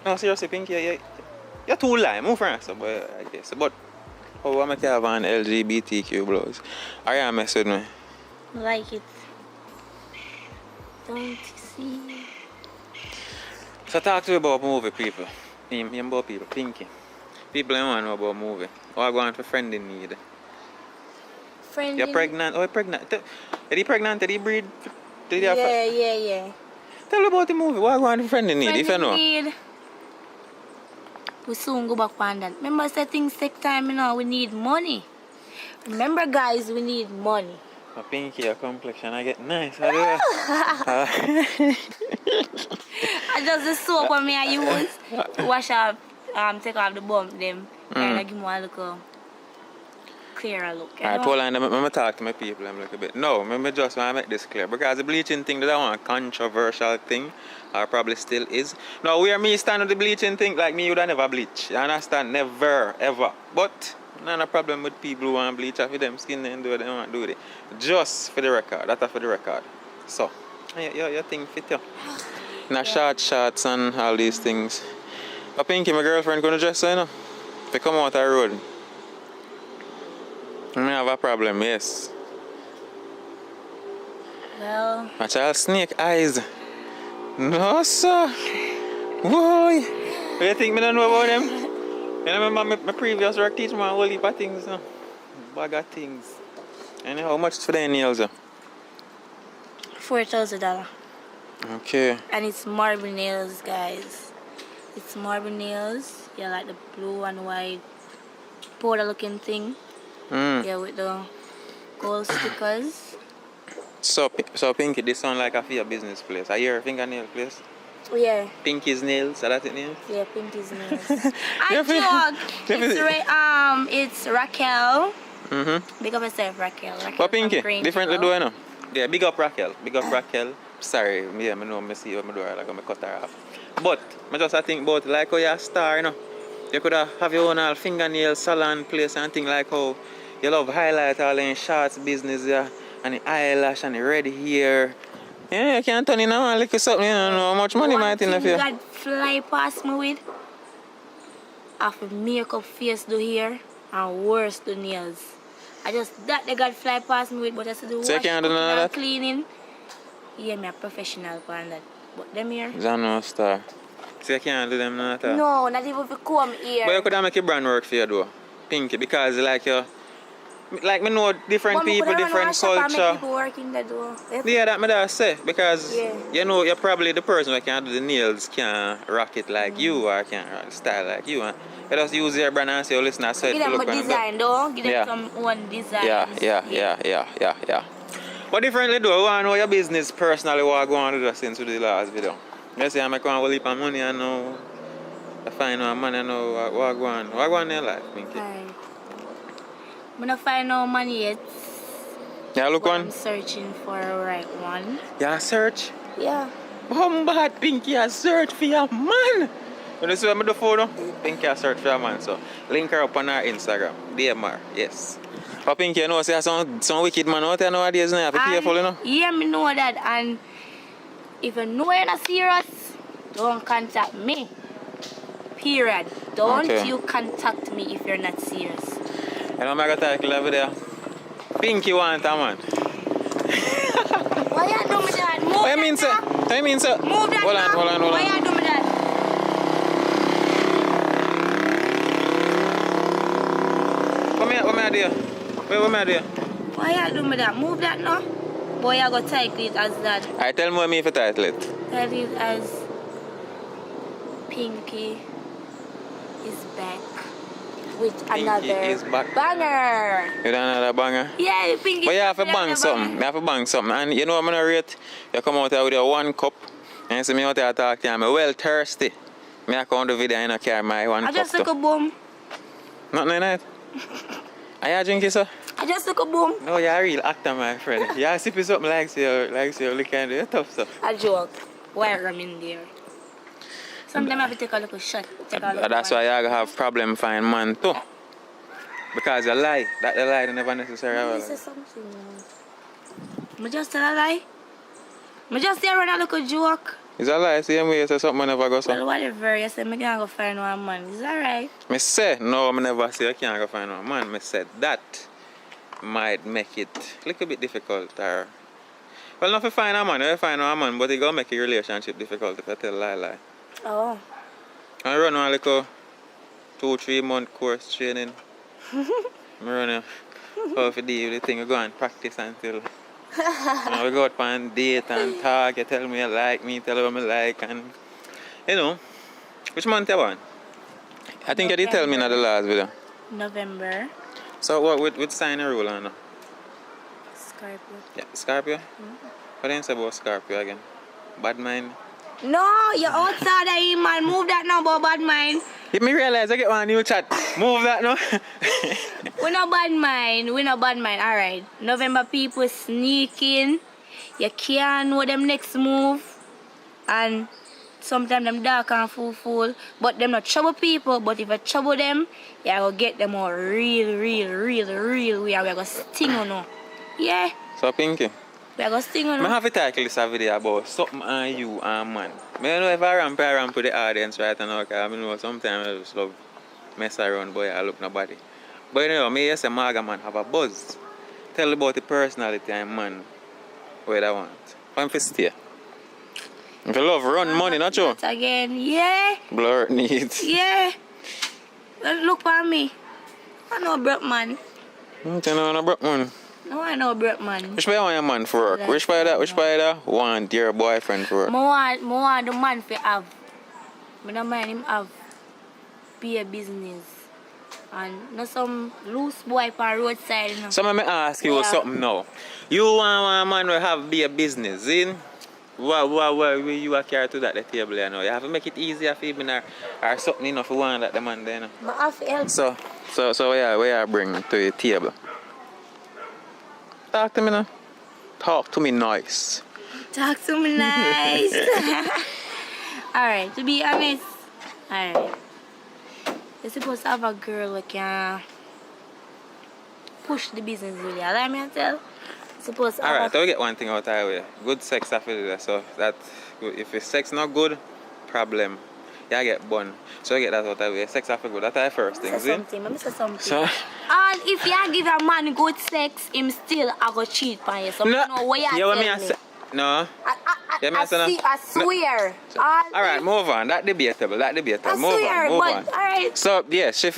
S1: No, seriously, Pinky, you're too lame. Move from us, I guess. But how am I to have an LGBTQ blouse? Are you mess with me?
S5: Like it. Don't you see?
S1: So talk to me about movie, people. About people, Pinky. People don't want to know about movie. Or I go on for friend in need.
S5: Friend
S1: You're pregnant? Oh, you're pregnant. Are you pregnant? Did you breed?
S5: Yeah.
S1: Tell me about the movie. What are you going for friend in need, if you know?
S5: Need. We soon go back on that. Remember I said things take time, we need money. Remember guys, we need money.
S1: A Pinky, your complexion, I get nice. I
S5: just the soap on me I use to wash up, take off the bump them. And I give me a little clearer look.
S1: Alright, hold on, let me talk to my people a little bit. No, I just want to make this clear. Because the bleaching thing that I want a controversial thing, or probably still is. Now, where me stand on the bleaching thing, like me, you would never bleach. You understand? Never, ever. But, not a problem with people who want to bleach after them skin and do what they want to do it. Just for the record. That's for the record. So, your thing fit you. Now, shorts and all these things. But Pinky, my girlfriend, gonna dress so, if you come out the road. I have a problem, yes.
S5: Well.
S1: My child snake eyes. No, sir. Boy. What do you think I don't know about them? You remember my previous work teach me a whole heap of things, bag of things. And how much for the nails?
S5: $4,000.
S1: Okay.
S5: And it's marble nails, guys. It's marble nails. Yeah, like the blue and white powder looking thing. Yeah, with the gold stickers.
S1: So Pinky, this sound like a for your business place. Are you your fingernail place?
S5: Yeah.
S1: Pinky's nails, is that it name?
S5: Yeah, Pinky's nails. It's Raquel. Big up yourself, Raquel.
S1: But Pinky, differently do I know? Yeah, big up Raquel. Sorry, I know I see what I do, like I cut her off. But I just think about like how you're a star, You could have your own fingernail salon place and things like how you love highlight all in shots business, and the eyelash and the red hair. Yeah, you can't turn in a little something, you don't know how much money might in you.
S5: God fly past me with after makeup face do hair and worse do nails. I just that they got fly past me with, but I said the wash and cleaning. Yeah, me a professional for that. But them here.
S1: Zano star. So you can't do them none at all?
S5: No, not even if you come here.
S1: But you could have make your brand work for you though. Pinky, because like you like me know different people, different culture.
S5: Make people work in the door.
S1: Yeah, that me that say because you know you're probably the person who can do the nails can rock it like you or can rock the style like you. And you just use your brand and say, oh, listen, I said
S5: give them
S1: look
S5: a design though. Give them some one design.
S1: Yeah. But differently though, I want to know your business personally what I go on to do since we do the last video. You say I make one heap of money and now I find no money and now what I go on. What I go on in your life, Pinky?
S5: I'm not find no money yet.
S1: Yeah, look on.
S5: I'm searching for a right one.
S1: Yeah, search?
S5: Yeah.
S1: Bad Pinky, I search for your man. You know see what I do for now? Pinky, I search for your man. So link her up on our Instagram. DMR, yes. But Pinky, you know, see some wicked man out there nowadays, you have to be careful, you know?
S5: Yeah, me know that. And if you know you're not serious, don't contact me. Period. Don't you contact me if you're not serious.
S1: You know, I'm going to title over there. Pinky want a man.
S5: Why you doing that? Move
S1: what you mean, sir? What you mean, sir?
S5: Move that.
S1: Hold on.
S5: Why you doing that?
S1: What am I doing? What am I doing?
S5: Why you doing that? Move that now. Boy, I got title it as that.
S1: I tell me if I title it.
S5: Title it as Pinky is back. With another banger.
S1: With another banger?
S5: Yeah, Pinky.
S1: But you have to bang something. You have to bang something. And you know what I'm going to rate? You come out here with your 1 cup and you see me out here talk to you. I'm well thirsty. I count the video and I carry my 1 cup.
S5: I just took a boom.
S1: Nothing like that? Are you drinking, sir?
S5: I just took a boom.
S1: No, you're a real actor, my friend. You're sipping something like you're looking at it. Tough stuff.
S5: A joke. Why I'm in there? Sometimes I have to take a little shot.
S1: That's why you have problem finding man too. Because you lie. That the lie never necessarily.
S5: This is something. I just tell a lie. I just say run a little joke.
S1: Is that lie? Same way you say something never go so.
S5: Well, whatever. You say I can't go find one man. Is that right?
S1: Me say no. I never say I can't go find one man. Me said that might make it a little bit difficult. Or well, not to find a man. You find one man, but it gonna make your relationship difficult if you tell lie.
S5: Oh.
S1: I run one little 2-3 month course training. I run a how to deal with the thing. I go and practice until we go out on date and talk. You tell me you like me, tell me I like, and you know. Which month you want? I think you did tell me in the last video.
S5: November.
S1: So what with sign a rule on now?
S5: Scorpio.
S1: Yeah, Scorpio? What do you say about Scorpio again? Bad mind?
S5: No, you're outside of him, man. Move that now about bad mind.
S1: If me realize I get one new chat, move that now.
S5: We're not bad mind. Alright. November people sneaking. You can't know them next move. And sometimes them dark and fool. But them not trouble people. But if you trouble them, you will get them all real. We are going to sting on you. Yeah.
S1: So Pinky.
S5: We are going to sting on you.
S1: I have to title this video about something on you and man. I don't know if I ramp with the audience right now, because I know sometimes I just love mess around, boy, I look nobody. But you know, me as a Maga man have a buzz. Tell about the personality and man where I want. I'm for stay. If you love run money, not you?
S5: Again, yeah.
S1: Blur needs.
S5: Yeah. Look for me. I know broke man.
S1: You know no broke man?
S5: No, I know broke man.
S1: Which way you want your man for work? Which way that? Want your boyfriend for work?
S5: I want the man to have. I don't mind him have be a business. And not some loose boy on roadside. You know.
S1: So let me ask you something now. You want a man to have be a business, in? What you are carry to that the table, you know? You have to make it easier for him or something enough for one that the man there, you know?
S5: I have to help.
S1: So where you bring to the table? Talk to me now. Talk to me nice.
S5: Talk to me nice. Alright, to be honest, alright. You're supposed to have a girl who can push the business really. Allow me to tell. Supposed to
S1: alright, so we get one thing out of the way. Good sex after that. So that if the sex not good, problem. You get bun. So you get that out of the way. Sex after good. That's the first thing.
S5: Let me say something. So, and if you give a man good sex, him still I go cheat on you. So no, know what you tell me.
S1: No. Yeah, me say no.
S5: I swear.
S1: Alright, move on. That debatable.
S5: I
S1: Move
S5: swear,
S1: on.
S5: but alright.
S1: So yeah, she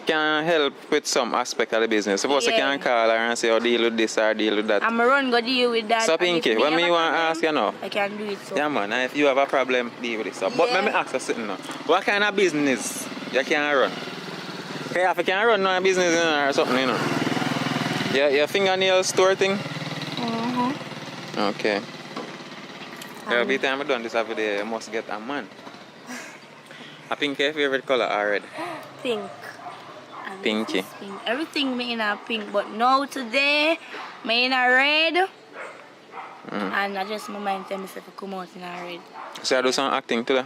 S1: can help with some aspect of the business. Suppose you can call her and say, oh, deal with this or deal with that.
S5: I'm run go deal with that.
S1: So Pinky, when me want to ask you now.
S5: I can do it so.
S1: Yeah man, and if you have a problem, deal with it. So, but let me ask you something now. What kind of business you can run? Okay, if you can run a business or something, you know. Your fingernail store thing? Mm-hmm. Okay. Every time I done this every day, you must get a man. I think your favorite color already.
S5: Pink.
S1: Pinky.
S5: Pink. Everything me in a pink, but now today, me in a red. And I just my mind tell myself to come out in a red.
S1: So I do some acting today?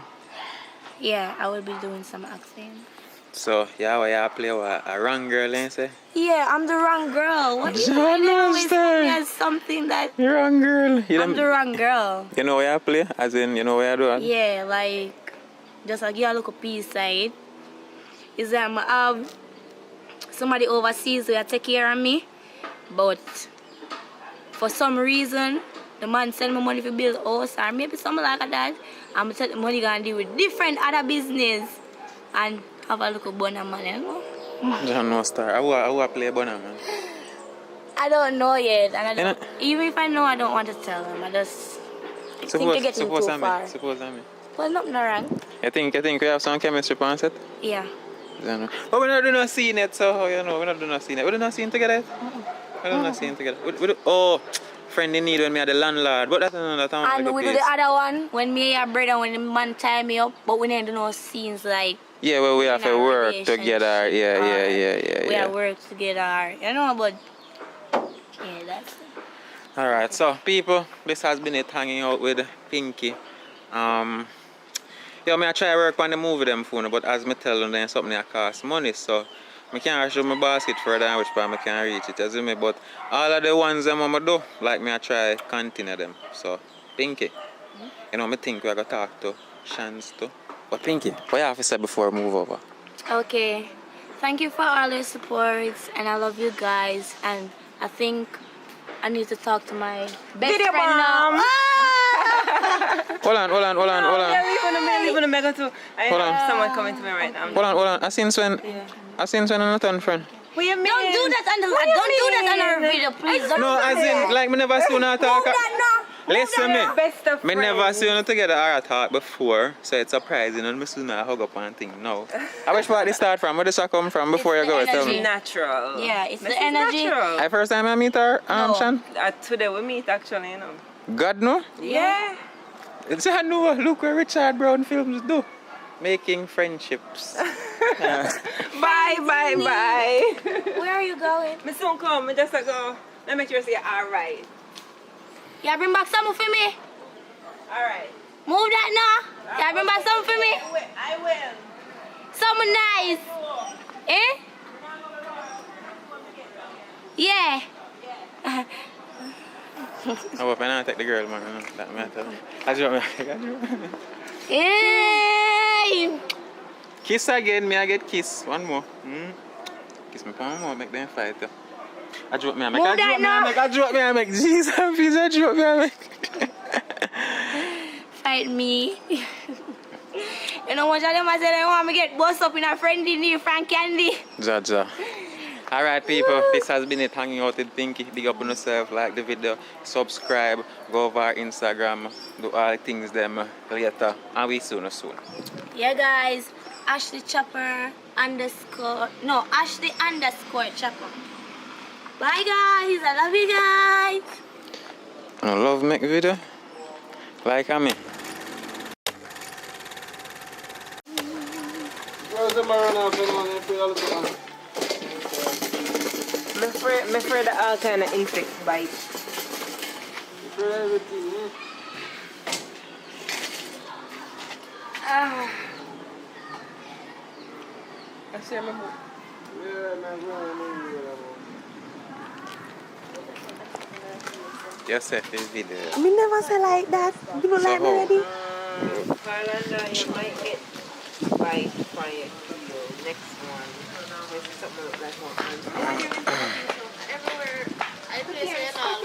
S5: Yeah, I will be doing some acting.
S1: So, you play a wrong girl, ain't say?
S5: Yeah, I'm the wrong girl. What you always see me as something that...
S1: The wrong girl.
S5: I'm the wrong girl.
S1: You know where I play? As in, you know where I do it?
S5: Yeah, like, just like you look a peace side. Is that I have somebody overseas who take care of me, but for some reason, the man send me money for build a house or maybe something like that. I'm going to take the money and deal with different other business and have a look at Bonner man, you know?
S1: I don't know, star. I play Bonner man.
S5: I don't know yet. And I don't, even if I know, I don't want to tell him. I just think you're getting too far.
S1: Suppose I'm me.
S5: Well, nothing wrong.
S1: You think we have some chemistry on set?
S5: Yeah.
S1: But we're not doing no scene yet, so you know, we're not doing no scene yet. We're doing no scene together. We're doing no scene together. Friend in need when me had the landlord, but that's another time.
S5: And we do the other one when me and brother when the man tie me up, but we didn't do no scenes like.
S1: Yeah, well we have to work together. Yeah.
S5: We have work together, you know, but yeah, that's it.
S1: Alright, so people, this has been it hanging out with Pinky. Yeah, I try to work on the movie them phone, but as me tell them, then something that costs money, so I can't show my basket further than which part I can reach it, as me. But all of the ones them I do, like me I try continue them. So Pinky, you know, I think we're gonna talk to Shans too. But Pinky, what you have to say before we move over?
S5: Okay, thank you for all your support, and I love you guys, and I think I need to talk to my best friend now.
S1: Hold on.
S19: Yeah, we're gonna mega too. I have someone coming to me right now.
S1: Hold on. I seen Sven on a ton friend.
S19: What you mean?
S5: Don't do that on our video, please.
S1: No, as in, like, me never see you talk. Listen me. Me never see you together or talk before, so it's surprising and me soon hug up and thing. No. I wish where this start from. Where does that come from before you go? Tell me.
S19: Natural.
S5: Yeah, it's the energy.
S19: Natural.
S1: First time I meet her, Shan?
S19: Today we meet actually, you know.
S1: God no?
S19: Yeah.
S1: It's a no. Look where Richard Brown films do. Making friendships.
S19: Bye.
S5: Where are you going?
S19: Me soon come. Me just go. Let me make sure say alright.
S5: Yeah, bring back some for me.
S19: Alright.
S5: Move that now. Yeah, bring back some for me.
S19: I will.
S5: Something nice. Eh? Yeah.
S1: I hope I not take the girl, man. That matter. I just
S5: Hey.
S1: Kiss again, me I get kiss. One more. Kiss me one more, make them fight. I drop me, I make. Jesus, please, I drop me, I make.
S5: Fight me. You know what them I said they want me get bust up in a friendly knee, Frank Candy.
S1: Jaja. Alright people, this has been it hanging out with Pinky. Big up on yourself, like the video, subscribe, go over our Instagram, do all things them later, and we soon.
S5: Yeah guys, Ashley Chopper Ashley _ Chopper. Bye guys, I love you guys.
S1: I love make video, like me.
S19: I'm afraid of all kind of insects bite. I see my book.
S1: Just this video.
S19: Me never say like that. You don't like me already?
S20: You might get bite for your next one. Maybe something like one.
S16: Everywhere I place it all.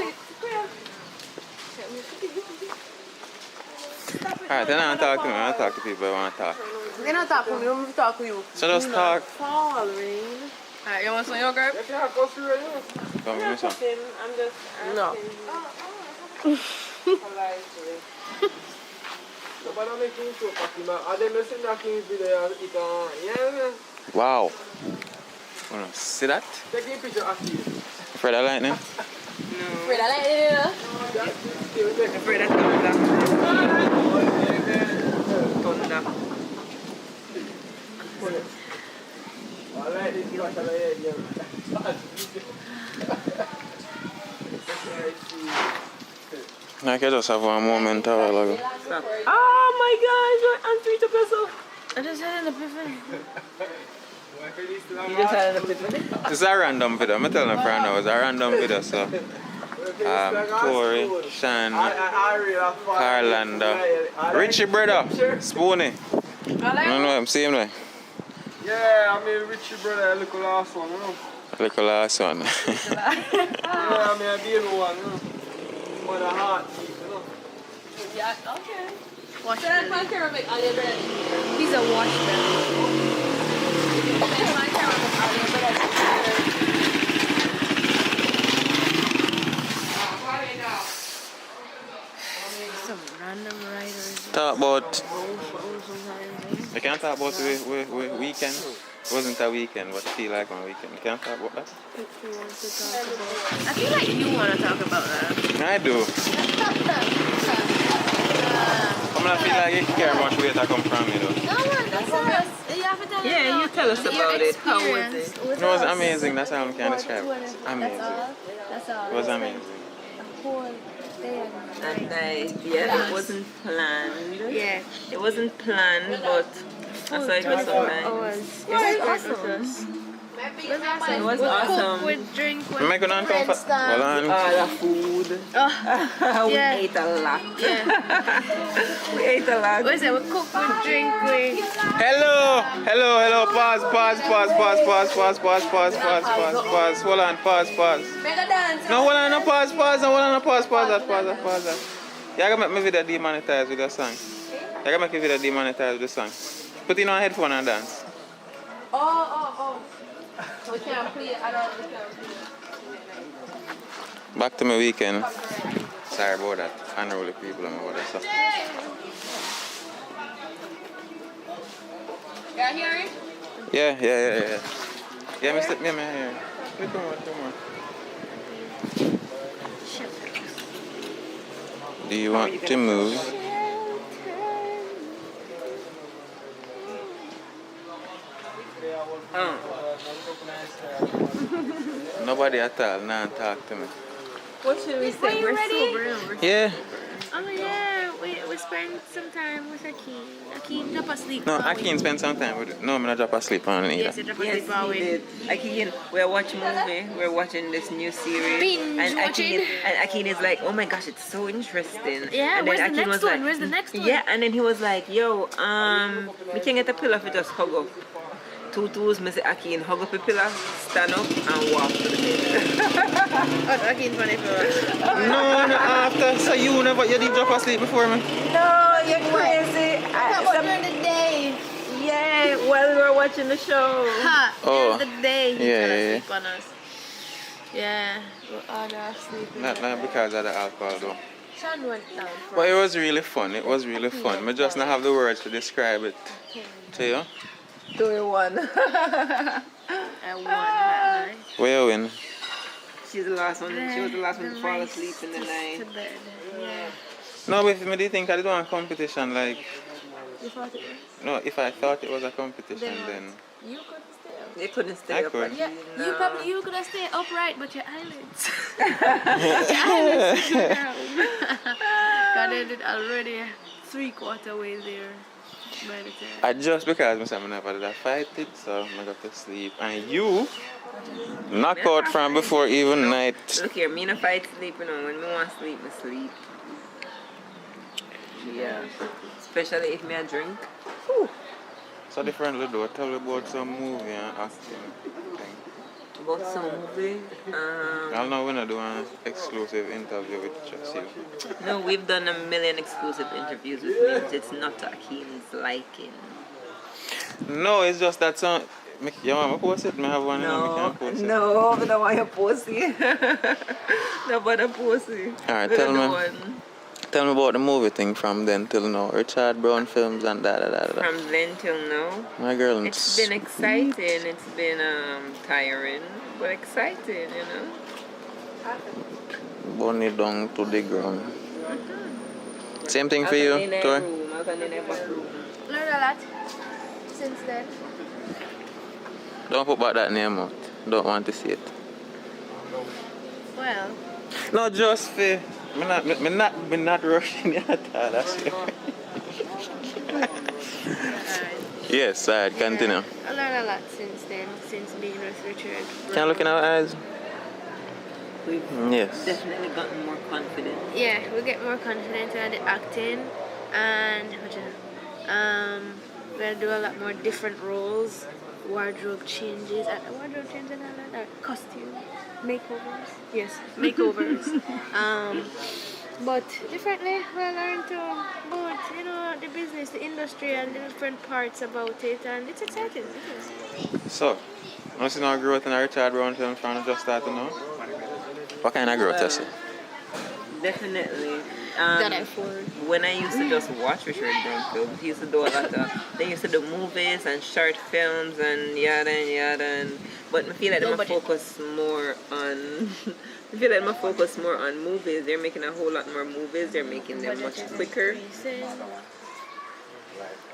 S1: Alright, then I don't talk to me. I don't talk to people I want to talk.
S19: They don't talk to me, I'm talk to you.
S1: So just talk.
S19: Following. Alright, you want some yogurt?
S1: Come give me some.
S19: I'm just asking. No.
S1: Wow. Wanna see that? Afraid of lightning?
S19: Afraid of lightning? Afraid of thunder.
S1: I can just have one moment a while ago.
S19: Oh my gosh, you're unsweet up yourself. I just had an epiphany. You just had an epiphany?
S1: It's a random video. I'm telling them for now. It's a random video. So, Tori, Shan, Carlander, Richie brother, Spoony. I know him. See him there.
S7: Yeah, I mean Richie brother, look at last one, you know.
S1: Look at last one.
S7: Yeah, I mean a baby one, you know. For the heart, you know.
S19: Yeah, okay. Wash belly. He's a wash belly. Some random writers.
S1: Talk about. You can't talk about the weekend. It wasn't a weekend, but I feel like on a weekend. You can't talk about that.
S19: I feel like you want to talk about that.
S1: I do. I feel like you care much where I come from, you know.
S19: No, that's us. You have to tell us. Yeah, you tell us about it. How was it?
S1: It was amazing. That's how I can describe it. Amazing.
S19: That's all.
S1: It was amazing.
S20: And yeah, it wasn't planned. Yeah. It wasn't planned, but I saw it was so nice.
S19: It was awesome.
S20: It was awesome.
S19: Cook with drink with
S1: Make an
S19: friends.
S20: The food. We ate a lot. Yeah. We ate a lot.
S19: What is it? We cook with drink with.
S1: Hello. Pause. Hold on. Pause.
S19: Mega dance.
S1: No, hold on. No, pause. Pause that. You gotta make my video demonetized with the song. You gotta make your video demonetized with the song. Put in a headphone and dance.
S19: Oh. We can't play it. I don't we can't play it.
S1: Back to my weekend. Sorry about that. Unruly people and all that stuff.
S19: Yeah, hear it?
S1: Yeah. Yeah, me here. Wait, two more. Do you want to move? Nobody at all, nah, talk to me.
S19: What should we say? We're sober.
S1: Yeah.
S19: Oh yeah, we spent some time with Akeem. Akeem drop asleep.
S1: No, Akeem spent some time with it. No, I'm not drop asleep on it either.
S19: Yes, he drop asleep on it.
S20: Akeem, we're watching movie. We're watching this new series.
S19: Binge watching.
S20: Akeem is like, oh my gosh, it's so interesting.
S19: Yeah,
S20: and
S19: where's
S20: then
S19: the
S20: Akeem
S19: next one? Where's the next one?
S20: Yeah, and then he was like, yo, we can get a pillow for just hug up. Two tools, Mr. Akeem, hug up a pillar, stand up, and walk to the bed.
S19: Oh, Akeem's funny for us.
S1: No, after. So you didn't drop asleep before me?
S20: No, you're crazy.
S19: During the day.
S20: Yeah, while we were watching the show.
S19: During the day, he fell
S1: Yeah.
S19: asleep on us. Yeah, we're all asleep.
S1: Not because of the alcohol though.
S19: Sean went down for
S1: But it was really fun. I just not have the words to describe it to you.
S20: 2-1.
S19: I won that night.
S1: Where you win?
S20: She's the last one. She was the last one to fall asleep in the night.
S19: To bed. Yeah.
S1: No, but if I think I did one competition, like,
S19: You thought it was?
S1: no, if I thought it was a competition, then
S19: You could stay up.
S20: They couldn't stay
S1: I
S20: up.
S1: could.
S19: Yeah,
S20: No.
S19: you could have stayed upright, but your eyelids. Your eyelids shook down. God, I did already 3/4 way there by the time.
S1: I just because I never did fight it, so I got to sleep. And you knock out from before even night.
S20: Look here, me and fight sleep, you know. When me want sleep, I sleep. Yeah. Especially if me a drink. Whew.
S1: So differently though, tell me about some movie and acting thing.
S20: About some movie.
S1: I know we're not doing an exclusive interview with just you.
S20: No, we've done a million exclusive interviews with names. It's not to Akeen's liking.
S1: No, it's just that some. You want me to post it? I have one.
S20: No,
S1: post it.
S20: no, I don't want you to post it. Nobody post it.
S1: Alright,
S20: We
S1: tell
S20: don't
S1: me.
S20: do one.
S1: Tell me about the movie thing from then till now. Richard Brown films and da.
S20: From then till now.
S1: My girl.
S20: It's been exciting. It's been tiring, but exciting, you know.
S1: Bunny down to the ground. Same thing for you, Tori?
S19: Learned a lot since then.
S1: Don't put back that name out. Don't want to see it.
S19: Well,
S1: No, just for me not rushing you at all. That's it. Yes, alright, continue.
S19: I learned a lot since then, since being with Richard.
S1: Can you look in our eyes?
S20: We've
S1: Yes.
S20: definitely gotten more confident.
S19: Yeah, we get more confident at the acting, and we're gonna do a lot more different roles, wardrobe changes, and all that, costume, makeovers. Yes, makeovers. But differently, we learn to about the business, the industry, and the different parts about it, and it's exciting. It is.
S1: So, you see no growth in a Richard Brown film from just starting now? What kind of growth is it?
S20: Definitely.
S19: That I forward.
S20: When I used to just watch Richard Brown films, he used to do a lot of. They used to do movies and short films and yada and yada. But I feel like I'm focus more on. I feel like I'm focus more on movies. They're making a whole lot more movies. They're making them much quicker.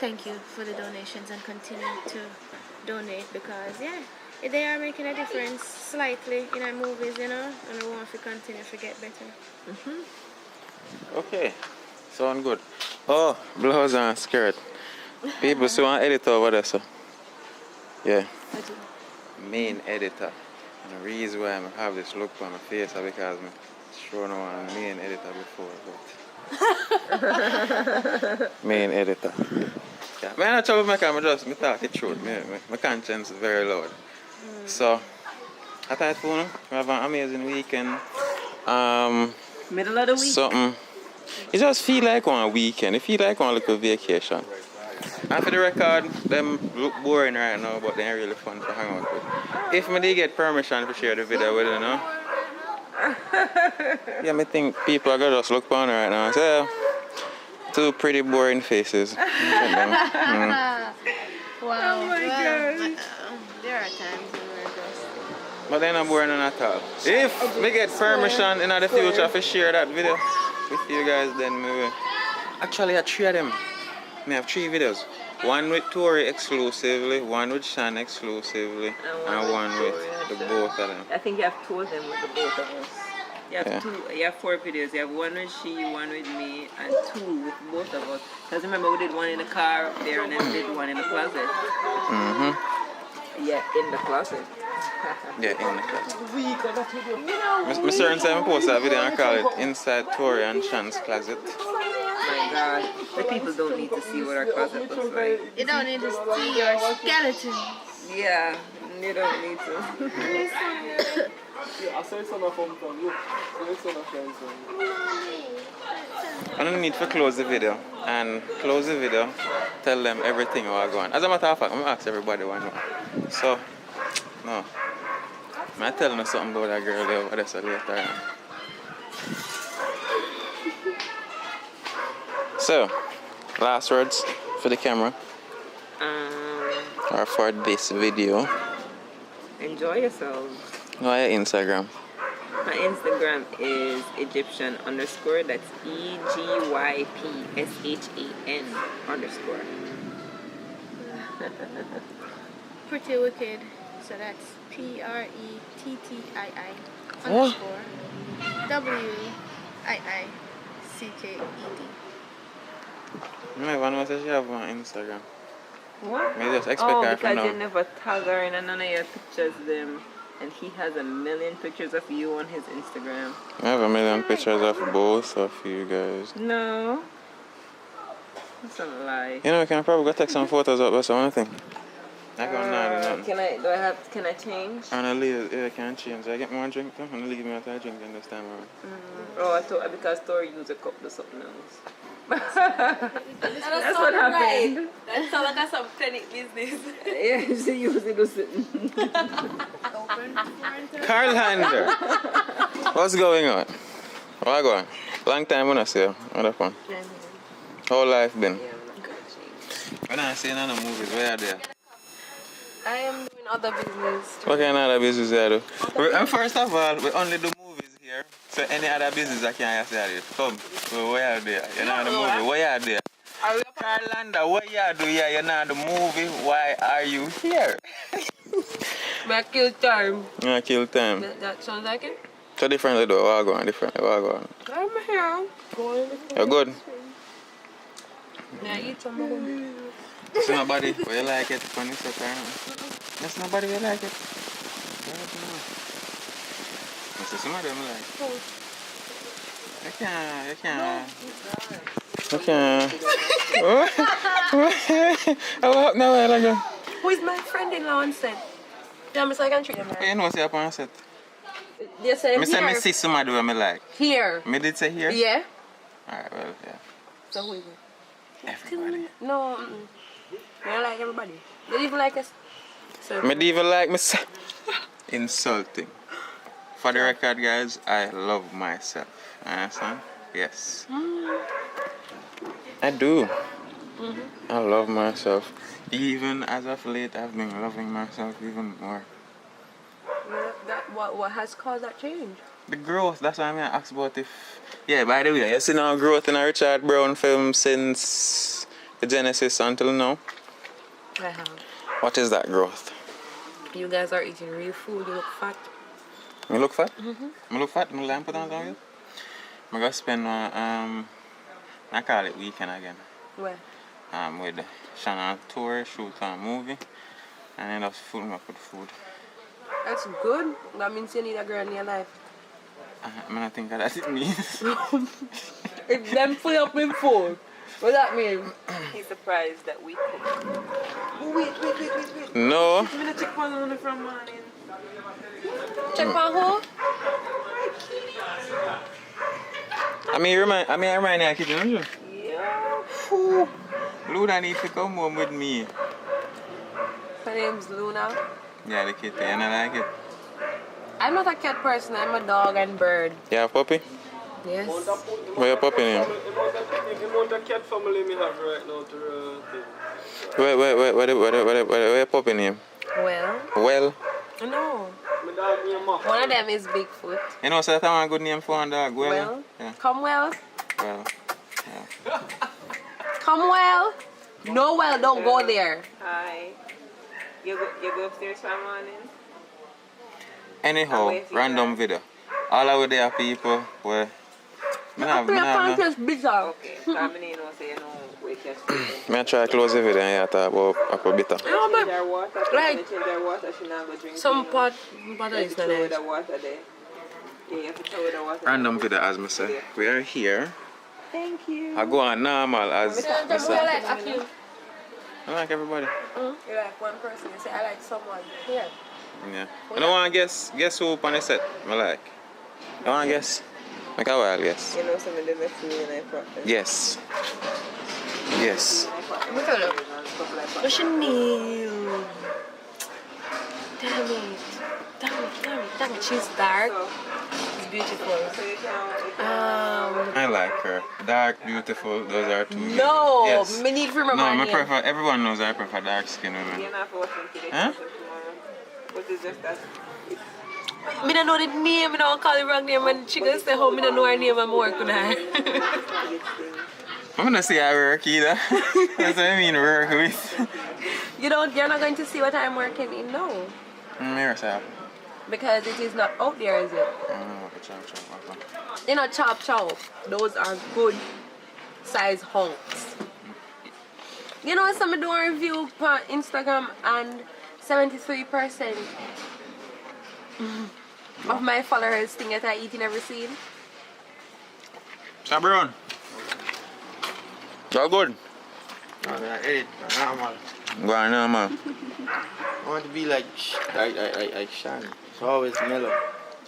S19: Thank you for the donations and continue to donate because they are making a difference slightly in our movies, and we want to continue to get better.
S1: Okay, sound good. Oh, blouse and skirt. People see one editor over there, so. Yeah. Main editor. And the reason why I have this look on my face is because I sure no one main editor before, but main editor. Yeah, I'm not troublemaker, I talk it truth. My conscience is very loud. So, I thought we have an amazing weekend.
S20: Middle of the week.
S1: Something. It just feel like one weekend. It feel like one little vacation. And for the record, them look boring right now, but they're really fun to hang out with. If I did get permission to share the video with you, yeah, I think people are gonna just look on right now and say, two pretty boring faces.
S19: Wow.
S20: Oh my God.
S19: There are times when we're just.
S1: But they're not boring at all. If we get permission in the future to share that video with you guys, then we will. Actually, I have 3 of them. I have 3 videos. One with Tori exclusively, one with Shan exclusively, and one with the both of them.
S20: I think you have 2 of them with the both of us. You have 2. You have 4 videos. You have one with she, one with me, and 2 with both of us. Because remember, we did one in the car up there, and then we did one in the closet. Yeah, in the closet.
S1: Yeah, in the closet. My certain time I post that video and call it Inside Tori and Shan's Closet.
S20: My God, the people don't need to see what our closet looks like.
S19: You don't need to see your skeleton.
S20: Yeah, you don't need to.
S14: I saw it's on my phone. Look, it's on my phone.
S1: I don't need to close the video and close the video, tell them everything we're going. As a matter of fact, I'm going to ask everybody what I know. So, no. I'm telling you something about that girl over there so later on. So, last words for the camera. Or for this video.
S20: Enjoy yourselves.
S1: Go ahead, Instagram.
S20: My Instagram is Egyptian_. That's EGYPSHAN_.
S19: Pretty wicked. So that's PRETTII
S1: What?
S19: WIICKED.
S1: Everyone knows that she have one Instagram.
S20: What?
S1: Maybe just expect her from
S20: because
S1: now.
S20: you never tag her in none of your pictures them. And he has a million pictures of you on his Instagram.
S1: I have a million pictures of both of you guys.
S20: No. That's a lie.
S1: You know, we can probably go take some photos up or something. I got nothing.
S20: Can I change?
S1: I'm gonna leave, yeah, I can't change. I get more drink though. I'm gonna leave me after I drink then this time around.
S20: Oh, I thought because Tori used a cup to something else.
S19: That's
S20: what happened.
S19: Right. That sounds like some clinic business.
S20: Yeah, she used it to something.
S1: Carl Hander, what's going on? What going? Long time when I see you. What fun? How life been? When I see none of movies, where are they?
S19: I am doing other business.
S1: What kind of other business you do? And first of all, we only do movies here. So any other business I can't say it. Come, so where are they? You're not the movie. Where are they? Carl Hander, what you do here? You're not the movie. Why are you here?
S19: I kill time.
S1: I kill time.
S19: That sounds like it?
S1: So differently though. What going differently? What going?
S19: I'm here. Going.
S1: You're good?
S19: Yeah, eat some more.
S1: There's nobody will like it. Funny stuff, there's nobody will like it. There's somebody will like it. You can't. What now?
S19: Who is my friend-in-law on set? Yeah, so I can treat them right.
S1: You know what's up on set?
S19: They say
S1: I say me see somebody who I like.
S19: Here.
S1: Me did say here?
S19: Yeah.
S1: Alright, well, yeah.
S19: So who is it?
S1: Everybody.
S19: No, I don't like everybody. They don't even like us. So
S1: Me don't even like myself. Insulting. For the record, guys, I love myself. Understand? Yes. I do. I love myself. Even as of late, I've been loving myself even more.
S19: What has caused that change?
S1: The growth, that's why I'm going to ask about if... Yeah, by the way, you see now growth in a Richard Brown film since the Genesis until now?
S19: I have.
S1: What is that growth?
S19: You guys are eating real food, you look fat.
S1: You look fat?
S19: Mm-hmm.
S1: I look fat? I'm going to put on some I'm going to spend I call it weekend again.
S19: Where?
S1: With Shannon tour, shoot a movie, and then that's food, I put food.
S19: That's good. That means you need a girl in your life.
S1: I mean, I think that's what it means.
S19: If them fill up with food, what that mean?
S20: He's surprised that we cook.
S19: Oh, wait.
S1: No.
S19: I'm gonna check one from morning. Check on who?
S1: I remind you of kitchen, don't you?
S19: Yeah.
S1: Luna needs to come home with me.
S19: Her name's Luna.
S1: Yeah, the kitty, and I like it.
S19: I'm not a cat person, I'm a dog and bird.
S1: You have a puppy?
S19: Yes.
S1: Where your puppy name?
S14: The amount of cat family me have right now to
S1: Where your puppy name?
S19: Well? No. One of them is Bigfoot.
S1: You know, so that's a good name for one dog.
S19: Well?
S1: Yeah.
S19: Come well?
S1: Well. Yeah.
S19: Come well? No well, don't go there.
S20: Hi. You go upstairs for a morning?
S1: Anyhow, random video. All over there people where
S19: Okay,
S1: I try to close the video and talk about apple bitter.
S19: No, but like some pot butter is not nice.
S1: Random video as I say. We are here.
S19: Thank you.
S1: I go on normal as I say. I like everybody.
S19: You like one person, you say I like someone. Here.
S1: Yeah. I don't want to guess who on the set I like. I want to guess. Make a wild guess.
S20: You know somebody that makes me and I practice.
S1: Yes. Yes.
S19: Look at it. What's your name? Damn it. She's dark. She's beautiful.
S1: I like her. Dark, beautiful, those are two.
S19: No,
S1: yes.
S19: me need to remember.
S1: No, I prefer, everyone knows I prefer dark skin women.
S20: You're not watching today.
S1: Huh?
S20: What is just that?
S19: I don't know the name, I don't call the wrong name, and she gonna say, oh, I don't know her name, I'm working on her.
S1: I'm gonna say I work either. That's what I mean, work with.
S19: You're not going to see what I'm working in, no. Because it is not out there, is it? You know, chop. Those are good size hunks. You know, some do a review on Instagram and 73% of my followers think that I eat in every scene.
S1: Sabron. You're good.
S4: I eat normal.
S1: Go on, normal.
S4: I want to be like Shan. So always mellow.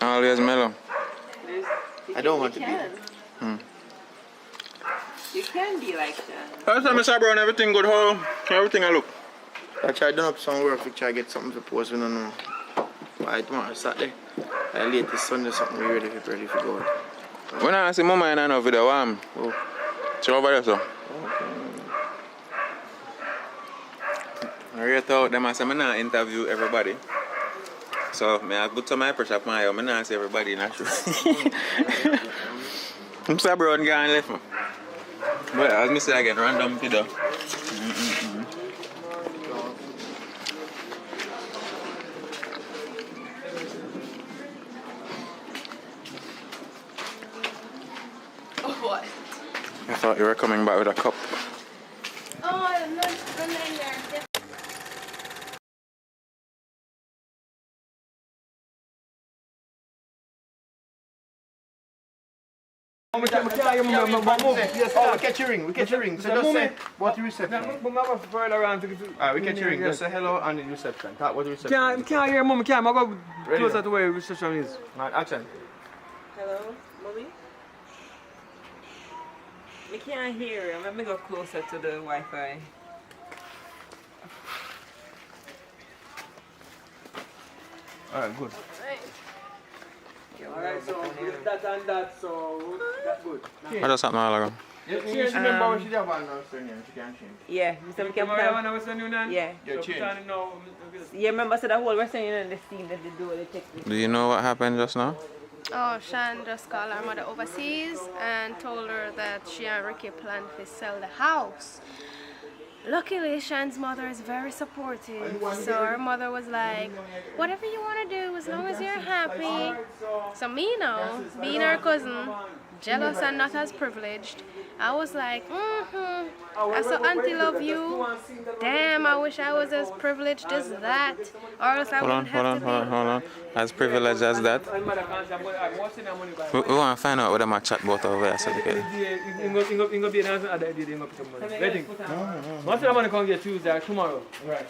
S1: Always mellow.
S4: I don't want to be.
S20: You can be like that.
S1: How's Mr. Brown? Everything good? How everything I look?
S4: I try done up some work to try get something to post. We don't know. Why tomorrow Saturday? I late this Sunday something we ready for go.
S1: When I see Mama and I know video, oh. She over there, so. I rate out them and say I not interview everybody. So I put some pressure on my I not see everybody in that show. Mr. Brown guy left me. But as I say again, random video.
S19: What?
S1: I thought you were coming back with a cup.
S19: Oh, I'm not in there.
S4: We catch your ring. So just say what reception.
S7: We
S4: catch your ring. Just say hello and the reception. Talk what reception.
S7: Can't hear Mom. Can't. I go closer to where reception is.
S4: Action.
S20: Hello, Mommy? I can't hear you. Let me go closer to the Wi-Fi.
S4: Alright, good.
S7: Alright, so with that and that, so that's good.
S1: I just happened a while ago.
S4: You remember what she did about now, sir? She can't change.
S20: Yeah, Mr. McKim.
S4: Yeah, change.
S20: Yeah, remember so the whole Western Union, the scene that they do, they take this.
S1: Do you know what happened just now?
S19: Oh, Shan just called her mother overseas and told her that she and Ricky planned to sell the house. Luckily, Shan's mother is very supportive, so her mother was like, whatever you want to do, as long as you're happy. So me now, being her cousin, jealous and not as privileged, I was like, I saw auntie love you. Damn, I wish I was as privileged as that. Or else I wouldn't have to be.
S1: Hold on. As privileged as that. We want to find out what I'm chat about over there. So
S7: Most of the money come get Tuesday, tomorrow. Right.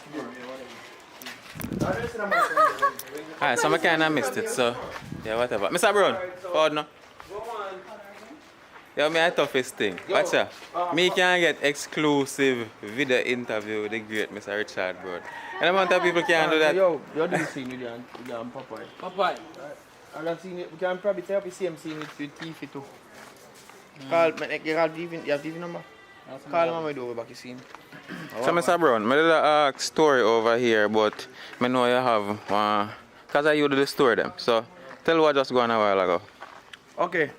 S1: Alright, so I kind of missed it, so yeah, whatever. Mr. Brown, hold no. Yeah, my toughest thing. Watch out. Me can get exclusive video interview with the great Mr. Richard Brown. And the amount of people can do that.
S4: Yo, you do the scene with Popeye.
S7: Popeye.
S4: I've seen it. We can probably tell the same scene with TV too. Call, you have TV number? Call him and we do it back the scene.
S1: So Mr. Brown, I did a story over here, but I know you have one, because I used to the story them. So tell what just gone a while ago.
S4: Okay.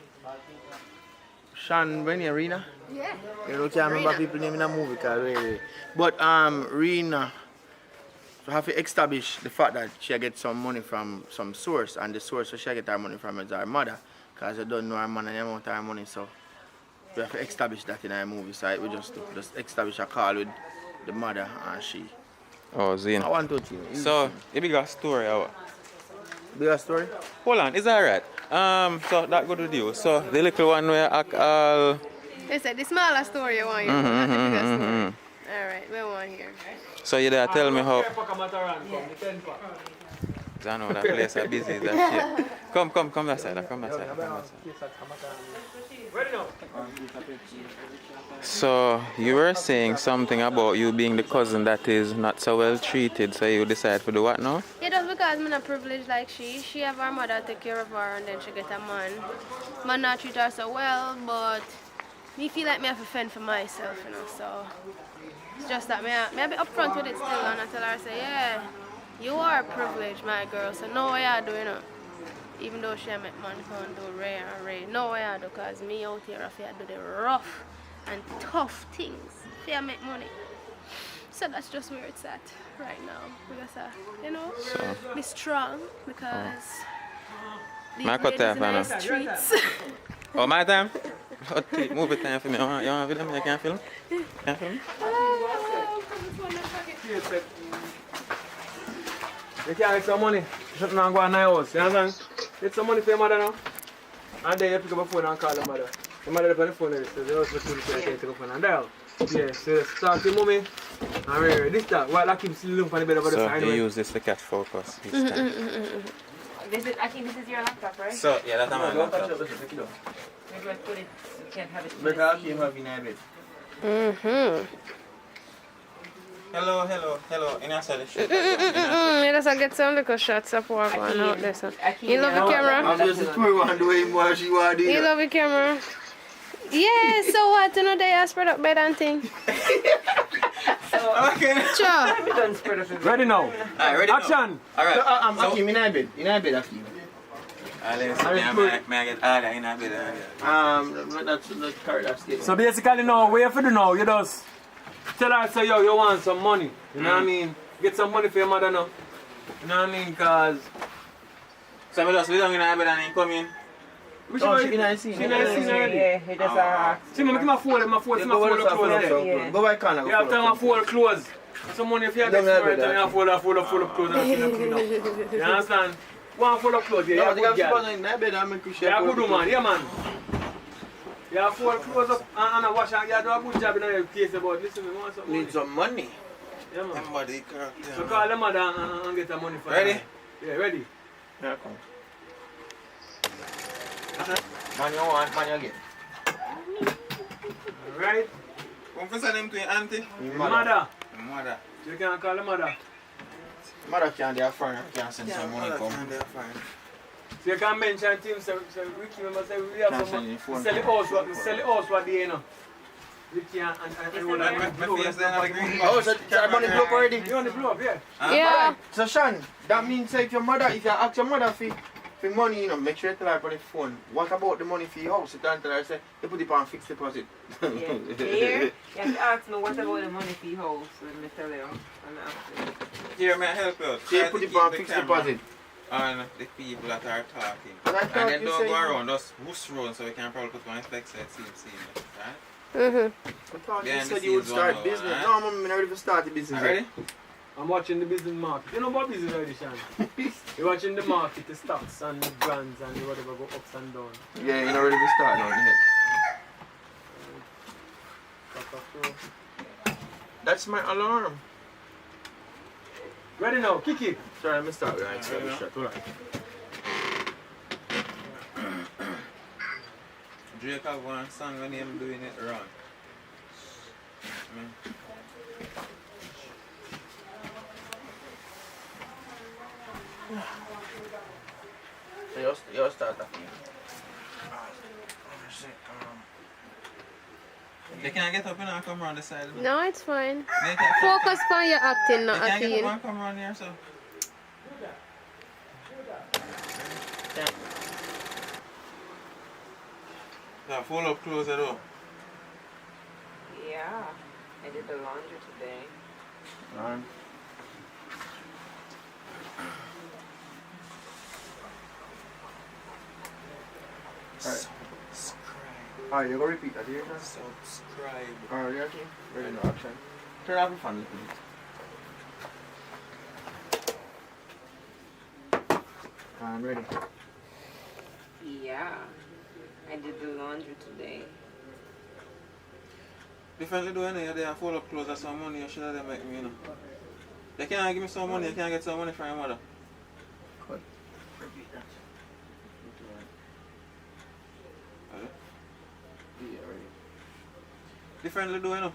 S4: Shan, when you Rena?
S19: Yeah.
S4: You don't remember people name in a movie called really. But Rena have to establish the fact that she get some money from some source, and the source she get her money from is her mother. Because you don't know her man and the amount of her money, so we have to establish that in our movie. So we just establish a call with the mother and she.
S1: Oh, Zane.
S4: I want to tell you.
S1: So, a bigger story.
S4: Bigger story?
S1: Hold on, is that right? So that good with you. So the little one where all.
S19: They said the smaller story you want here, not the bigger story. Alright, we want here.
S1: So you there tell me how. I know that place is busy. That shit. Come that side. Come that side. So you were saying something about you being the cousin that is not so well treated, so you decide to do what now?
S19: Yeah, just because I'm not privileged like she. She have her mother take care of her and then she get a man. Man not treat her so well, but me feel like me have to fend for myself, you know, so it's just that me I be upfront with it still and I tell her, say, yeah, you are privileged, my girl, so no way I do, you know. Even though she make man come do Ray and Ray, no way I do, because me out here I feel do the rough and tough things to make money. So that's just where it's at right now. Because you know, be strong because these ladies in the streets.
S1: Oh, my time? Move it time for me. You want to film? You can't film? Can't film?
S7: You can't get some money. You shouldn't go in the house. You understand? Get some money for your mother now. And then you pick up a phone and call the mother. The mother on the phone and says, the house is full, so you take the phone and dial. Yeah, so start the mommy. And this time, while I keep still looking for the bed over the
S1: So
S7: side.
S1: you use this to catch focus each time.
S19: I think this is your laptop, right?
S1: So yeah, that's my laptop.
S19: Maybe I put it, you can't have it in
S4: Better
S19: the
S4: I
S19: scene.
S4: keep having a bit.
S1: Hello. In a selection.
S19: Let us get some little shots of what going out there. So. You love the camera?
S4: I'm just one doing what she want to do.
S19: You love the camera? Yeah, so what? You know they are spread up bed and thing.
S1: Okay.
S19: Sure.
S7: Ready now?
S1: Alright, ready
S7: Action.
S1: now. Alright.
S4: I'm Akim in a bed. In a bed, Akim.
S1: May I get Ada in a bed?
S4: That's the
S7: So basically now, what you have to do now, you just tell her, say, yo, you want some money. You know what I mean? Get some money for your mother now. You know what I mean? Because...
S1: So I just sit down in a bed and then come in.
S7: She not seen already.
S20: Yeah, he just
S7: See, me give my phone, my phone clothes there.
S4: Go back on.
S7: You have to have my phone clothes. Some money if you have this for it, you have fold up clothes and see them clean up. You understand? One fold up clothes, yeah, you're a good girl. You're a good woman, yeah man. You have fold clothes up and a wash and you do a good job in your case about listen, we want some money.
S4: Need some money.
S7: Yeah man.
S1: Somebody correct.
S7: So call the mother and get the money for
S1: Ready?
S7: her. Yeah, ready.
S4: Yeah, come. Man, you want, man, you get.
S7: Alright.
S1: Come for send him to your auntie?
S7: Mother.
S1: Mother.
S7: You can call the mother.
S4: Mother can't do a friend, can't send some money come.
S7: So you can mention to him, say Ricky, remember, say we have some money. Sell the house what they know. Ricky and what
S4: Oh, so the money blow up already?
S7: You want to blow up, yeah?
S19: Yeah.
S4: So Sean, that means if your mother, if you ask your mother for money, you know, make sure you tell her on the phone. What about the money for your house? You don't tell her, say, you put it on fixed deposit.
S20: Yeah. Here, you have to ask me what about the money for your house. Let me tell you.
S1: Here, may I help you out?
S4: So you put it on fixed deposit.
S1: On the people that are talking.
S4: And
S1: then don't go around, just whoosh round so we can probably put one effect so it seems right?
S4: I thought you said you would start business. No, I'm not ready to start the business.
S1: Ready?
S7: I'm watching the business market. You know about business already, Sean? You're watching the market, the stocks and the brands and the whatever go ups and down.
S4: Yeah, you're not ready to start now, yet. That's my alarm.
S7: Ready now, kick it.
S4: Sorry, I'm start right. So shut. Hold on.
S1: Drake have one song when him doing it wrong.
S4: So you start that.
S1: They can't get up and come around the side.
S19: No, it's fine. Focus on your acting, not
S1: They can't get
S19: acting.
S1: up and come around here, so. Yeah, full up closer though.
S20: Yeah, I did the laundry today.
S4: Alright, you're gonna repeat that here, Sean?
S1: Subscribe.
S4: Alright, you okay? Ready now, action. Turn off the fan, please. And ready.
S20: Yeah, I did the laundry today.
S1: Differently doing it, they are full up clothes or some money, you should have make me, you know. They can't give me some money, you can't get some money from your mother.
S4: Good. Repeat that. Yeah, ready.
S1: Differently doing it,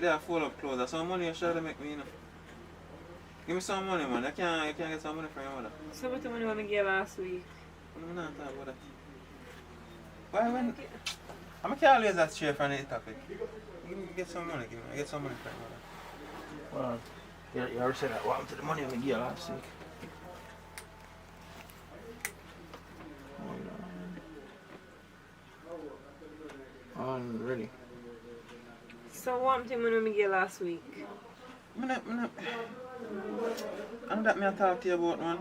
S1: they are full up clothes or some money, you should have make me, you know. Give me some money, man. You can't get some money from your mother.
S20: So what the money I get last week?
S1: I'm not talking about that. Why when... I can't always ask straight from the topic. Get some money, get some money from your mother.
S4: Well, you already said that. What happened to the money I get last week? On ready.
S20: So what happened to the money I get last week?
S1: I know that me talk to you about, man.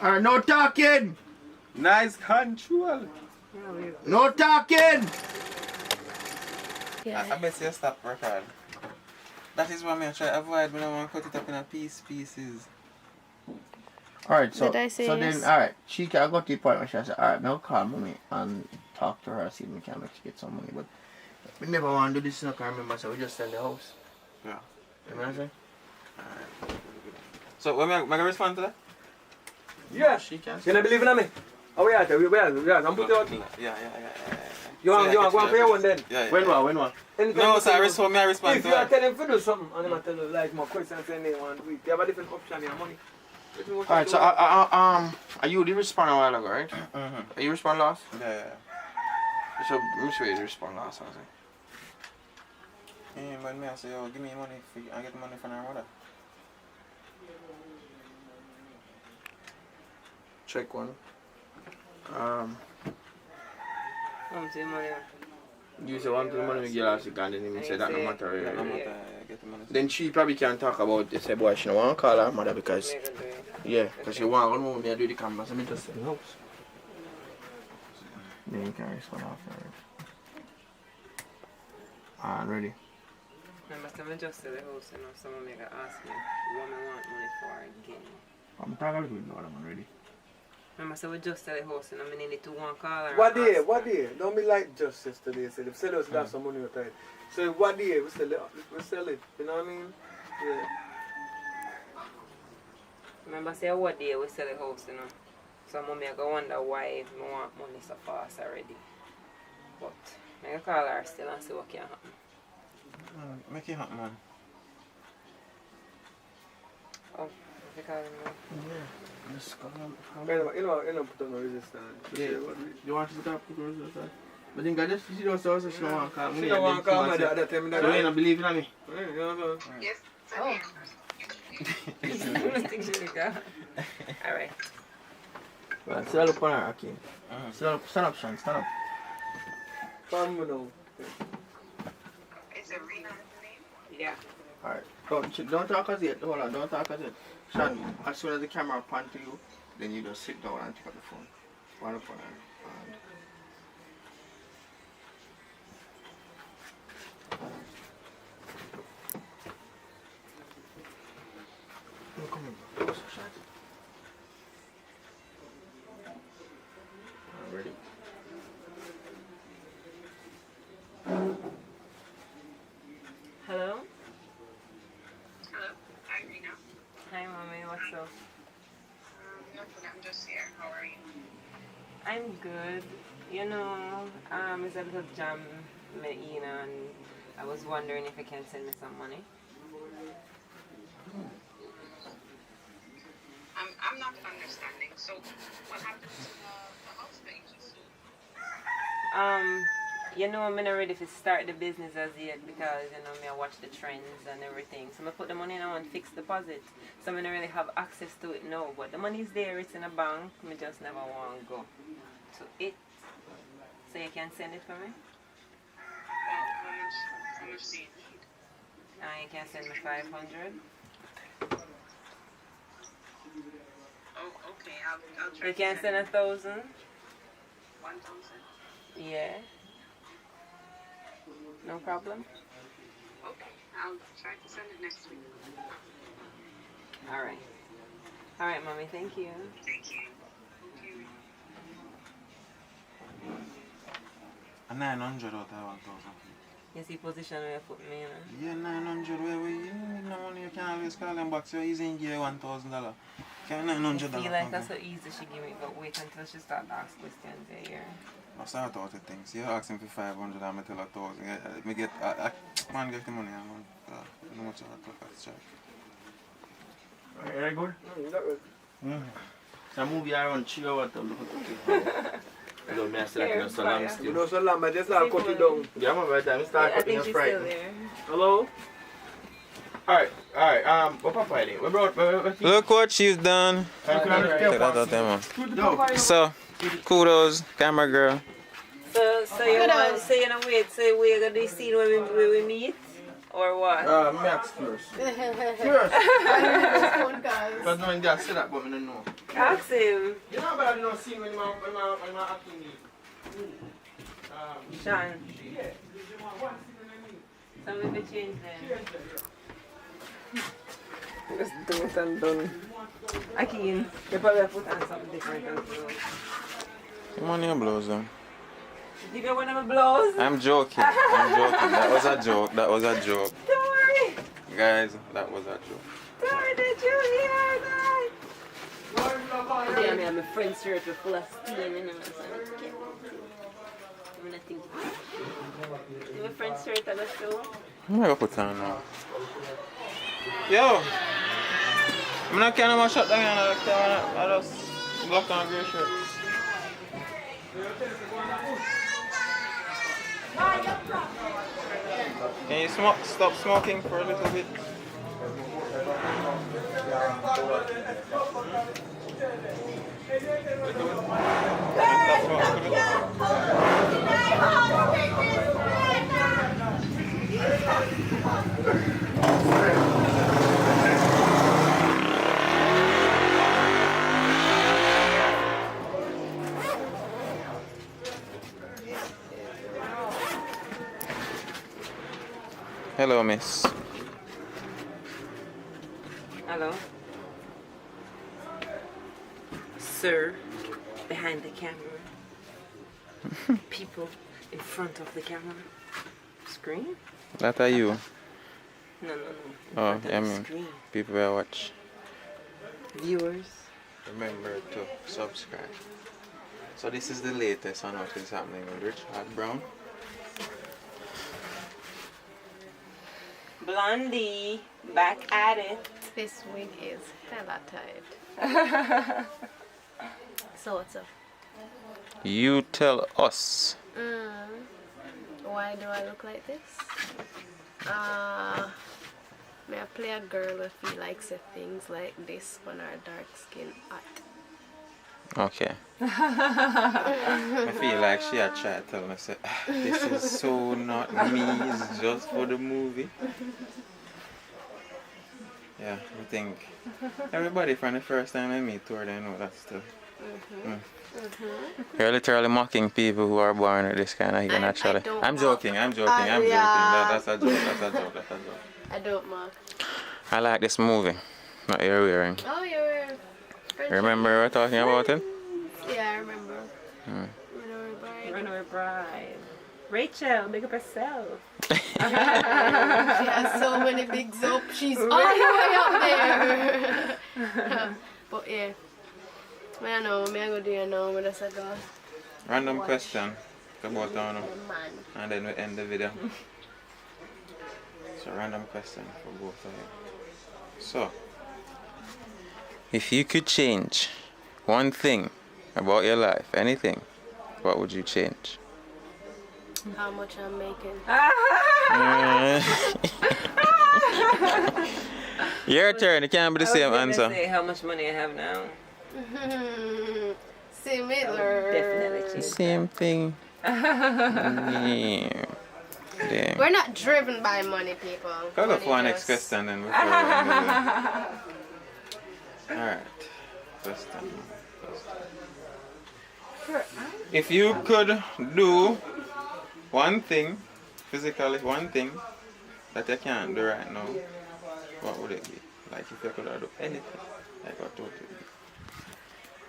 S4: Alright, no talking!
S1: Nice control.
S4: No talking!
S1: Yeah. I bet you stop record. That is why I try to avoid when I want to cut it up in pieces.
S4: Alright, so,
S19: Did I say
S4: so
S19: yes?
S4: then, alright, I got to the point where she said, alright, now call mommy and talk to her, see if we can make she get some money. But We never want to do this, I can't remember, so we just sell the house.
S1: Yeah.
S4: You know what I'm saying?
S1: Alright. So, when am I going to respond to that?
S14: Yeah.
S4: She can.
S14: Can I believe in me? Oh, we are. I'm putting out.
S1: Yeah.
S14: You want to go for your one then?
S1: Yeah.
S4: When what?
S1: No, so I respond
S14: If
S1: to
S14: you are
S1: it.
S14: telling him to do something, and him tell you like more questions and they want to do it, you have a different option, your money.
S4: Alright, so are you the respond a while ago, right?
S1: Mm-hmm.
S4: Are you respond last?
S1: Yeah.
S4: So which way you respond last, I say?
S1: Yeah, but me I say, yo, give me money I get money from her mother.
S4: Check one. You say one to the money we get last week and then he say that no matter.
S1: Get the money.
S4: Then she probably can't talk about this. Say boy, she don't want to call her mother because because she want to move me and do the camera, so me just say no. Then you can respond after. Ready?
S20: Remember, someone just said the house, you know, someone may ask me what I want money for again.
S4: I'm talking with you, I'm ready.
S20: Remember, so we just sell the house, and I need to one call her.
S14: What day? Don't be like just yesterday. Say they said us got some money with time. So what day we sell it. You know what I mean? Yeah.
S20: Remember, say what day we sell the house, you know. So mommy I go wonder why I want money so fast already. But I call her still and see what can happen.
S1: Make it happen, man.
S20: Oh, if you call him now.
S4: Yeah. Just call him.
S14: You know, put on no resistance.
S4: Yeah. You want to put on resistance? But then just she don't say she don't want to call me.
S14: She don't want to call me at that time.
S4: So you don't believe in me?
S14: Yes.
S20: Oh. Alright.
S4: Well, still look on her, okay. Stand up, Sean, stand up.
S14: Come now.
S8: Is it Rena?
S20: Yeah.
S4: Alright. Don't talk as yet. Hold on, don't talk as yet. Sean, as soon as the camera pan to you, then you just sit down and pick up the phone. One up on her. Come on, bro. Ready?
S20: Hello?
S8: Hello. Hi, Rena.
S20: Hi, mommy. What's up?
S8: Nothing. I'm just here. How are you?
S20: I'm good. You know, it's a little jam me in and I was wondering if you can send me some money.
S8: I'm not understanding. So, what happened to the house that you just sold?
S20: You know, I'm not ready to start the business as yet because, you know, me I watch the trends and everything. So I put the money in on fixed deposit. So I don't really have access to it now. But the money's there, it's in a bank. I just never want to go to it. So you can send it for me?
S8: How much do you need?
S20: You can send me 500.
S8: Oh, okay. I'll try.
S20: You can send 1,000.
S8: 1,000?
S20: Yeah. No problem.
S8: Okay. I'll try to send it next week.
S20: Alright. Alright, mommy. Thank you.
S8: Thank you.
S1: A 900 out of 1,000.
S20: You see position where you put me in?
S1: Yeah, 900 where we you need no money, you can always call them back, so easy and give you $1,000. Can $900?
S20: I feel like that's so easy she give me, but wait until she start asking questions here.
S1: I start out with things. You ask him for 500 and I tell 1,000. Me get, man get the money and I know much of a check.
S4: Very good?
S14: Good.
S4: So movie around 3 hours to look at I don't know, so like so long still.
S14: You know so long, but just like cut it down.
S4: Yeah, man, by the time you start cutting your fry.
S14: Hello?
S4: Alright, what Papa I did? We brought
S1: Look what she's done. Check that out there, man. So, kudos, camera girl.
S20: So you want to say you know wait, so we're gonna do scene where we meet? Or what?
S4: Max first.
S20: First.
S4: Because no one can say that, but I don't know.
S20: Ask him.
S4: You know about no scene when I'm acting
S20: Sean. So we will change them. Just do it and done. Akin, you probably put on something different as well.
S1: Come on here, blows them.
S20: Give me one of my blows.
S1: I'm joking. I'm joking. That was a joke. That was a joke.
S20: Don't worry.
S1: Guys, that was a joke.
S20: Don't worry, did you hear that?
S19: Yeah, I have my friend's shirt full of steam, you know, so I'm not thinking. My friend's shirt at the store.
S1: I'm gonna put on now. Yo! I'm not carrying my shot down here. I just black and grey shirt. Can you stop smoking for a little bit? Hello, miss.
S20: Hello. Sir, behind the camera. People in front of the camera. Screen?
S1: That are you?
S20: No.
S1: Oh, I mean,
S20: screen.
S1: people will watch.
S20: Viewers.
S1: Remember to subscribe. So this is the latest on what is happening with Richard Brown.
S20: Blondie, back at it.
S19: This wig is hella tight. So what's up?
S1: You tell us.
S19: Why do I look like this? May I play a girl if he likes things like this when our dark skin hot.
S1: Okay. I feel like she had tried to tell me, say, this is so not me, it's just for the movie. Yeah, I think everybody from the first time I meet her, they know that stuff. You're literally mocking people who are born with this kind of hair naturally. I'm joking. That's a joke.
S19: I don't mock.
S1: I like this movie that you're wearing.
S19: Oh, you're wearing.
S1: Remember we were talking about it?
S19: Yeah, I remember.
S20: Runaway Bride. Rachel, big up herself.
S19: She has so many bigs up. She's all the way up there. But yeah. I know, I go there now, but that's a go.
S1: Random question about Dono. And then we end the video. It's a random question for both of you. So, if you could change one thing about your life, anything, what would you change?
S19: How much I'm making.
S1: Your turn, it can't be the same answer.
S20: Say how much money I have now.
S19: Similar.
S20: Definitely change.
S1: Same thing. Yeah. Damn.
S19: We're not driven by money, people.
S1: Go for our next question then before we end the video. Alright. Question. If you could do one thing, physically one thing, that you can't do right now, what would it be? Like if you could do anything, like what would it be?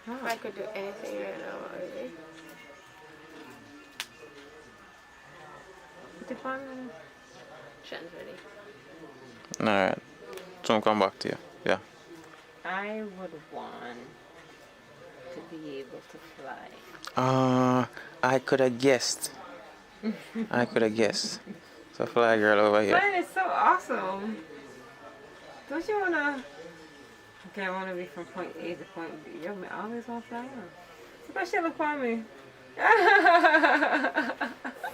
S19: If I could do anything right now, what would it be? Shan's ready.
S1: Alright. So I'll come back to you. Yeah.
S20: I would want to be able to fly.
S1: I could have guessed. So fly girl over here.
S20: Flying is so awesome. Don't you wanna? Okay, I wanna be from point A to point B. Yo, I always wanna fly. Especially look for me.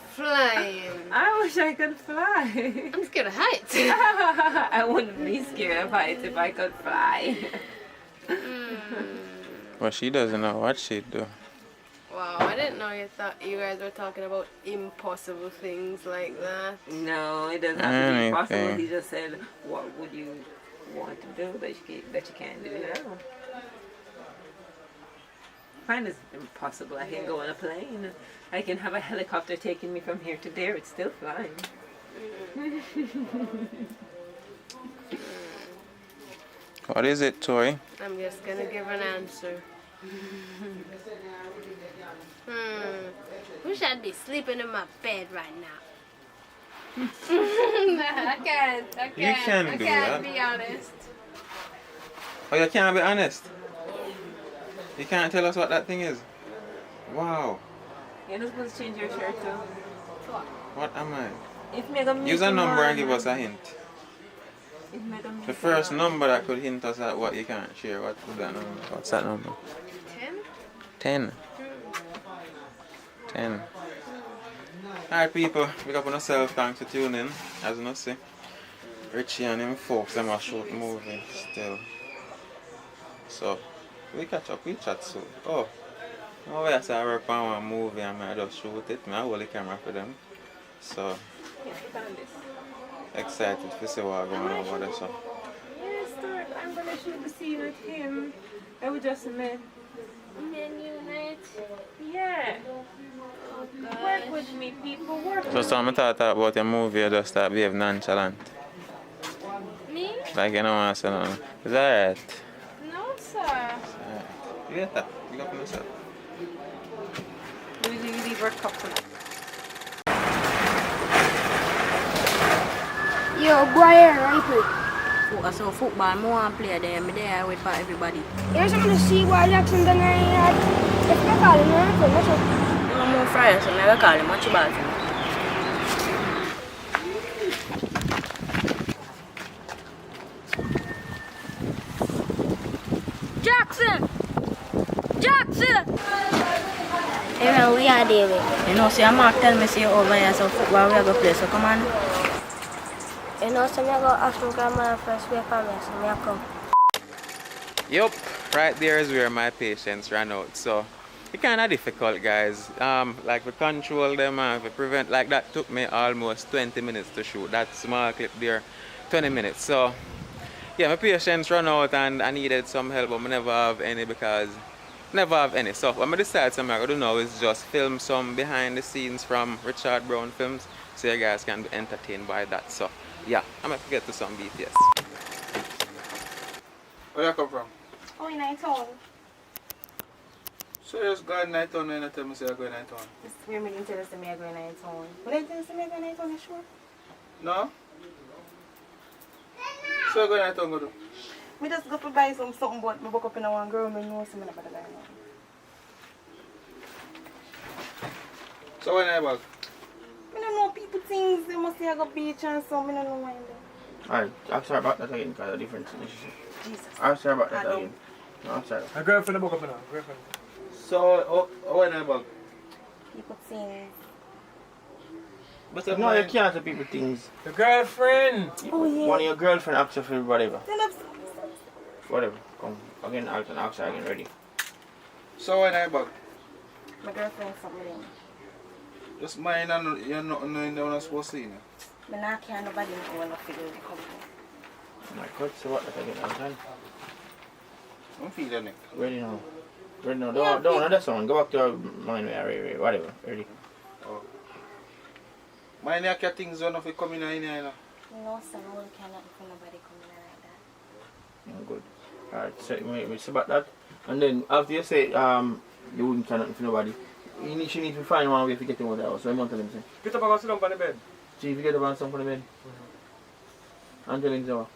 S19: Flying.
S20: I wish I could fly.
S19: I'm scared of heights.
S20: I wouldn't be scared of heights if I could fly.
S1: Well, she doesn't know what she'd do.
S19: Wow, I didn't know you guys were talking about impossible things like that.
S20: No, it doesn't have to be impossible. He just said, what would you want to do that you can't do now? Fine is impossible. I can go on a plane. I can have a helicopter taking me from here to there. It's still flying.
S1: What is it, Tori?
S19: I'm just gonna give an answer.
S15: Wish I'd be sleeping in my bed right now.
S16: I can't.
S1: You can
S16: I
S1: do
S16: can't
S1: that.
S16: be honest.
S1: Oh, you can't be honest? You can't tell us what that thing is? Wow.
S20: You're not supposed to change your shirt too.
S1: What am I?
S20: If Mega
S1: Use a number and give us a hint.
S20: If Mega
S1: The first number that could hint us at what you can't share. What would that number? What's that number?
S16: 10?
S1: 10. 10. Alright people, big up on yourself, thanks for tuning in. As you know see, Richie and him folks, them are shoot movie still. So, we catch up, we chat soon. Oh, I say I work on one movie and I just shoot it. I hold the camera for them. So, excited to see what's going on over there. So.
S20: Yes, sir. I'm gonna shoot the scene with him. I would just met.
S15: Men unite.
S20: Yeah. Work with me, people. Work with
S1: So some thought about your movie, you just start behave nonchalant.
S16: Me?
S1: Like you don't want to say nothing. Is that right?
S16: No, sir.
S1: You get that? You got from yourself.
S20: We leave our couple.
S21: Yo, boy, right quick.
S22: Focus on football, I want to play there. I'm there with for everybody.
S21: Here's some of the C-Boy Jackson done here. If they call him, I'm going to
S22: I'm on Friday, so I never call him much about him.
S21: Jackson! Jackson!
S22: Hey man, we are there with. You know, see, I'm not telling me see you over here, so football we are going to play, so come on.
S21: You know, so I go ask my grandma first wait for me, so I come.
S1: Yup, right there is where my patience ran out. So it's kind of difficult, guys. Like we control them and we prevent. Like that took me almost 20 minutes to shoot. That small clip there, 20 minutes. So yeah, my patience ran out and I needed some help, but I never have any because never have any. So what I decided something I'm gonna do now is just film some behind the scenes from Richard Brown films, so you guys can be entertained by that. So yeah, I'm gonna get to some BTS.
S7: Where you come from?
S19: Oh, in Nightown.
S7: So you just go in Nightown and you tell me say you go in Nightown?
S19: This weird me didn't tell us that I go in Nightown. When I tell us that I go in Nightown, you sure?
S7: No? So you go in Nightown go do?
S19: Me just go to buy something, but I woke up in a one girl, I know something about the guy now.
S7: So when are you back?
S19: I don't know people things, they must say I go beach and so, I don't know why.
S4: Alright, I'm sorry about that again because of the difference.
S19: Jesus.
S4: I'm sorry about that again. No, I'm sorry.
S7: A girlfriend book up now. Girlfriend. So when are you back?
S19: People things.
S4: But no, you can't tell people things.
S7: The girlfriend!
S19: Oh yeah.
S4: One of your girlfriend asks you for whatever.
S19: Then I'm
S4: Whatever. Come again, I'll ask her again, ready.
S7: So when are you back?
S19: my girlfriend something.
S7: Just mine and you're not supposed to see.
S19: I not care nobody know when I figure the company.
S4: My God, so what that again, I'm done.
S7: I'm feeling it.
S4: Ready now. Ready now. Don't know that song. Go back to your mind, whatever. Ready.
S7: Oh. Mine are things on if you come in here.
S19: No, sir, I won't care nothing for nobody coming in like that.
S4: Oh, good. Alright, so we say about that. And then after you say you wouldn't care nothing for nobody, she need to find one way to get him out of the house. So I'm going to tell him, say.
S7: Get up and go sit down on the bed.
S4: See if you get up and sit on the bed. And tell him so.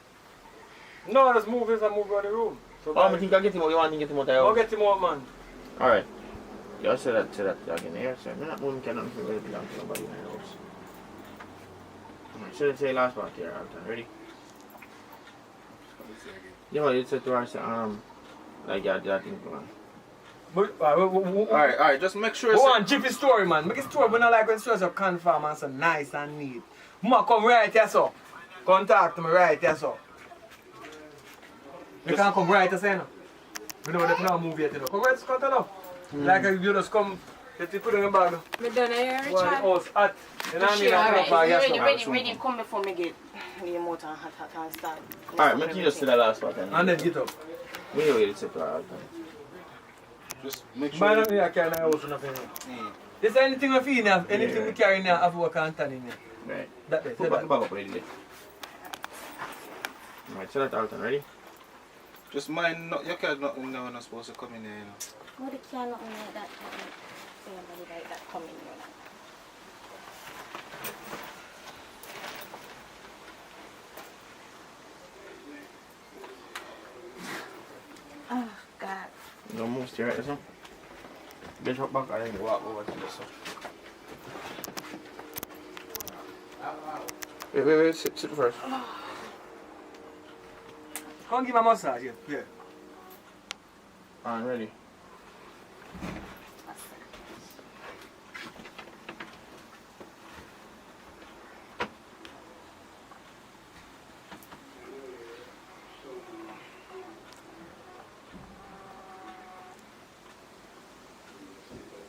S7: No, just move this and move around the room. So
S4: I think I get him out. You want to get him out of the house?
S7: I'll get him out, man.
S4: Alright. You say that again here. So I'm not moving cannot belong to nobody in the house. Alright, so let's say last part here, Alton. Ready? You know, you said to her, like that thing, man.
S7: Alright, just make sure. Go on, Jiffy story, man. Make a story, but not like when stories are confirm and so nice and neat. Mama, come right here, so. Come talk to me right here, so. You can't come right here, say no. We know that now move yet, you know. Come right, just cut it off. Like you just come, let you put in the bag.
S19: Me done here, Richard.
S7: Well, the house hot. You know what I mean?
S19: Alright, ready, come before me get the motor hot and start.
S4: Alright, make you just say the last part then.
S7: And then get up.
S4: We know you said to her, Alton.
S7: Just make sure. Man, I can't house nothing. Is there anything we feel now? Anything we carry now after work and turn in here?
S4: Right.
S7: That way.
S4: Put back up ready. Alright, so that Alton, ready?
S7: Just mind, not, you can't not, no, not supposed to come in here, you know.
S22: What the can not like that? Somebody like that coming here. Oh God.
S4: Don't move straight right, so. Get your back and then walk over to this one. Wait, sit first.
S7: Come give my massage here. Yeah.
S4: I'm ready.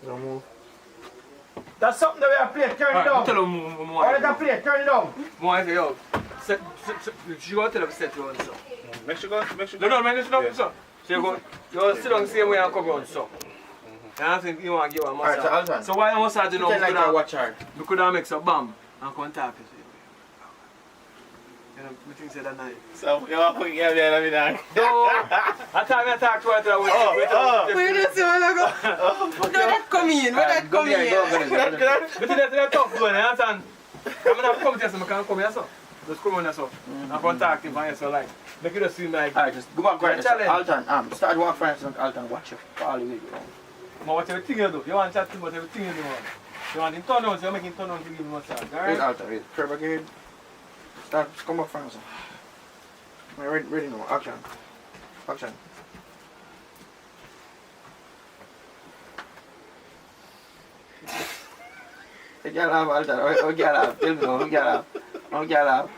S4: Don't move. That's something that we have to play. Turn it down.
S7: Tell them more.
S4: All that play. Turn it down.
S7: More, yo. She go tell them set you on so.
S14: Mexico?
S7: No, man, it's not so. So you go, you sit down the same way and come on so. And I think you want to give a massage.
S4: Alright, so
S7: so why you massage you know?
S4: Pretend like I watch her.
S7: We could have make some bam and contact you. You know, we think say that night.
S14: So, you want to get me out of
S7: No, I talk to her till I wait.
S2: Where does you want to go? No, that come in. Where that come in?
S7: But that's tough going, you understand? I'm not come to you, so I can't come here so. Just come on here so. And contact him for you so like. Make it just seem like.
S4: Alright, just go back right. Alton, start walking for instance, Alton, watch you. All the way around.
S7: But what everything you do, you want to chat to him about everything you do. You want him turn out, so you make him turn out to give him a massage, alright?
S4: Wait, Alton, wait. Curve back your head. Start, come back for instance. Ready now, action. Action. Hey, get up, Alton. Oh, get up. Tell me now, who get up? Oh, get up.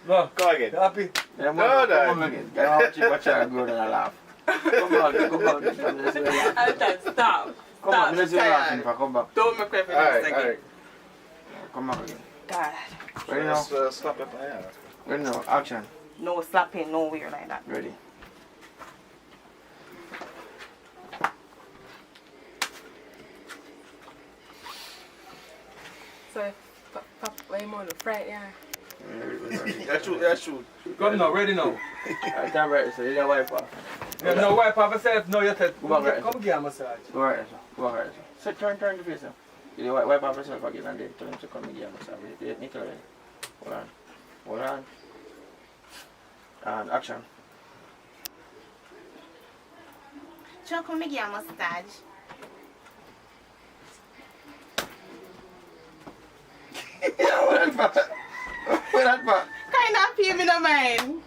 S14: No, go again.
S7: Happy?
S4: Yeah, no, come again. Get out, watch her go and laugh. Come on.
S2: Alton, stop.
S4: Come on, let's laughing for come back.
S2: Don't make me finish again.
S4: Come back again.
S2: God.
S4: Ready now?
S14: Slap it by hand.
S4: Ready now, action.
S2: No slapping, nowhere like that.
S4: Ready.
S2: So, Papa, why you want to fry it, yeah?
S14: That's true.
S7: Come now, ready now.
S4: Alright, time right, so you don't wipe off.
S7: You no wipe off yourself, no, you tell.
S4: Go back right.
S7: Come give a massage.
S4: Go right, sir. Go back right, sir. So turn the face now. You wipe off yourself again and then tell him to come and give a massage. You need to ready. Hold on. And action.
S22: Chuck, come give a massage.
S4: What that for?
S2: Kind of pay me no mind.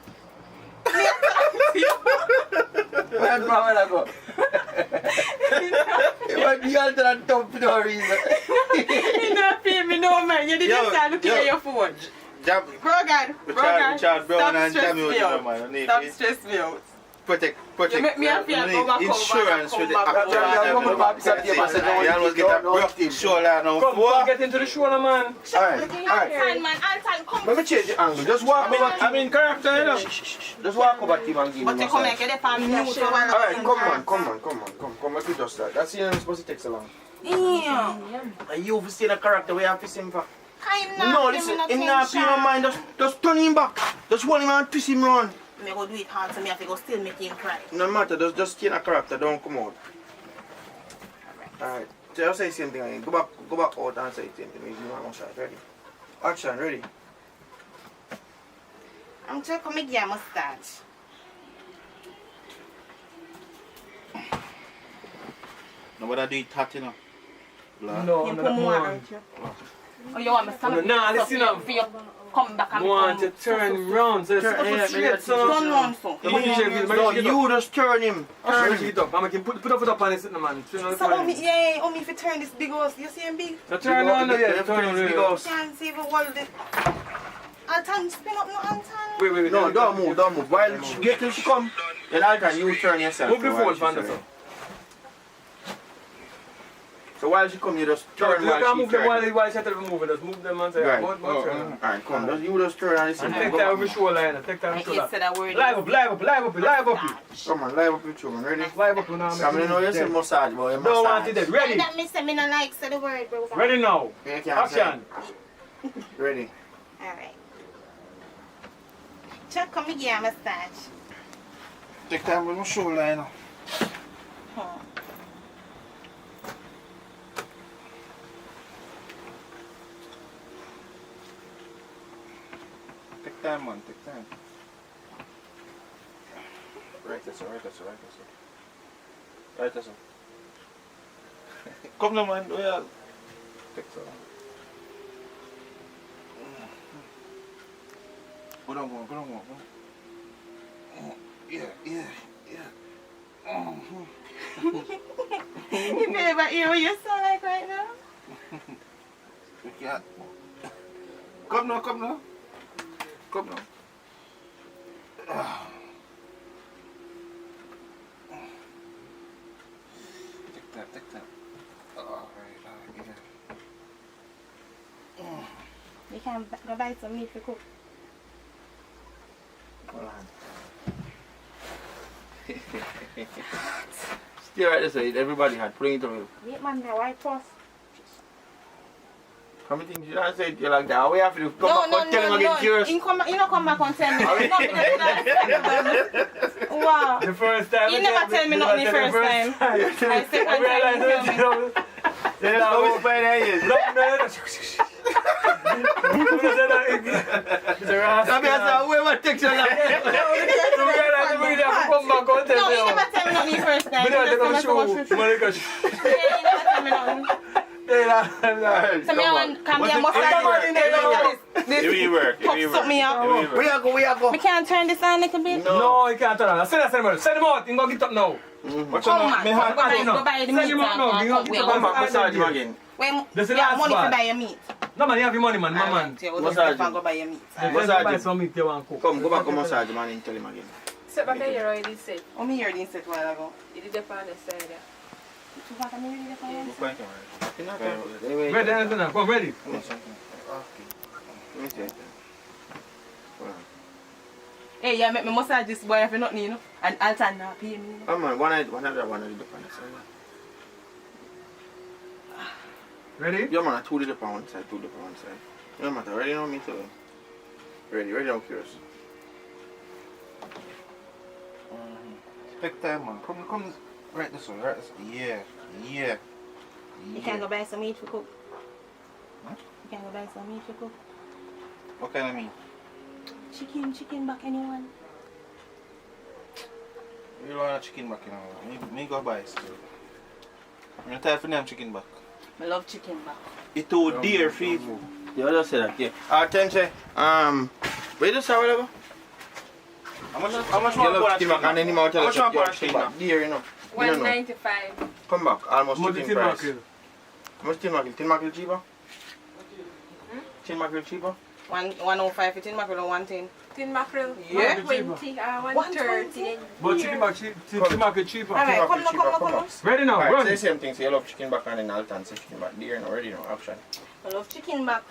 S4: Where that go? You want the altar and top for no reason.
S2: You not pay me no mind. You didn't start looking at your phone. Brogan,
S14: Richard Brown and
S2: stop
S14: Jamie,
S2: Stop stress me out.
S4: Protect.
S2: You make me feel go back
S14: insurance with the
S2: back.
S14: You always get a broke shoulder now.
S7: Come get into the shoulder, man.
S4: Alright.
S22: Man, Alton, come.
S4: Let me change the angle. Just walk over.
S14: I'm in character, you know.
S4: Just walk over to him and give him
S2: But you come
S4: massage.
S2: and get the family mute for one.
S4: Alright, come. Let me just start. That's not supposed to take so long.
S2: Yeah.
S4: And you see the character we have to see him for.
S22: I'm
S4: No,
S22: not
S4: listen,
S22: giving
S4: him not pay no mind. Just turn him back. Just hold him and twist him round.
S22: I go do it hard, so I have to go still make him cry.
S4: No matter, just stay in a character, don't come out. Alright, so I'll say the same thing again. Go back out and say the same thing. You know one shot. Ready? Action, ready?
S22: I'm just going to give a massage.
S14: Nobody do it hot, you know.
S7: No,
S22: You put more on you. Oh, you want me to stand
S7: No,
S22: up
S7: listen up.
S22: for you come back and
S7: Want to turn round, so it's straight, so.
S22: Turn round, so.
S4: No, you just turn him.
S7: Turn it up. I'm going to put it up on it, man.
S22: So, only if you turn this big house, you see him big?
S7: So turn on, yeah, turn on.
S22: You can't see if you hold it. Alton, spin up, no, Alton.
S7: Wait.
S4: No, don't move. While she get till she come, then Alton, you turn yourself.
S7: Move the phone, Vanessa.
S4: So while she come, you just turn
S7: You
S4: while
S7: can't
S4: she
S7: move them
S4: turn.
S7: while she's moving. Just move them and say,
S4: Right.
S7: more turn.
S4: Alright, come. You just turn and listen.
S7: And take that over shoulder, take that over shoulder. Live up.
S4: Come on, live up with you, man. Ready?
S7: Live up now.
S4: Come in, know you say massage, boy.
S7: Don't want it dead. Ready?
S22: That me say me no like say the word, bro.
S7: Ready now.
S4: You can't say.
S7: Action.
S4: Ready?
S22: Alright.
S13: Check come again, massage.
S4: Take time with my shoulder, you know. Take time, man. Take time. Right, that's all. Come now, man. We are. Take some. Go down. Yeah.
S13: You feel about you what you sound like right now?
S4: We can't. Come now. Take time. Alright, yeah.
S13: You can go buy some meat to cook.
S4: Hold on. Stay right this way. Everybody had putting it on.
S13: Wait man, my wife first.
S4: How many things you don't say you like that? We have to come back and tell him again curious.
S13: You come back and tell me. Wow.
S7: The first time.
S13: You never tell me nothing the first time. I second time you tell me.
S4: Then how we find out is. Whoever takes your life.
S13: No, you never tell me nothing the first time. You never tell me nothing. So me come here must
S4: If we work.
S13: me up.
S4: We are go.
S13: We can't turn this on a little bit.
S7: No, you can't turn on. Send him out. You go get up now.
S4: What's
S13: Come on, go buy the meat.
S7: Come back, massage him again.
S13: This is last money to buy your meat.
S7: No man, you have your money, man.
S4: Massage.
S13: Go buy your meat.
S7: Buy some meat you want cook.
S4: Come, go back and massage him and tell him again.
S16: Sit back here already set.
S13: Oh, me heard insect while ago.
S16: You did the pan side there.
S7: Ready, Anthony? Go ready.
S13: Hey, yeah, make me massage this boy if you not need, you know. And Alton not pay me.
S4: Oh man, one of the different side.
S7: Ready?
S4: Yeah man, two the pound side. No matter, ready now me too. Ready, I'm curious. Take time man, come right this way, Yeah.
S13: You can go buy some meat to cook.
S4: What?
S13: You can go buy some meat to cook.
S4: What kind of meat?
S13: Chicken back anyone.
S4: You don't want a chicken back, you know. Me go buy still. I'm tired for them chicken back.
S13: I love chicken back.
S4: It's too dear for you. You just say that, yeah. Attention, where you say whatever? How much more for chicken back? And then you tell us your chicken back. Dear, you know.
S16: 195.
S4: Come back, almost
S7: What
S4: chicken
S7: tin
S4: price.
S7: mackerel?
S4: How much tin mackerel? Tin mackerel cheaper? Tin mackerel cheaper?
S13: 105 for tin mackerel or 110.
S16: Tin mackerel?
S13: Yeah.
S16: 120, 130.
S7: But chicken mackerel cheaper.
S13: Alright, come on.
S7: Ready now,
S4: Alright,
S7: run.
S4: say the same thing. Say you love chicken back and then Alton say chicken back. Dear, no, ready now, action.
S13: I love chicken back.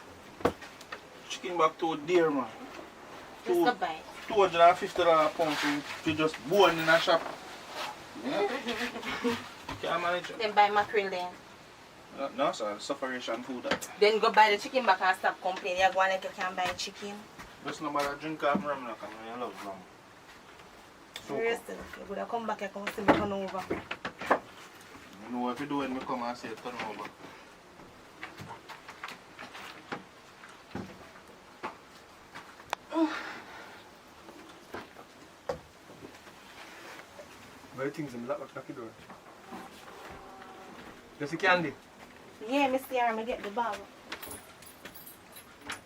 S4: Chicken back too dear, man.
S13: Just go buy.
S4: $250 pound to just bone in a shop. Yeah. Can't manage it.
S13: Then buy mackerel then.
S4: No, sir. Sufferation food. That.
S13: Then go buy the chicken back and stop complaining. You go like you can't buy chicken.
S4: Just nobody drink half rum like I love rum.
S13: Seriously, you would have come back and come see me turn over.
S4: You know what you do when we come and say turn over.
S7: Where things in lock the door. Just the candy.
S13: Yeah, Mr. Army get the bag.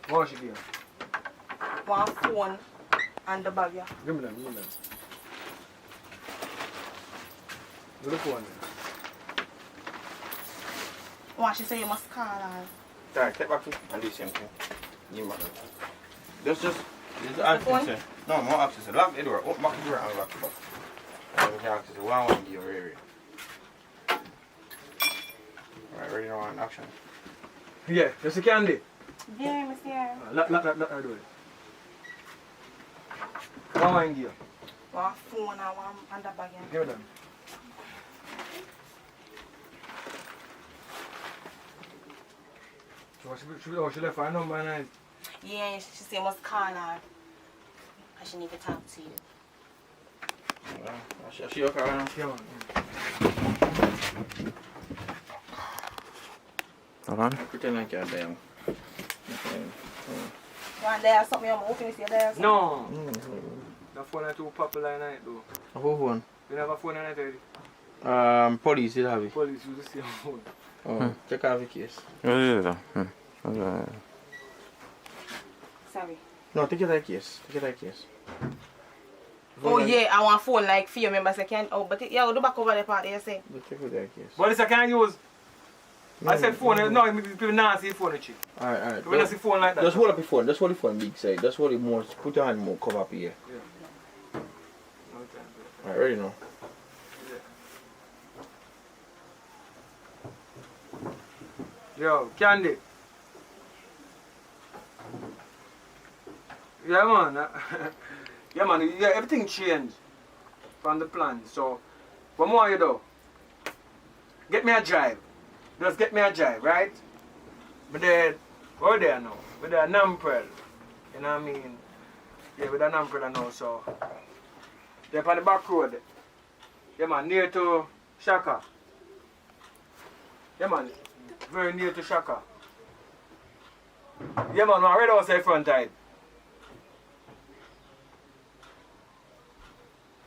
S7: What should give?
S13: One phone and the bag, yeah.
S7: Give me them. Do the phone.
S13: What she say you must call her.
S4: Alright, take back to and do the same thing. Give me back. Just access. No, more access. Lock the door. Open back the door and lock the back. We can access one in your area. Alright, ready now in action.
S7: Yeah, just the candy.
S13: Yeah, Mr. Army.
S7: Lock the door. One gear.
S13: One phone and one and the bag, yeah.
S7: Give me them. So she left her number and
S13: Yeah, she say you must call her.
S6: she need to talk to you.
S4: She okay right now?
S1: Hold on.
S4: Pretend like you're there.
S6: One day or something, I'm hoping to see there.
S7: No. The phone is too popular in night though.
S4: Who phone?
S7: You have a phone in night already?
S4: Police will have it.
S7: Police use the same phone.
S4: Oh, take off the case.
S6: Sorry.
S4: No, take it like case. Take it like case.
S6: Oh yeah, I want phone like few members I can. Oh, but yeah, the back over the part you say.
S4: Take it like case.
S7: But this I can't use.
S4: No,
S7: I said phone. No, people not see phone with you.
S4: Alright.
S7: When I see phone like that.
S4: Just hold up your phone. Just hold the phone big side. Just hold it more. Put your hand more. Cover up here.
S7: Yeah.
S4: Alright, ready now?
S7: Yo, Candy. Yeah, man. Yeah, man. Yeah, everything changed from the plan. So, what more you do? Get me a drive. Just get me a drive, right? But then, we're there now. With a Namprel. You know what I mean? Yeah, with a Namprel now, so. They're on the back road. Yeah, man, near to Shaka. Yeah, man. Very near to Shaka. Yeah, man, I'm right outside front side.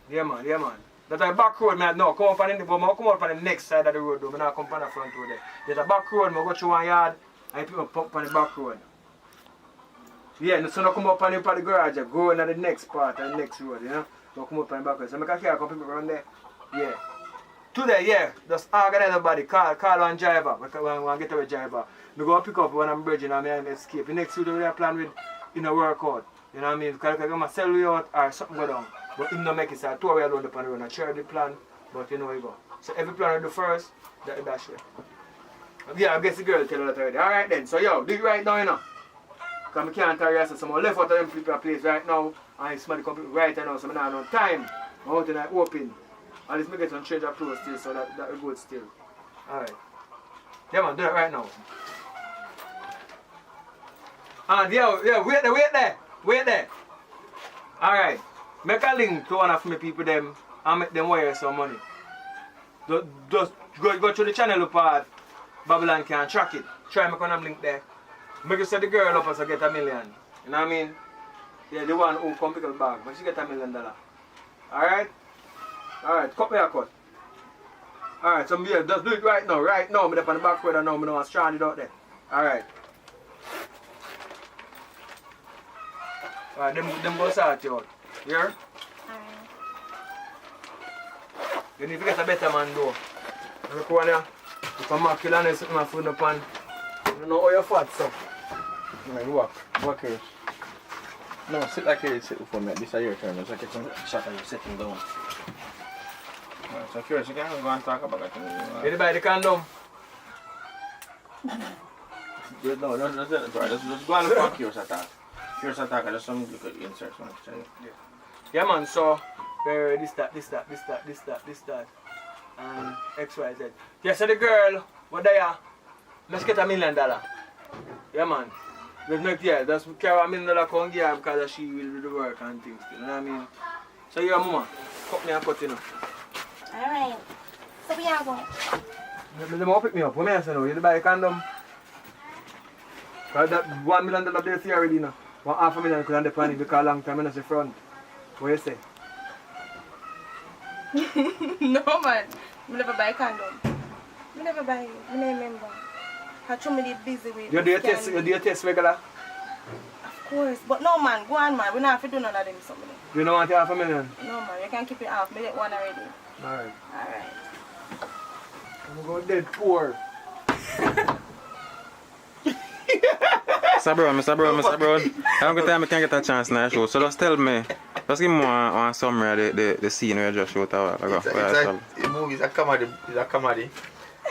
S7: Yeah, man, yeah, man. That's a back road, man. No, come up on the, but I come up on the next side of the road, though. I not come up on the front road there. There's a back road, I go through one yard, and people pump on the back road. Yeah, so I come up on the garage, I go into the next part, the next road, you know? I come up on the back road. So I can carry a couple people around there. Yeah. Today, yeah, just organize everybody, call one driver, one getaway driver. I go pick up when I'm bridging and I escape. The next week we have plan with workout. You know what I mean? Because I'm going to sell you out or something go down. But him not make it, so I told you alone upon the road. I share the plan, but you know you go. So every plan I do first, that the dash way. Yeah, I guess the girl tell you that already. Alright then, so yo, do it right now, you know. Because I can't tell you, so someone left out of them people place right now, and somebody come right now, so I don't have no time. I'm out tonight open. At least I get some change of clothes still, so that will good still. Alright. Yeah man, do it right now. And yeah, wait there. Alright. Make a link to one of my people them and make them wire some money. Just go to the channel part, Babylon can track it. Try make one link there. Make you set the girl up as I get $1 million. You know what I mean? Yeah, the one who come pick up the bag, but she get $1 million. Alright? Alright, cut me a cut. Alright, so yeah, just do it right now. Right now, I'm up on the back road and now I'm not stranded out there. Alright. Alright, them go sort you out. You hear?
S6: Alright.
S7: You need to get a better man though. Look one here. If I'm not killing something my food up on. You know how you're fat, so.
S4: You walk here. No, sit like here, sit for me. This is your turn. It's like it's a shot and you're sitting down. Alright, so curious, you can go and talk about that.
S7: Did you buy the condom?
S4: No, just go and look for curious attack. Curious attack, I just some look at the inserts.
S7: Yeah man, so this that, and X, Y, Z. Yeah, so the girl, what they are, let's get $1 million. Yeah man. Let's carry $1 million come here because she will do the work and things, you know what I mean? So yeah mama, cut me and cut you know.
S6: Alright. So we are going.
S7: They won't pick me up. What may I say now? You buy a condom? Because that $1 million there for you already now. $500,000 could have depend because a long time in the front. What you say?
S6: No man. I never buy condom. I never buy it. I never remember. I told me they busy with
S7: You do your test regular?
S6: Of course. But no man, go on man. We don't have to do none of them something.
S7: You don't want $500,000?
S6: No man, you can keep it half. I get one already.
S7: Alright.
S6: Alright.
S7: I'm going dead poor.
S1: Mr. Brown. I'm going to time I can get a chance in the show. So just tell me, just give me one summary of the scene where you just shot a while ago.
S4: It's a movie, it's a comedy.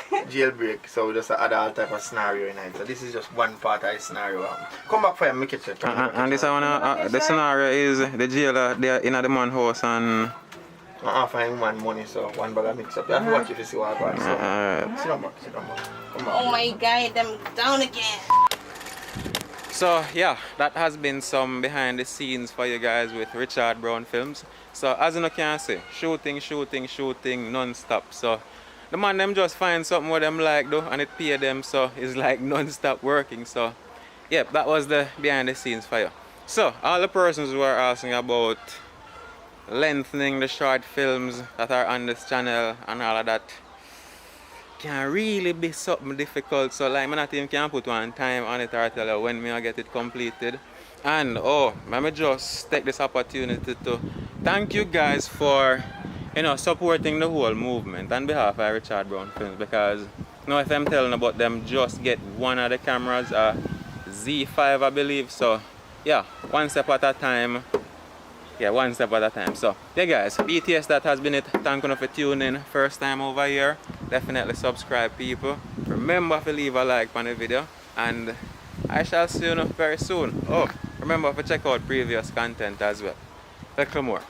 S4: Jailbreak, so just add all type of scenario in it. So this is just one part of the scenario. Come back for you, make it check.
S1: And this one, the scenario is the jailer there in the man's house and...
S4: I find one money, so one bag of mix up. You have to watch it to see what I got. So, sit down back. Come back.
S6: Oh my god, them down again.
S1: So yeah, that has been some behind the scenes for you guys with Richard Brown Films. So as you can see, shooting non-stop. So the man them just find something what them like though and it pay them, so it's like non-stop working. So yeah, that was the behind the scenes for you. So all the persons who are asking about lengthening the short films that are on this channel and all of that can really be something difficult. So like, I not even can put one time on it or tell you when me I get it completed. And let me just take this opportunity to thank you guys for supporting the whole movement on behalf of Richard Brown Films, because if I'm telling about them just get one of the cameras, Z5 I believe. So yeah, one step at a time. Yeah, one step at a time. So yeah guys, BTS, that has been it. Thank you for tuning first time over here. Definitely subscribe people. Remember to leave a like on the video and I shall see you very soon. Remember to check out previous content as well. Little more.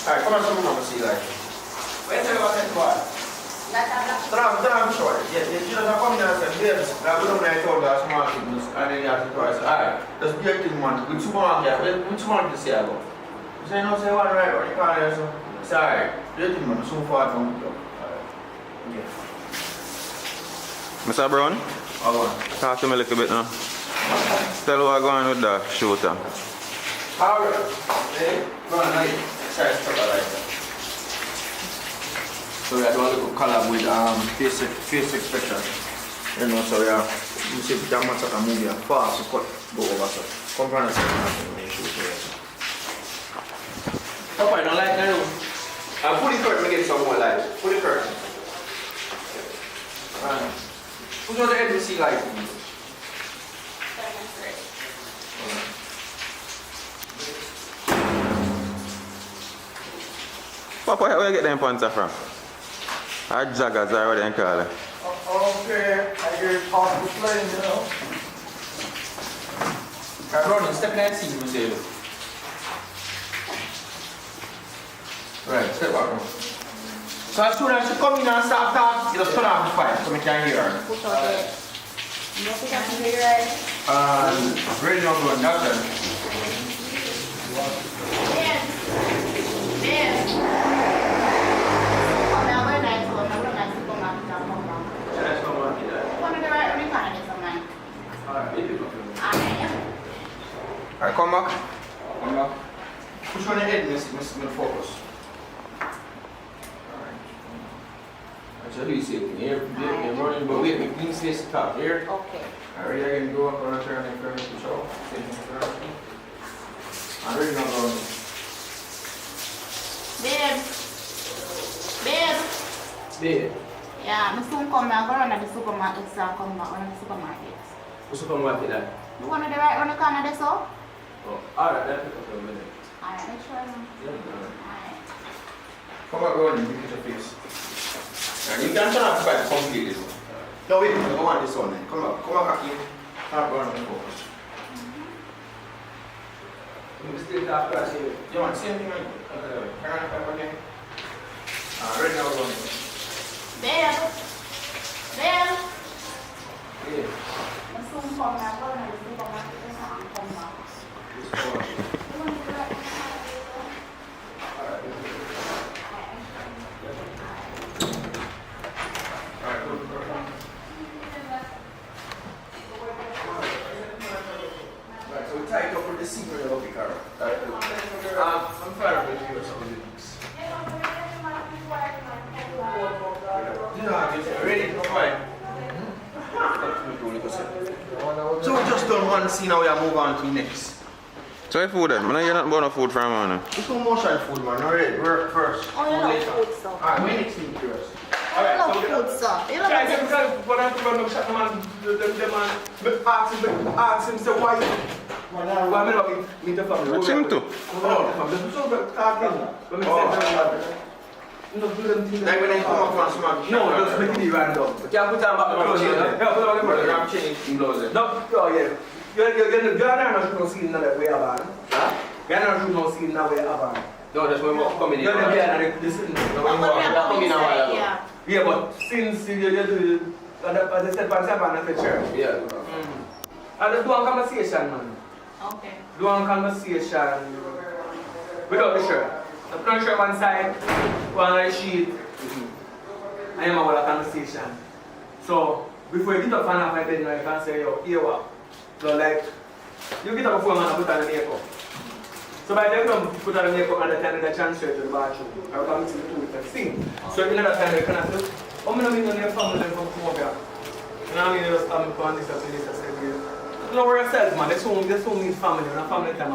S4: Alright, come on, someone see like. Where's the one? Turn short. Yeah, you just come in and say, babes, I'm going to told us small things and then you have to twice. Alright, just be a thing man. Which one to say about? You say no, say one right, or you can't answer. Say alright, be a thing man, so far from the yeah.
S1: Mr. Brown? Talk to me a little bit now. Tell what going with the shooter.
S4: Alright, hey, go on, night. Sorry, stuff like that. So we are doing a little collab with face expression. So we are, you see if you can match up a movie and fast, so cut, go over so. Come from the second half and shoot here. Papa, I don't like that. Put it first, make it some more light. Put it first. Put on the edge to see light.
S1: Papa, where you get them pants from? Our joggers are what they call it.
S18: Okay, I hear it off the plane, you know.
S4: Ronnie, step in that seat, you say. Right, step back. So as soon as you come in and start talking, you just turn off the fire so we can hear her.
S6: Push out it. You know if you can hear it.
S4: Ready now to another. Alright, come back. Come back. Push on the head, miss focus. Alright. So do you see it? Here, you're running, but wait, clean space to top. Here.
S6: Okay.
S4: Alright, I can go up and turn and turn push out. I'm ready now, going.
S6: Babe. Yeah, I'm soon come back around the supermarket, so I'll come back around the supermarket.
S4: What's the supermarket there?
S6: You want to do right on the corner there, so?
S4: Oh, alright, that's a minute.
S6: Alright, make sure. Alright.
S4: Come back around and look at your face. And you can turn off the light completely. No, wait, I don't want this one then. Come back in. Turn around and focus. You still talk to us. You want the same thing? Turn on the camera again. Right now, we're going.
S6: Babe.
S4: Yeah.
S6: I'm soon come back around the supermarket, so I'll come back.
S4: Right, so we tie it up with the seat for the lovely car. I'm fine with you or something. Ready? Fine. So we just done one scene, now we are moving on to the next.
S1: So if food then? I know you're not buying no food from man.
S4: It's no motion food, man. Alright, work first.
S6: Oh, you love food stuff.
S4: Alright, we next thing first.
S6: I love food stuff. You love food stuff.
S14: When I run up, shut the man, ask him, say, why? Why me not meet the family?
S1: What's him too?
S14: Oh, the family. So talking. Let me say
S7: No, do them things.
S4: Like when they come up from smoke.
S7: No, just make it random.
S4: You can't put on back the clothes.
S7: Yeah, put on the clothes.
S4: You have changed in clothes.
S7: No, oh yeah. You're not shooting no scene that way about. Huh? You're not shooting no scene that way about.
S4: No, that's when we're coming in.
S7: You're not there, listen. Yeah, but since you do, as I said, for example, at the church.
S4: Yeah.
S7: I just do a conversation, man.
S6: Okay.
S7: Do a conversation without the shirt. The put on shirt one side, one on the sheet. I am about a conversation. So, before you get up and have my bed, you can say, yo, here what? So, like, you get up before man and put on the makeup. So, by the time you put on the makeup and the time you transfer to the bathroom, I will come to the two with the thing. So, in that time, you can ask, oh, I mean, your family from Colombia. You know what I mean? You just come and this, I said, you know yourself, man. There's so many family, not family time,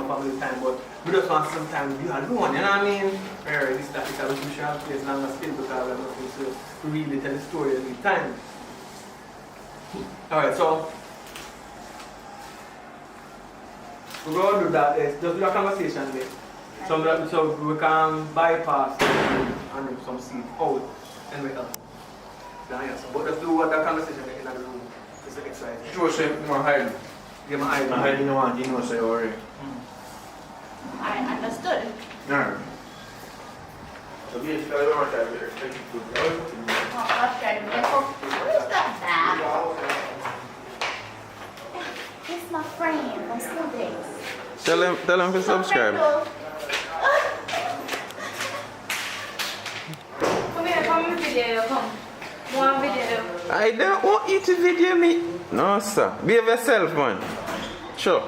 S7: but we just want some time to be alone, you know what I mean? Alright, this that because we should have place and I'm still because I'm not to really tell the story every time. Alright, so we're going to do that, just do a conversation there. So we can bypass and do some seed out and we help. But just do what that conversation in the room is the exercise.
S4: Sure, so you're hiding.
S7: Yeah, my eye.
S4: My hiding, you want, you know, so you're already.
S6: I understood.
S4: No. So basically, I don't want to expect you to go.
S6: What is that bag? It's my friend from school days.
S1: Tell him to subscribe.
S5: Come here, come in video, come. One video.
S1: I don't want you to video me. No, sir. Behave yourself, man. Sure.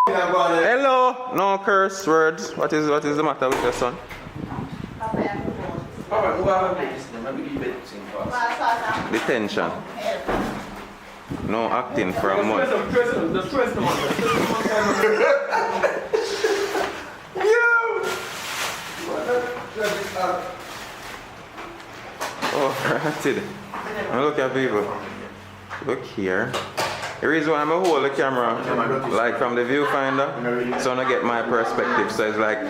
S1: Hello. No curse words. What is the matter with your son? Detention. No acting for a month. Oh, ratted. Now look at people. Look here. The reason why I'm going to hold the camera, like from the viewfinder, so I get my perspective. So it's like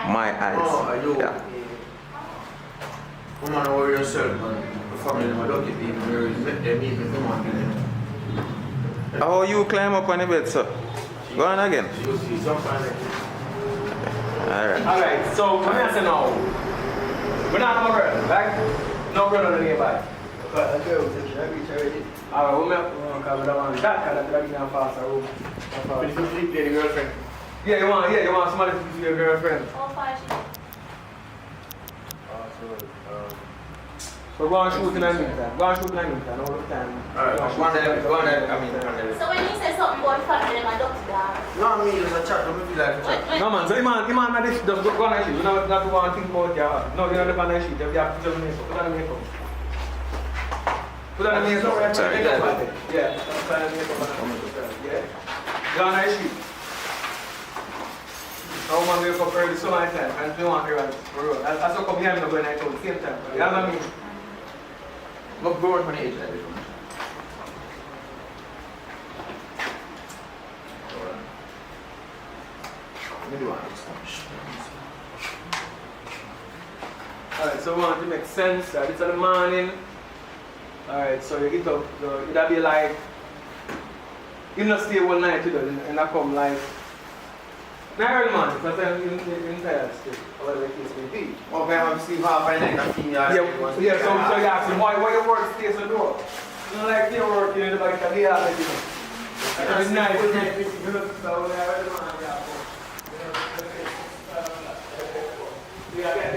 S1: my eyes. Yeah.
S4: Come on over yourself, man. The family, I don't get even they meet me, come on.
S1: Oh, you climb up on the bed, sir. Go on again.
S7: Alright, so what I say now? We're not no brother, right? No brother nearby. But I tell you, I reach already. Alright, we have to cover that one. That kind of dragging down faster. But if you sleep there, the girlfriend. Yeah, you want somebody to be your girlfriend. So go and shoot in the meantime. Go and shoot in the meantime, all the time.
S4: Alright, go on there, I mean.
S6: So when you say something about family, them adopt that.
S4: No, I mean, there's a chat, don't feel like a chat.
S7: No man, so you man not this, just go on and shoot. You don't have to go and think about your heart. No, you don't have to go and shoot. You have to put on the makeup. Put on the makeup. Put on the makeup.
S1: Sorry.
S7: Yeah, put on the makeup. Yeah. Go on and shoot. I want to wake up early so many times and you want to run. That's how come here I'm not going out at the same time. You know what I mean?
S4: Look, go on for the age like this.
S7: Alright, so we want to make sense. It's in the morning. Alright, so you get up, it'll be like, you not stay all night with it, and I come like, not early morning, because I'm in tired still, whatever the case may be.
S4: Okay, I'm Steve half I think I'm seeing you.
S7: So you ask him, why your work stays so door? You know, like your work, you know, like a day out, you know. It's nice.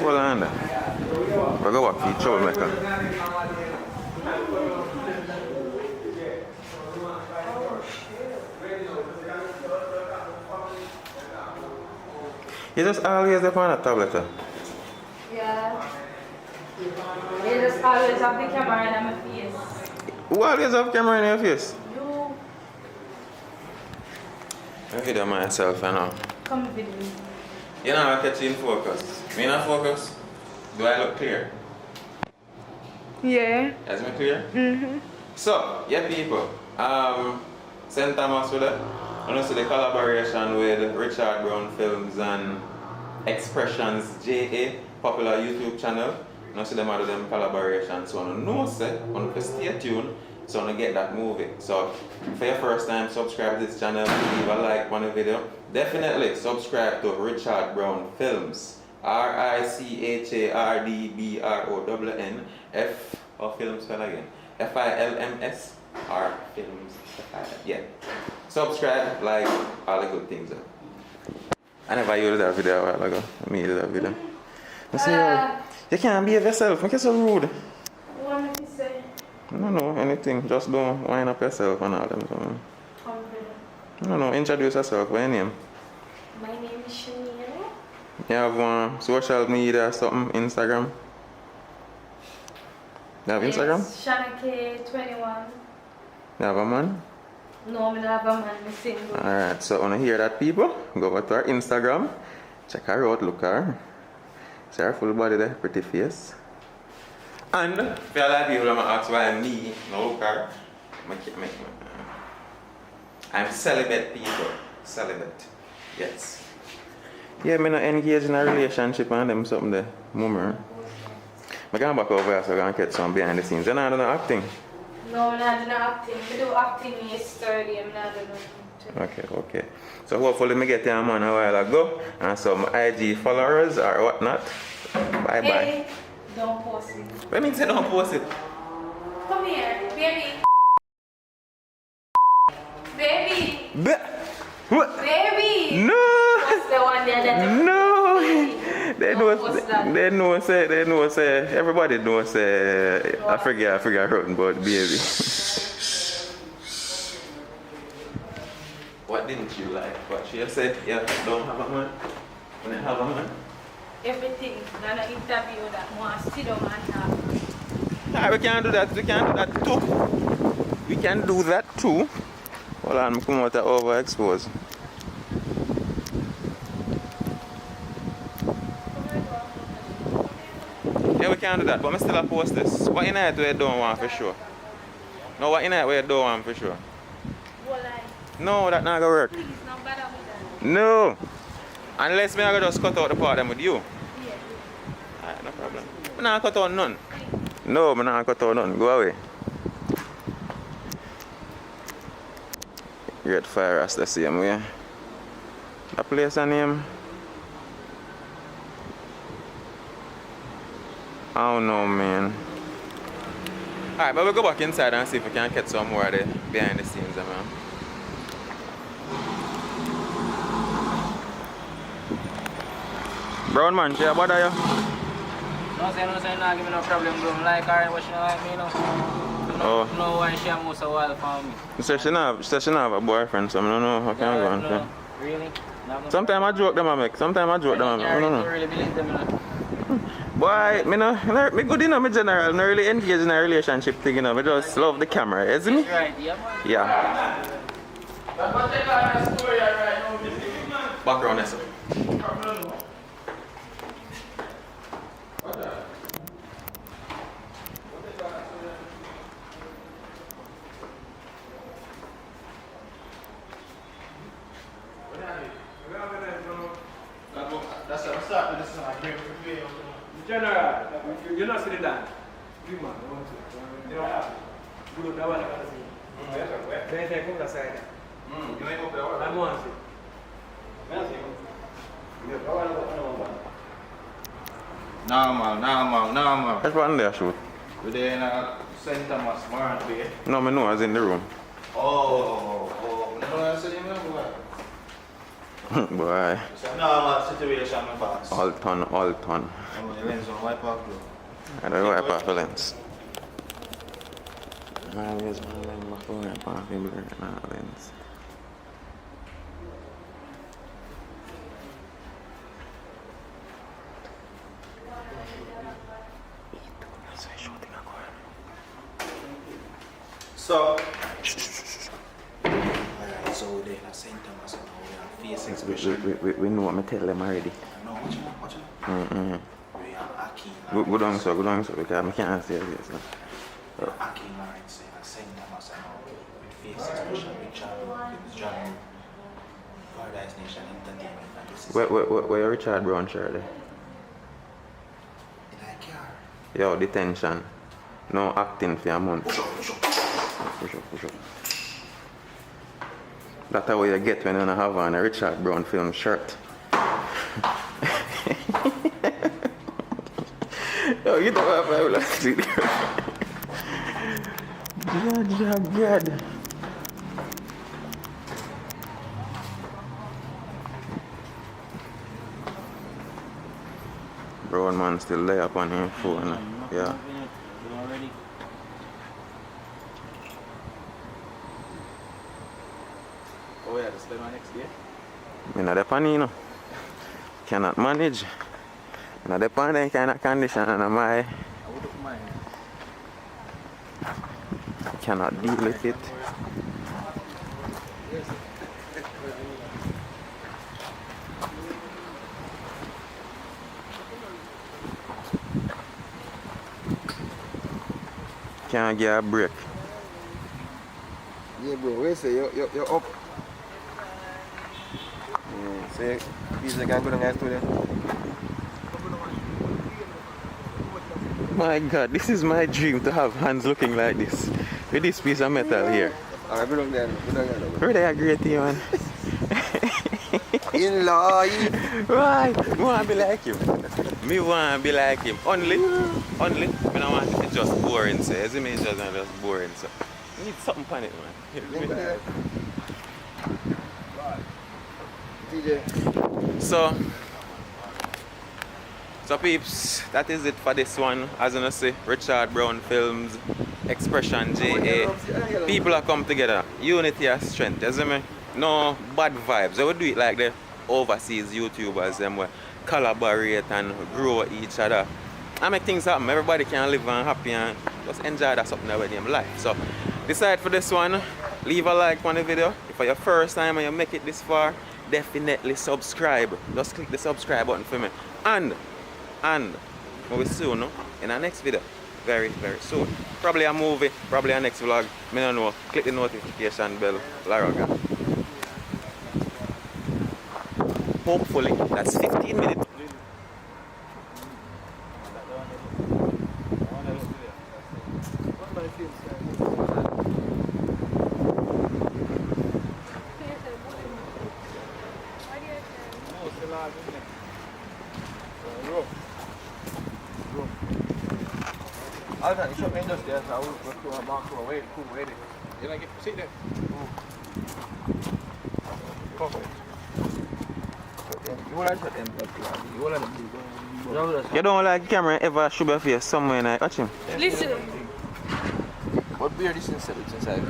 S1: Well, on there. We're going to walk each other, You just always have on a tablet.
S5: Yeah. You just always have the camera in my face.
S1: Who always have camera in your face?
S5: You.
S1: I video myself, you know.
S5: Come with me.
S1: You know, I catch you in focus. Me not focus? Do I look clear?
S5: Yeah.
S1: Is me clear?
S5: Mm-hmm.
S1: So, yeah people, St. Thomas with it. And also the collaboration with Richard Brown Films and Expressions JA, popular YouTube channel. Now see them do them collaborations. So I know say, I stay tuned. So I get that movie. So for your first time, subscribe to this channel, leave a like on the video. Definitely subscribe to Richard Brown Films. RICHARDBROWN F or film spell again. FILMS or films. Yeah. Subscribe, like, all the good things. I never used that video a while ago. I made that video. I say, you can't behave yourself. Make yourself rude.
S19: What am I to say?
S1: No, anything. Just don't wind up yourself and all them. So. No, introduce yourself. What's your name?
S19: My name is Shania.
S1: You have social media or something? Instagram? You have Instagram?
S19: Shana K21.
S1: You have a man?
S19: No, I don't have a man. I'm single.
S1: Alright, so when you hear that, people, go over to our Instagram. Check her out, look her. See her full body there, pretty face. And if you like people who ask why me, no look her. I'm celibate, people. Celibate. Yes. Yeah, I'm not engaged in a relationship and them something there. Mummer. I'm going back over here so I can get some behind the scenes. You're not doing acting?
S19: No, I'm not doing acting. I do acting yesterday. I'm not doing nothing.
S1: Okay. So hopefully me get your man a while ago and some IG followers or whatnot. Bye.
S19: Hey, don't post it.
S1: What means you don't post it?
S19: Come here, baby. Baby.
S1: What?
S19: Baby.
S1: No.
S19: What's the one there that
S1: No. They know say, everybody knows say, I forget hurting about baby. What didn't you like? What she said, yeah, don't have a man. When you have a man.
S19: everything. Not an interview that wants to sit down and talk.
S1: Nah, we can do that too. Hold on, come out of overexpose. Yeah, we can do that, but I still post this. What in it where you don't want for sure? No, what in it where you don't want for sure? No, that not gonna work.
S19: Please, no bother with that.
S1: No. Unless me I just cut out the part them with you. Alright, no problem. I'm not cut out none. No, I'm not cut out none. Go away. Great fire as the same way. The place and name? I don't know, man. Alright, but we'll go back inside and see if we can get some more of the behind the scenes, man. Brown man, she bother you?
S3: No, say, no, give me no problem, bro. Like her, what she like me, no. No, why she moves a while for me.
S1: She said she not have a boyfriend, so I don't know how can I go on.
S3: No, really?
S1: Sometimes I joke them, I make. I don't know.
S3: Really believe them, you know.
S1: Boy, me good in my general, not really engaged in a relationship thing, you know. I just love the camera, isn't it?
S3: Right, yeah, man.
S1: Yeah. Background, yes, sir.
S7: That's what I started this one. General, you're not sitting down. You man, I want to. You know, good, that one I got to see. Then take over the side. You make up the order. I'm on it.
S14: Normal.
S1: That's one there, shoot.
S14: We're there in St. Thomas, Warren Bay.
S1: No, I know I was in the room.
S14: Oh. No, I said, you know what?
S1: Boy.
S14: It's a normal situation, my boss.
S1: All ton.
S14: The lens on wipe off, bro.
S1: I don't wipe off the lens. Always my lens, my phone, wipe off the lens.
S14: So, alright, so we're there in St. Thomas and we have face expression.
S1: We know what I tell them already.
S14: No, watch out. We have Aki.
S1: Go down, so because I can't say this.
S14: Aki Lawrence in St. Thomas and with face expression, with John, Paradise
S1: Where Richard Brown shirt there? Yo, detention. No acting for a month. Push up. That's how you get when you don't have on a Richard Brown film shirt. Yo, you don't have a last week. God. Brown man still there up on his phone. Yeah.
S7: Oh yeah, just on next day.
S1: I'm not depend, you know. Cannot manage. I'm not depend on kind of condition and I
S7: wouldn't mind.
S1: Cannot deal with it. Can't get a break.
S11: Yeah, bro, where say you're up? Yeah, say, please, I can't go down guys to them.
S1: My God, this is my dream to have hands looking like this. With this piece of metal here.
S11: Alright, go down there.
S1: Really agree to you, man.
S11: In-law.
S1: Why? I want to be like him. Me want to be like him. Only when I want it to just boring, so. As me just boring, so. I need something on it, man.
S11: TJ.
S1: So peeps, that is it for this one. As you say, Richard Brown Films, Expression JA. People are come together. Unity and strength, you see me? No bad vibes. They will do it like the overseas YouTubers, them will collaborate and grow each other. I make things happen. Everybody can live and happy and just enjoy that something with them life. So decide for this one. Leave a like on the video. If it's your first time and you make it this far, definitely subscribe. Just click the subscribe button for me. And we'll soon, no? In our next video. Very, very soon. Probably a movie, probably a next vlog. I don't know. Click the notification bell. Laraga. Hopefully, that's 15 minutes.
S7: I'll tell you, something just there, so I will go to a mark for a way, cool, wait. You like it? Sit there. Come on.
S1: You don't like camera ever show your face somewhere and I catch him?
S19: Listen.
S11: What beer this inside? It's inside.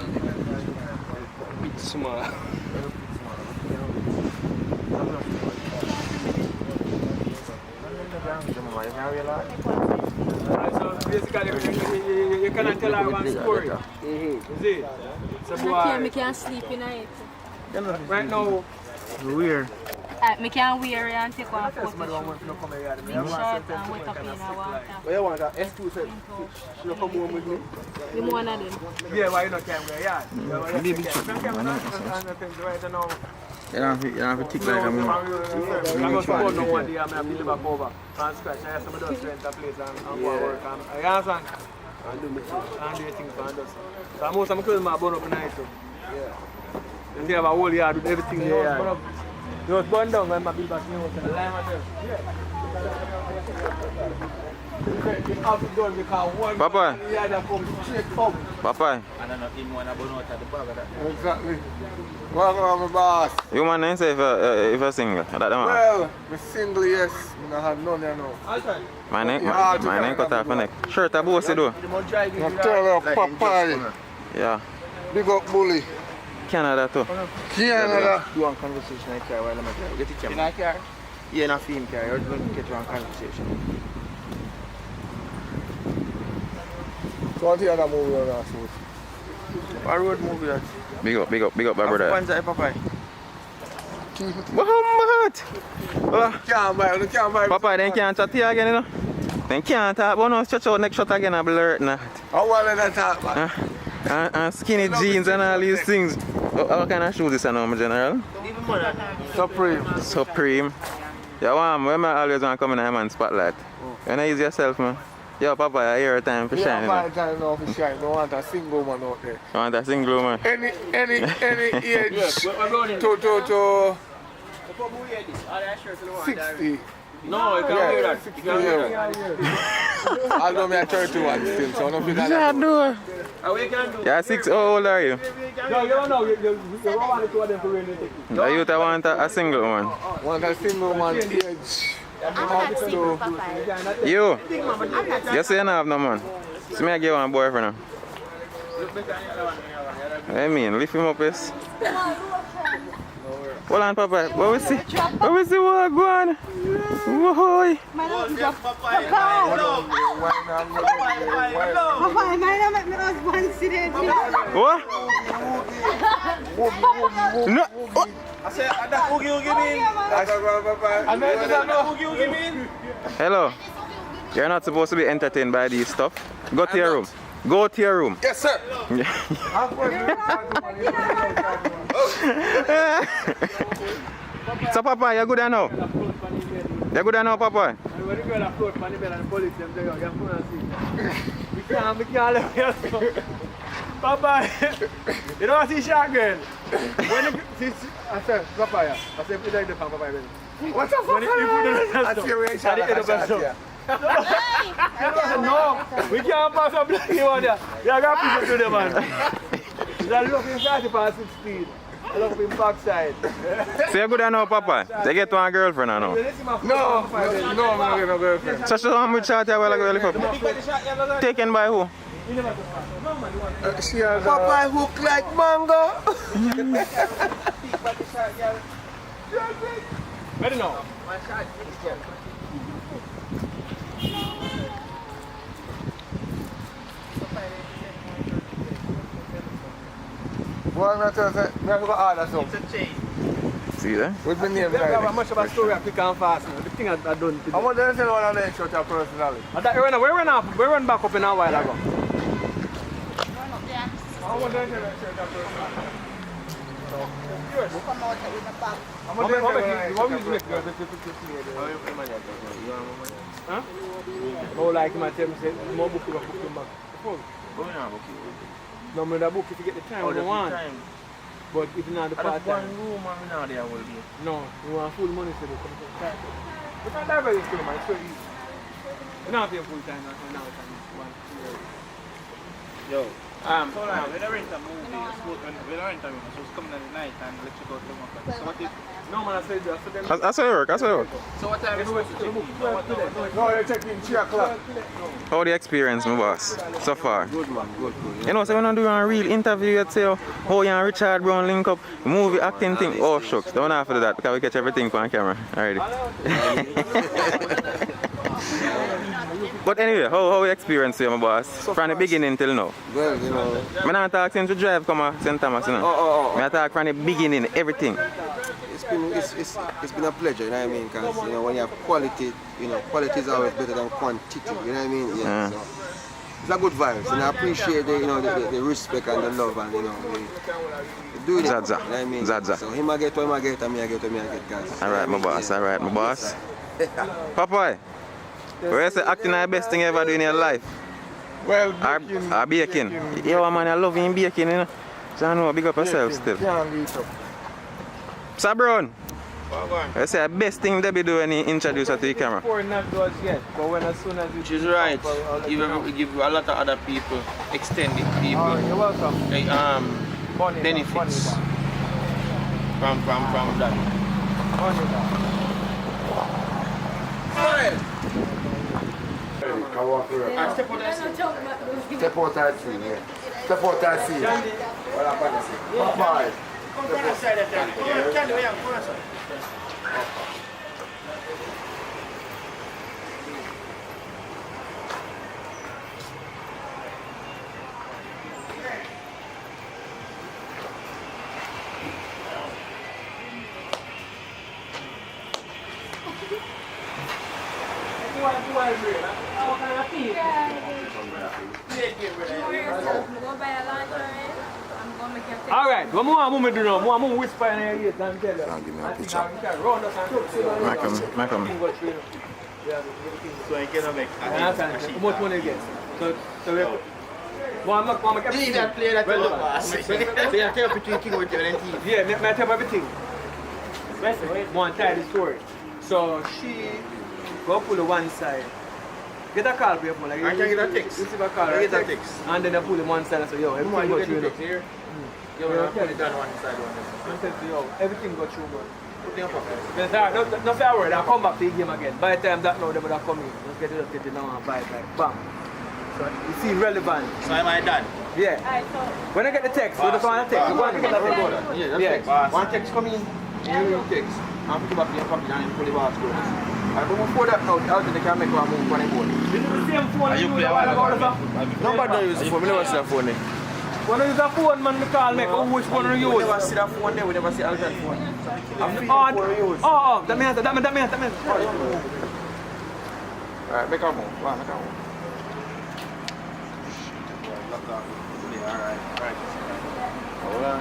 S7: Bit small. So basically, you cannot tell her one story. You see? So
S19: I can't sleep in it.
S7: Right now,
S11: weird.
S19: I can't wear it and take one photo.
S7: Big
S19: shot and wet up in a water.
S7: Where you want that? S2 said, she don't come home with me.
S19: You one of them.
S7: Yeah, why you not come there? Yeah.
S11: Maybe you don't have to tick like a man.
S7: I'm going to go no one day, I'm going to live over. From scratch, I have some of those rent a place and go work. I understand. And do things for others. So most of my clothes are burn up in the night too. Yeah. And they have a whole yard with everything there. It was burned down when my build back new house.
S1: Papa. Papa.
S9: Exactly. Welcome, my boss.
S1: You man didn't say if you're single. That man.
S9: Well, I'm single, yes. I don't have none, you know.
S1: My name cut off my neck. Shirt a bossy though.
S9: I'm telling you, Papa.
S1: Yeah.
S9: Big up bully.
S1: Canada too.
S9: Canada.
S11: Do one conversation in the car while I'm at the Get it camera. In the car? Yeah, in a film car. You're going to get one conversation.
S9: So what other movie you want to shoot?
S11: What road movie that?
S1: Big up, my brother.
S11: Panza, Papa.
S1: Muhammad!
S9: Can't buy.
S1: Papa, they can't chat here again, you know? They can't talk, but no, stretch out next shot again and blur it now.
S9: How well did that talk, man?
S1: And skinny jeans and all these things. What kind of shoes is this now, my general?
S9: Supreme.
S1: Supreme. Yeah, when I always want to come in a man spotlight. You know, use yourself, man. Yo, Papa, I hear a time for shining.
S9: Yeah, time now for shine. Don't want a single man out there.
S1: You want a single man?
S9: Any age to 60.
S7: No, you can't hear that. You can't hear that.
S9: Although me a 31 still, so I don't think
S1: that. Yeah, 6. How old are you?
S7: No, you don't know. You want to them for really taking.
S1: The youth want a single one.
S9: Want a single man age.
S1: You? You say you don't have no man. So me I give one boyfriend now. I mean, lift him up, yes. Hold on, Papa. What we see? What we see? What go on? Whoa! What? No.
S7: I said, that oogie mean?
S1: Hello. You're not supposed to be entertained by these stuff. Go to your room. Go to your room.
S9: Yes, sir.
S1: So, Papa, you're good now? You're good now, Papa?
S7: When the girl approach the bed and the police, them say, you come and see. We can't let you. Papa, you don't see shark girl. When I said, Papa, I said, put it in the Papa.
S9: What's up, Papa? I see where you shot.
S7: No, we can't pass up like you on there. You got people to the man. They're looking 40 speed. I look him backside.
S1: So you're good now, Papa? They get one girlfriend or no?
S9: No, I'm not getting a girlfriend.
S1: So how much shot you have? Taken by who?
S9: She has
S18: Papa hook like mango.
S7: Ready now?
S9: Boy, I'm not telling you, I'm going to order something.
S7: It's a chain.
S1: See that?
S9: With my name,
S7: I have much of a story I pick and fast. The thing I done today.
S9: I want to tell you what I'm doing short of personality.
S7: We run back up in a while ago.
S9: I want to tell you short of personality.
S7: What will you make? Huh? Oh, like him and tell me, say, more book you book him back. No, I'm going to book if you get the time you want. But if you not the part time.
S4: One room and now there will be.
S7: No, you want full money so they come to the time. But not that very easy, man. It's so easy. You don't pay full time now, so now it's 1 2 years. Yo.
S3: So now, we don't rent a movie, we don't rent a movie, so it's coming at the night and let you go to the So what if...
S7: No man, I said that.
S1: That's how it works, that's how it works.
S3: So what time is it supposed to check in?
S9: No, you're checking 3 o'clock.
S1: How the experience, my boss, so far?
S4: Good man, good.
S1: You know, so we're not doing a real interview yet, say, how you and Richard Brown link up, movie acting thing. Oh, shucks, don't have to do that because we catch everything on camera already. But anyway, how you experience it, my boss? From the beginning till now?
S11: Well, you know.
S1: I'm not talking to drive come to St. Thomas, you know. I talk from the beginning, everything.
S11: It's been a pleasure, you know what I mean? Because, you know, when you have quality, you know, quality is always better than quantity, you know what I mean? Yeah. So it's a good vibes, and I appreciate the, you know, the respect and the love and, you know, the doing it,
S1: Zaza.
S11: you know what I mean?
S1: Zaza.
S11: So him I get what I get, and me I get what I get, guys.
S1: Alright, my boss. Papa, where is the acting the best thing you ever do in your life?
S9: Well,
S1: baking. Yo, man, I love him baking, you know. So I know, big up yourself still. Sir Brown, I say the best thing they be doing when he introduce her to the camera.
S7: Not to us yet, but when as soon as you...
S4: She's right. We give a lot of other people, extended people.
S7: Oh, you're welcome.
S4: Benefits from that.
S18: Step out and see, yeah. Step out and see. Bye-bye.
S16: I'm going
S7: Alright, what more I'm do now? More I'm whisper in your ears and tell you.
S1: I'll give me a picture.
S7: Round us and talk.
S1: Malcolm.
S4: So I cannot make
S7: How much money you get? So we one make
S4: you even play that well, boss. So you tell between King with you and TV.
S7: Yeah, me tell everything. One tell the story. So she go pull the one side. Get a call for your phone. Like,
S4: I can get a text.
S7: Receive a call.
S4: Get a text.
S7: And then I pull the one side and say, yo, everything go through.
S4: Here. Yo, I put it down one side one.
S7: I tell you, yo, everything go through, man.
S4: Put it in your pocket.
S7: Yes, no fair word. I'll come back to the game again. By the time that now, they would have come in. Let's get it now and buy it like bam. So you see relevant.
S4: So am I done?
S7: Yeah. When I get the text, we just want to text. We want to get that recorder.
S4: Yeah, text. One text come in, you text. And put it back in your pocket and pull the ball through. And before that now, out they can make one move on the board.
S7: This is the same phone you play a while ago.
S4: Nobody don't use the phone. We never see a phone there.
S7: When you use a phone, man, we call make which phone you use.
S4: We never see that phone there. We never see alternate phone.
S7: Oh, that means.
S4: Alright, make a move. Go on, make a move. Alright. Hold on.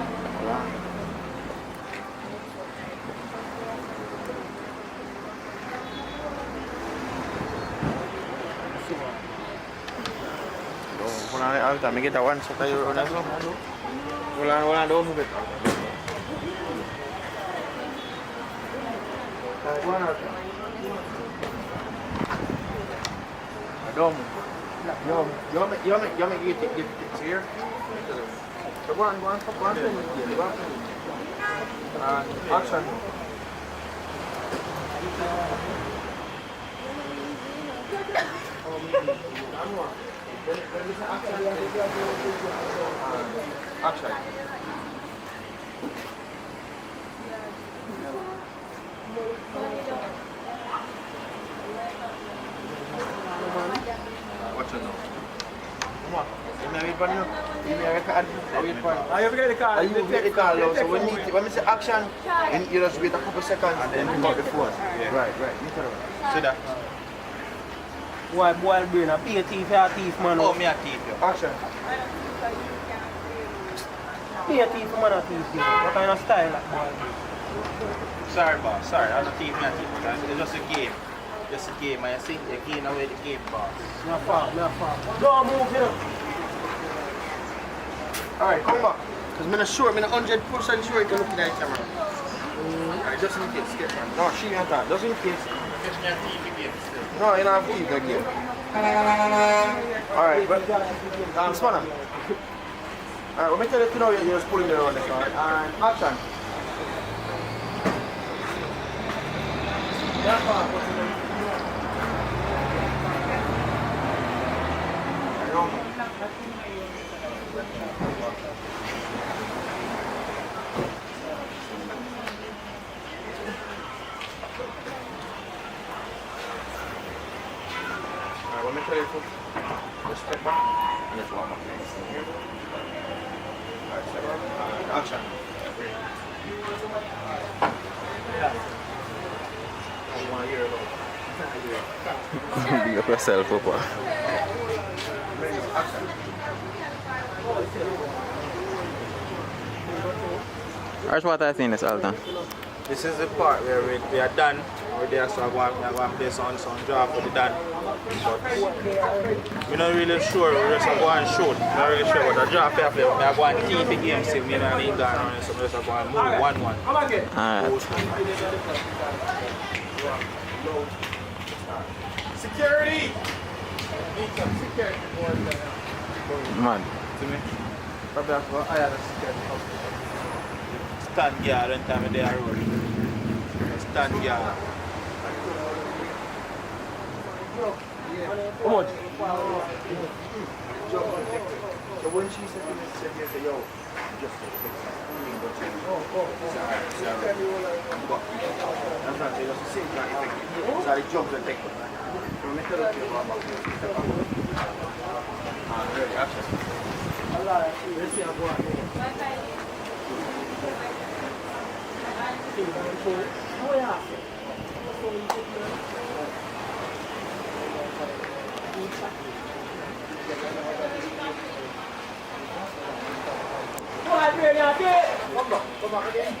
S4: Hold on, I get that one. So you run as well. Hold on, don't move it. One out. Don't move. You make you take it here. So go on. Action. Action. Watch it now. Come on. Give me a record.
S7: You get the card.
S4: You get the card now. So when we say action, you just wait a couple seconds and then pick up the phone. Yeah. Right. See that?
S7: Boy, brain a be a thief, man.
S4: Oh, me a thief, yo. Action.
S7: Be a thief, man, a thief. What kind of style that boy?
S4: Sorry, boss. Sorry, I'm not thief, me a thief. It's just a game. Just a game, and you see, you're giving away the game, boss.
S7: No far. Don't move, you know.
S4: Alright, come back. Because I'm not sure, I'm not 100% sure you can look at the camera. Alright, just in case, get man. No, she ain't that. Just in case. No, you don't have to leave again. Alright, but Spanner. Alright, let me tell you to know you're just pulling me around the car. And action. Let me tell you to step back and just walk up. Alright, step back. Action. I hear it.
S1: Big up yourself, Papa. Alright, what I think is Alton?
S4: This is the part where we are done. We're there, so I want to play some job for the done. But we're not really sure. We're just going and shoot. We're not really sure what the job fair play. We're going to keep the game still. We're not going on, so we're just going to move 1-1.
S1: Alright.
S4: Security!
S1: Mad.
S4: To me? Probably have to go hire the security. Stand guard on time of day road. Stand guard.
S7: How much?
S4: So when she said to me, she said, yo, just take it. That's not it. That's the same kind of effect. So the jobs that take it. So we tell you about ready, action. Let's see how go on. Oh, yeah.
S7: Go ahead,
S4: Come back again.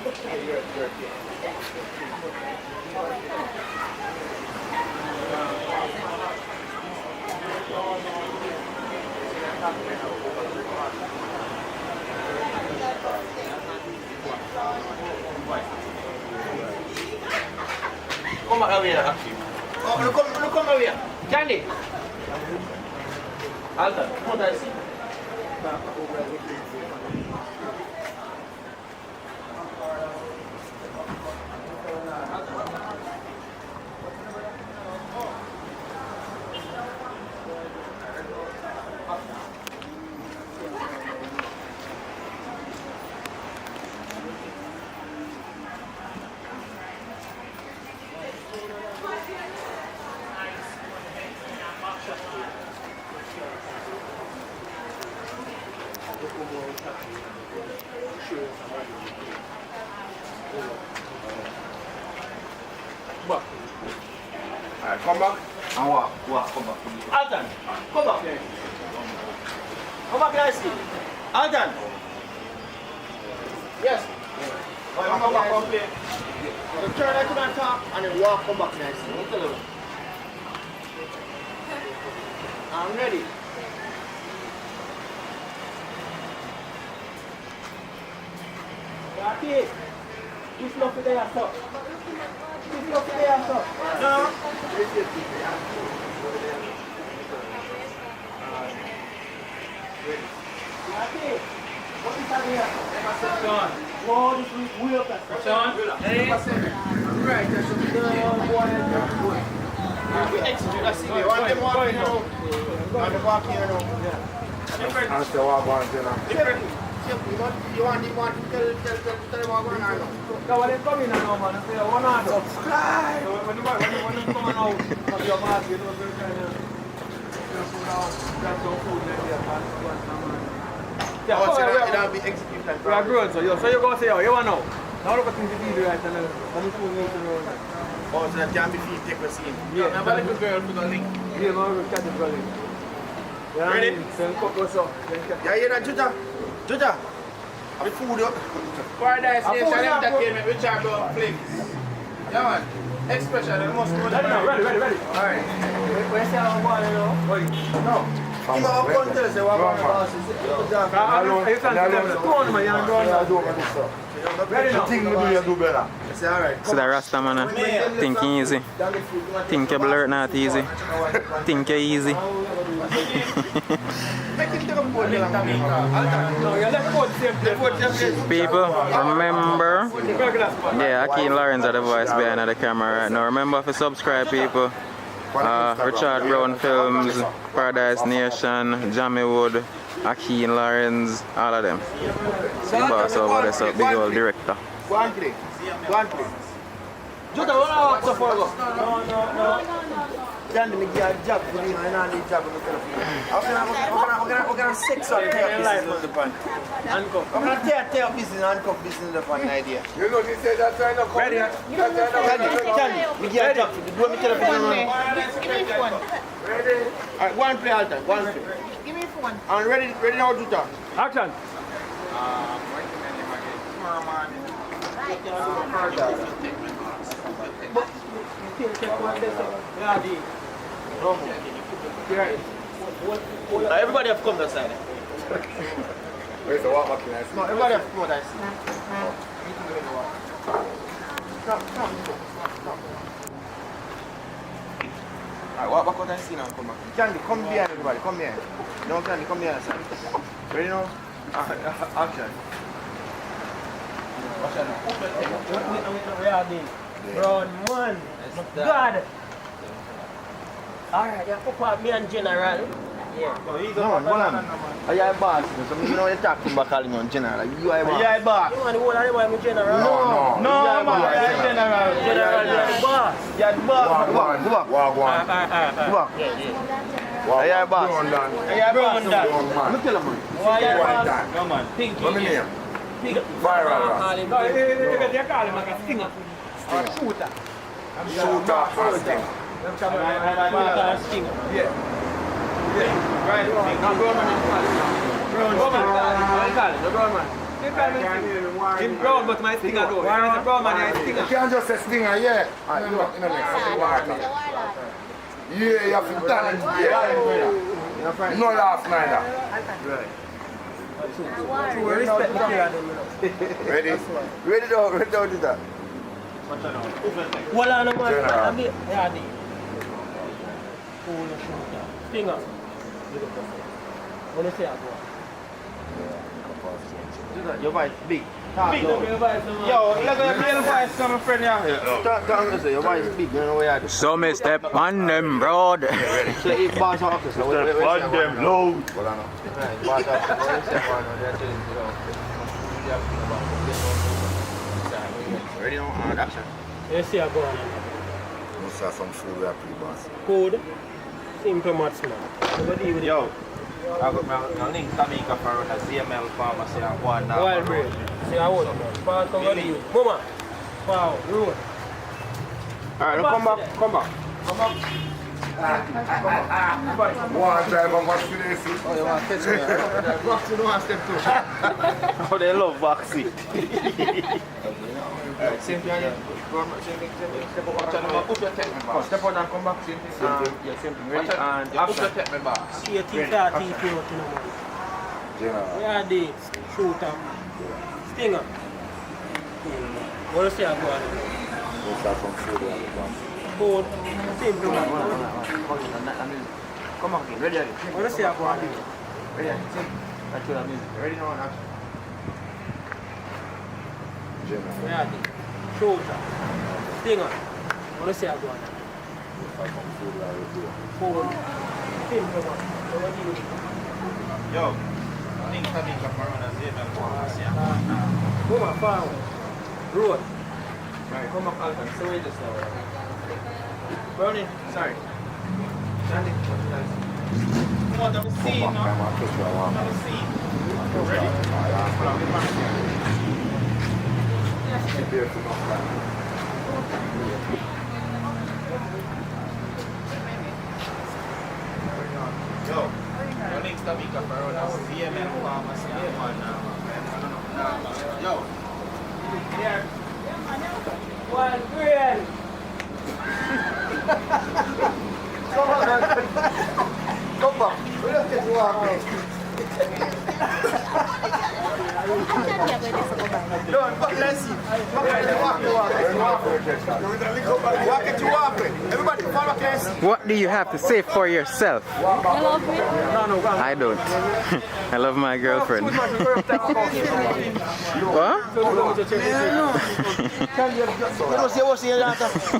S4: Come back over here. Oh, look over here. Candy. Alta, what I see? Alright, come back and walk, come back. Alton, come back here. Come back here, I see. Alton. Yes. Alright, come back, come play. So turn right to the top and then walk, come back here, I see. Tell you. I'm ready. Rocky, this look at there, sir. This look at there, sir. No. Rocky, what is that here? Sean. Whoa, this is weird. Sean. Hey. Right, that's a good we execute, that's it. One them walk here now. One them walk here now. Different.
S18: And so what about you now?
S4: Different. You want to tell them what going on now?
S7: No, when they come in now, man, they say, one hand.
S4: Subscribe!
S7: So when you come out of your mask, you know, they're kind of, put down, grab some food in there, yeah,
S4: oh, so it'll be executed.
S7: We are grown, so you go say, oh, you want now? Now look at things to do right now. Let me food needs to know.
S4: Oh, so that can be feed take a scene.
S7: Yeah.
S4: Remember the girl for the link?
S7: Yeah, man, we catch it for the link.
S4: Ready?
S7: So you cut what's up.
S4: Yeah, you know, Juta. I'm food up. Paradise Nation Entertainment, which are about flicks. Yeah, man. Expression, I must go down.
S7: Ready.
S4: Alright.
S7: Where's the other one, you know?
S4: No. Come on, come tell us what about the bosses.
S7: You can't tell them, come on, man, you're going. Ready now?
S18: Think me do you do better.
S4: It's alright.
S1: So the Rasta man, thinking easy. Think you blur not easy. Think you easy. People, remember, yeah, Akeem Lawrence are the voice behind the camera right now. Remember to subscribe, people. Richard Brown Films, Paradise Nation, Jamie Wood, Akeem Lawrence, all of them. The boss over there, so big old director.
S4: Go and play. Juta, what are you for? No. Then me give a job for you, and I need a job on the telephone. We're gonna sex on the pan. Handcuff. I'm gonna tear business, handcuff business the pan idea.
S9: You know, he said that's why I don't come.
S4: Ready? Tell me give a job for you. Do me telephone.
S16: Give me phone.
S4: Ready? Alright, go and play all time. Go and play.
S16: Give me phone.
S4: And ready now, Juta.
S7: Action.
S4: Everybody have come that side.
S18: Where's the walk back in?
S4: No, everybody have come that side. Alright, walk back out and see now and come back. Candy, come behind everybody, come behind. No, Candy, come behind the side. Ready now? Action. Watch out now.
S7: We are doing. Round one. God.
S4: Alright, you pop up me and General. Yeah. No, hold on. Are you a boss? So you know you talk to me calling me on General. You are a boss. You are a boss. You want the whole of them I'm General? No, man. You are General. General, you are the boss. You are the boss. Walk on. Are you a boss? Are you a boss? Let me tell you, man. Why are you a boss? No, man. Pinky. What's my name? Pinky. Viral.
S7: No, you call him like a stinger. Or a shooter.
S18: Shooter or stinger.
S7: Yeah. Right. Now, Brown man is calling. Brown man. The Brown man. Him brown, but my stinger though. He's a brown man, he's a stinger.
S18: You can't just say stinger, yeah. Alright, you know next. Yeah, you have to done it. Yeah. No laugh neither.
S7: Right.
S18: Ready? Ready down, do that.
S7: Well, I know my
S18: General.
S7: friend. Yeah, stinger. What do you say?
S4: Your voice big.
S7: Big, your voice, man.
S4: Yo, look at your little voice, some friend here. Talk to your voice big, you know where you are.
S1: So me step on them, bro.
S4: So if boss officer,
S18: Step on them low. Well, I know.
S4: Right, boss officer, what you say, man? They're telling you, ready now, action.
S7: Yes, you are going.
S18: Let's have some food we are pretty boss.
S7: Code. Simple maths, man.
S4: Yo. I got my link Jamaican for a ZML pharmacy and one now.
S7: Wild bread. See, I want part of the youth. Mama. Wow, road.
S4: Alright, come back.
S18: One drive of vaccine.
S4: Oh, you want to catch me? Vaccine, you want to step too. Oh, they love vaccine. Alright, same thing. Step on and come back. Same thing. Yeah, same thing. Ready? And after take me back.
S7: 18, 13, 14. Where are they? Shooter. Stinger. What do you say I go on?
S18: Let's have some food we are pretty boss.
S7: Code. Simple man.
S4: Come on, again. Ready again.
S7: What do you say I go on?
S4: Ready again. That's what I mean. Ready now and action.
S7: Where are they? Shooter. Stinger. What do you say I go on? Code. Simple man.
S4: Yo, link Jamaican for a ZML pharmacy.
S7: Mama, farm. Road.
S4: Right, come up, Alton. So wait just now. Brownie, sorry. Standing. Come on, I'm seeing now. I'm seeing. Ready? Yo, your link's Jamaican for a ZML pharmacy and one now. Yo. Here.
S7: Wild bread.
S18: Come back. We don't get to walk.
S4: Don't, but let's see. Walk it to walk it. Everybody, follow us.
S1: What do you have to say for yourself?
S7: You love me?
S1: I don't. I love my girlfriend. What?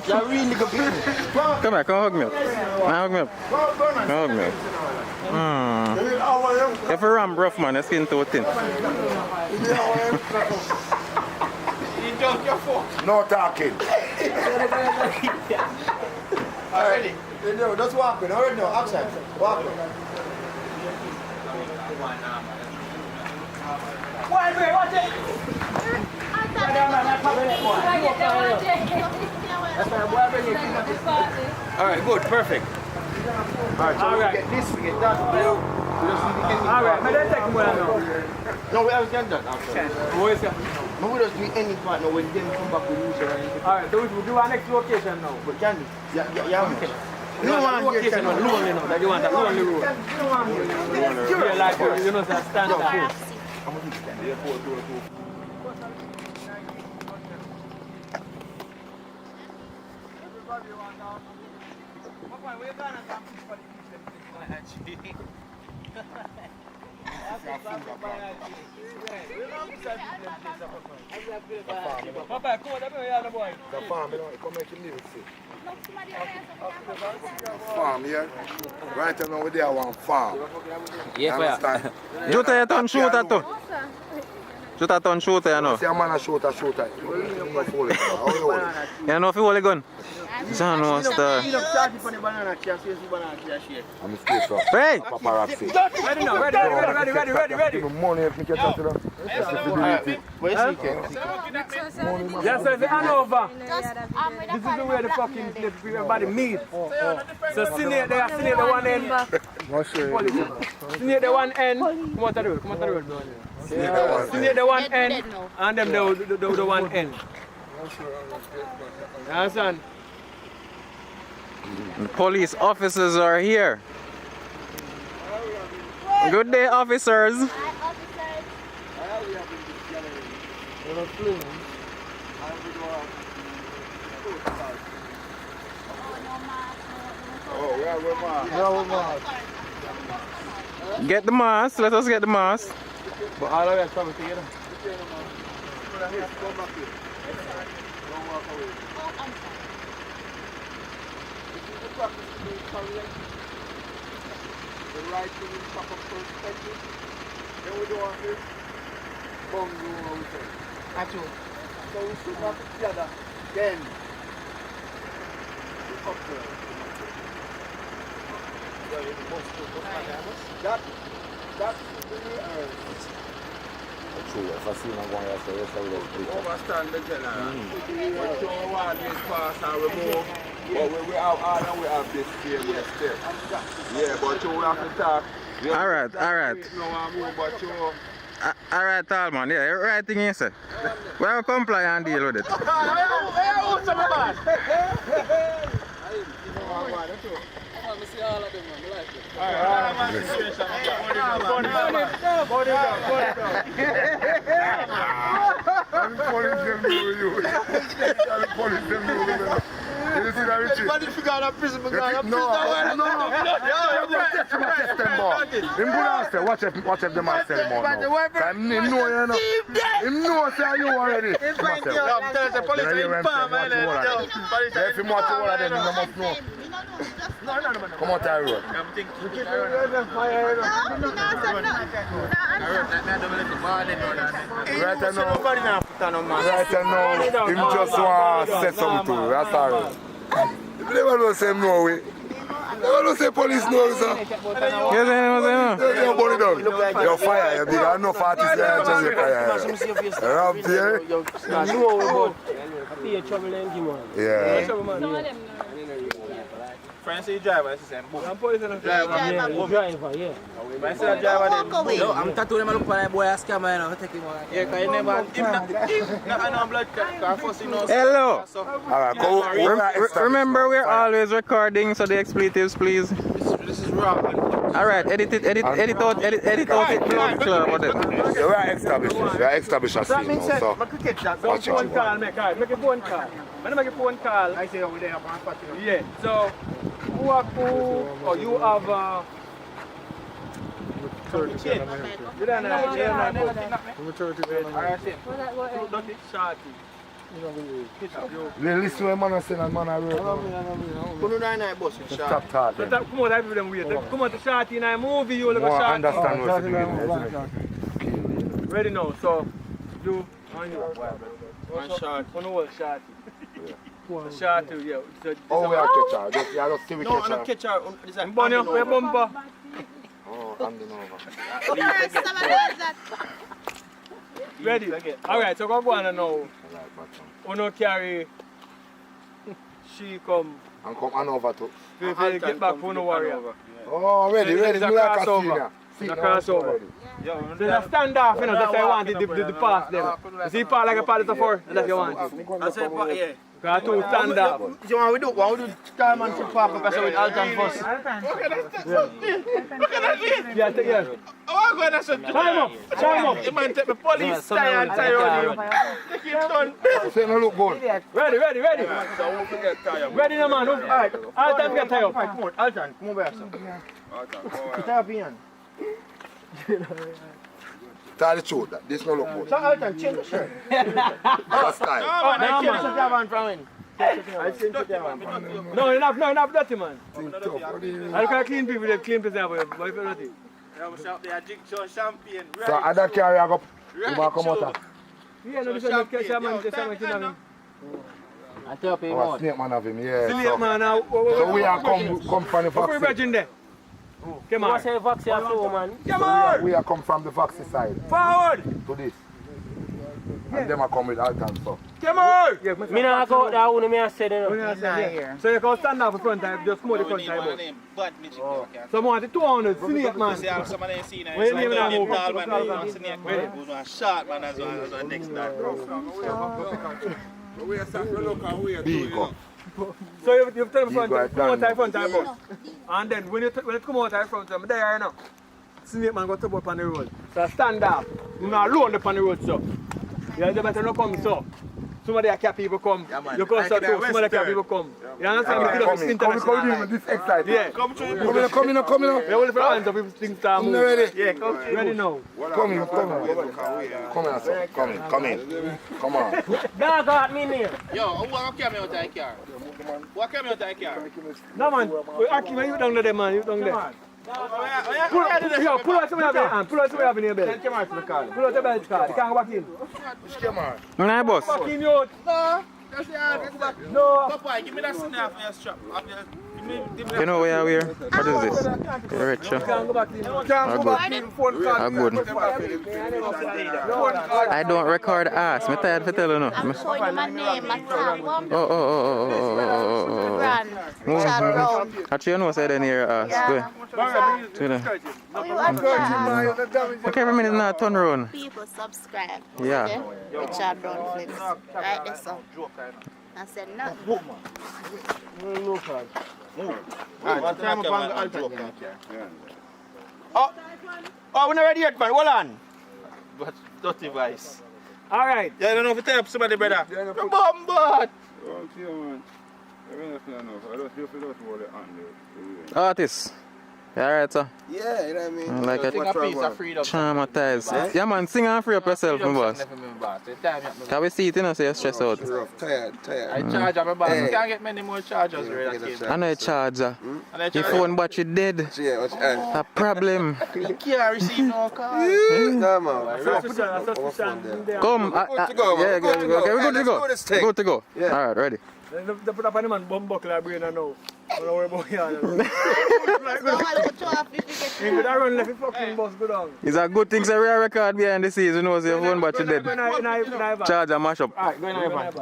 S4: You're really good.
S1: Come here, come hug me up. Hug me up. Hug me up. If you're rough man, your skin too thin.
S18: No talking.
S4: Already. Just walk in. Already no action. Walk in.
S7: Wild bread, watch it.
S4: Alright, good, perfect. Alright, get this, we get that.
S7: Alright, but then take more now.
S4: No, we have done that after.
S7: What is it?
S4: No, we just do any part now when them come back with you.
S7: Alright, so we do our next location now.
S4: But can you? Yeah.
S7: You don't want location now, lonely now, that you want a lonely road. You're like, you know, that stand up food. Papa, come on, that's where you are, the boy.
S18: The farm, you know, come make him live see. Farm, yeah? Right now, we're there one farm.
S1: Yeah,
S18: You understand?
S1: Juta you turn shooter too. Juta turn shooter, you know.
S18: See a man a shooter. You know, fool it. How you hold it?
S1: You know if you hold a gun? John was the...
S18: I'm straight from
S1: Hey!
S18: paparazzi.
S7: Ready now, ready.
S18: Money if me can talk to them.
S4: Where's he?
S7: Yes, sir, the Hanover. This is the way the fucking everybody meet. So Sinead there, Sinead the one end.
S18: Not sure.
S7: Sinead the one end. Come on to the road, bro. Snake the one end and them the one end. You understand?
S1: The police officers are here. Good day, officers. Get the mask. Let us get the mask.
S7: But all of us coming together.
S9: The right to the proper perspective. Then we do want this bungalow how we say.
S4: Actually.
S9: So we should not together. Then we up there. That should be rehearsed. Overstand the general. But you want this pass and remove. But we have all and we have this failure step. Yeah, but you have to talk.
S1: Alright. Alright, Talman, yeah, right thing you say. We will comply and deal with it.
S18: You see that, Richie? But if you got a prison, you got a prison. No. Him good answer. Watch if the man say him out now. Him know you know. Him know say you already. Tell the police in palm, man. If him watch all of them, he must know. Come on, Ty Road. I'm thinking. Right now, him just want to say something to you. That's all. You never know say him know we. Never know say police know, sir. Yes, you're burn it down. You're fire, you're big. I know 40 just fire. Around here. Yeah.
S7: Friends say driver, I say boom. I'm police and driver, yeah. When I say driver, then no, I'm tattooing him look for a boy a scammer, you know, take him on. Yeah, because he never, him not no blood car, first he knows.
S1: Hello.
S18: Alright, go.
S1: Remember, we're always recording, so the expletives, please.
S7: This is wrong.
S1: Alright, edit out it, whatever.
S18: We are established a scene now, so watch it.
S7: Phone call, make a phone call. When I make a phone call, I say over there, yeah, so you have 30 You don't know,
S18: listen to a man say and man I road. Stop talking.
S7: Come on, I do them weird. Come on to Shorty and I movie you look at Shorty.
S18: Understand what you mean.
S7: Ready now, so you and you. One shot. One whole shot. So shot too, yeah.
S18: Oh, we are catch her. Just see we catch her.
S7: No, I'm not catch her. This is Bonnie, we bumper.
S18: Oh, handing over.
S7: Ready? Alright, so go on now. Uno carry. She come.
S18: And come on over to.
S7: Get back for no warrior.
S18: Oh, ready. We like a senior.
S7: The crossover. There's a standoff, you know, that's why I wanted the pass them. You see part like a pallet of four, that's what you want. I said, yeah. Got two standoff.
S4: So what we do time and to park up with Alton first.
S7: Look at that. Yeah. Oh, I'm going to say, time up. You might take the police tie and tie on you. Take it done.
S18: Say no look good.
S7: Ready. Ready now, man. Alright, Alton get tied up.
S4: Come on, Alton, come over here, sir. Tie up here.
S18: Tell the truth, this no look good.
S4: So Alton, change the shirt.
S18: That's time.
S4: No, change the javan from when?
S7: No, enough dirty, man. I look at clean people, they clean people, but if you're dirty. They are jigsaw champagne.
S18: So other carry I go come out.
S7: Yeah, no, this is not champagne.
S4: I tell people.
S18: Oh, snake man of him, yeah.
S7: Snake man, now.
S18: So we are come from the
S7: vaccine. What's there? Come on.
S4: What's the vaccine flow, man?
S7: Come on.
S18: We are come from the vaccine side.
S7: Forward.
S18: To this. And them are come with Alton, so.
S7: Come on!
S10: Me not go out there, who me I said, you know.
S7: So you can stand up in front time, just come out the front time. So I want the 200, snake man.
S12: Somebody ain't seen it.
S7: Where you
S12: It's
S7: name
S12: like
S7: now?
S12: tall man, snake man. Who's a short man as well next time.
S7: So you tell me front time, come out the front time bus. And then when you come out the front time, there you know. Snake man got to go up on the road. So stand up. You not alone up on the road, so. You better not come, so. Somebody that people come. You come so too, somebody that people come. You understand? We feel like international.
S18: This excited.
S7: Yeah.
S18: Come in.
S7: We hold for hands up if things start moving.
S18: Ready?
S7: Yeah, come ready now.
S18: Come in. Come in. Come on.
S10: Dog got me near.
S12: Yo, who want to carry me out of the car? What carry me out of the car?
S7: No man, Akim, you down there man, you down there. Pull out some of your hand, pull out some of your belt. Pull out the belt card, you can't go back in.
S1: Nah, boss.
S7: Back in, you.
S12: No, that's the hard. Go back.
S7: No.
S12: Papa, give me that snap for your strap.
S1: You know where we are? What is this? The red shirt.
S7: Can't go back in. Can't go back in. Phone card.
S1: Good. I don't record ass. I'm tired for telling you.
S22: I'm showing you my name, my album.
S1: Oh.
S22: Brand. Chad Brown.
S1: Actually, you know what's in here ass.
S22: Yeah.
S1: Okay, every minute now, turn around.
S22: People subscribe.
S1: Yeah.
S22: Okay? Richard Brown Flips. Right there, so. I said nothing.
S7: Oh, we're not ready yet, man. Hold on.
S12: But dirty vice.
S7: All right.
S12: Yeah, I don't know if you tell somebody, brother. You're bombard.
S1: Artist. Alright, sir.
S11: Yeah, you know what I mean?
S1: Like a
S12: piece of freedom.
S1: traumatized. Yeah, man, sing and free up yourself, my boss. Can we see it, you know, so you're stressed out?
S11: Tired.
S12: I charge up my boss. You can't get many more chargers, right?
S1: I know a charger. Your phone battery dead. A problem.
S12: You can't receive no call.
S11: No, man.
S1: Come. Yeah, okay, we're good to go. Good to go. Alright, ready.
S7: They put up on the man bum buckle brain and now. Don't worry about it. You could have run left the fucking bus go down.
S1: It's a good thing that we are record behind the scenes, you know, so your phone battery dead. Charger mash up.
S7: Alright, go in your van.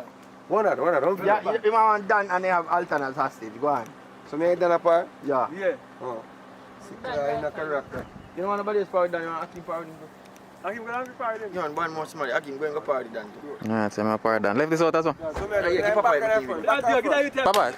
S11: One that, don't
S7: Yeah, you want Dan and they have Alton as hostage. Go on.
S11: So me done a part?
S7: Yeah.
S11: Oh. Sick in a character.
S7: You don't want nobody else power Dan, you want Akim power Dan. Akim go power Dan.
S4: You want one more somebody, Akim go and go party Dan.
S1: Yeah, it's my part done. Left this out as well.
S11: So me get Papa.
S1: Papa.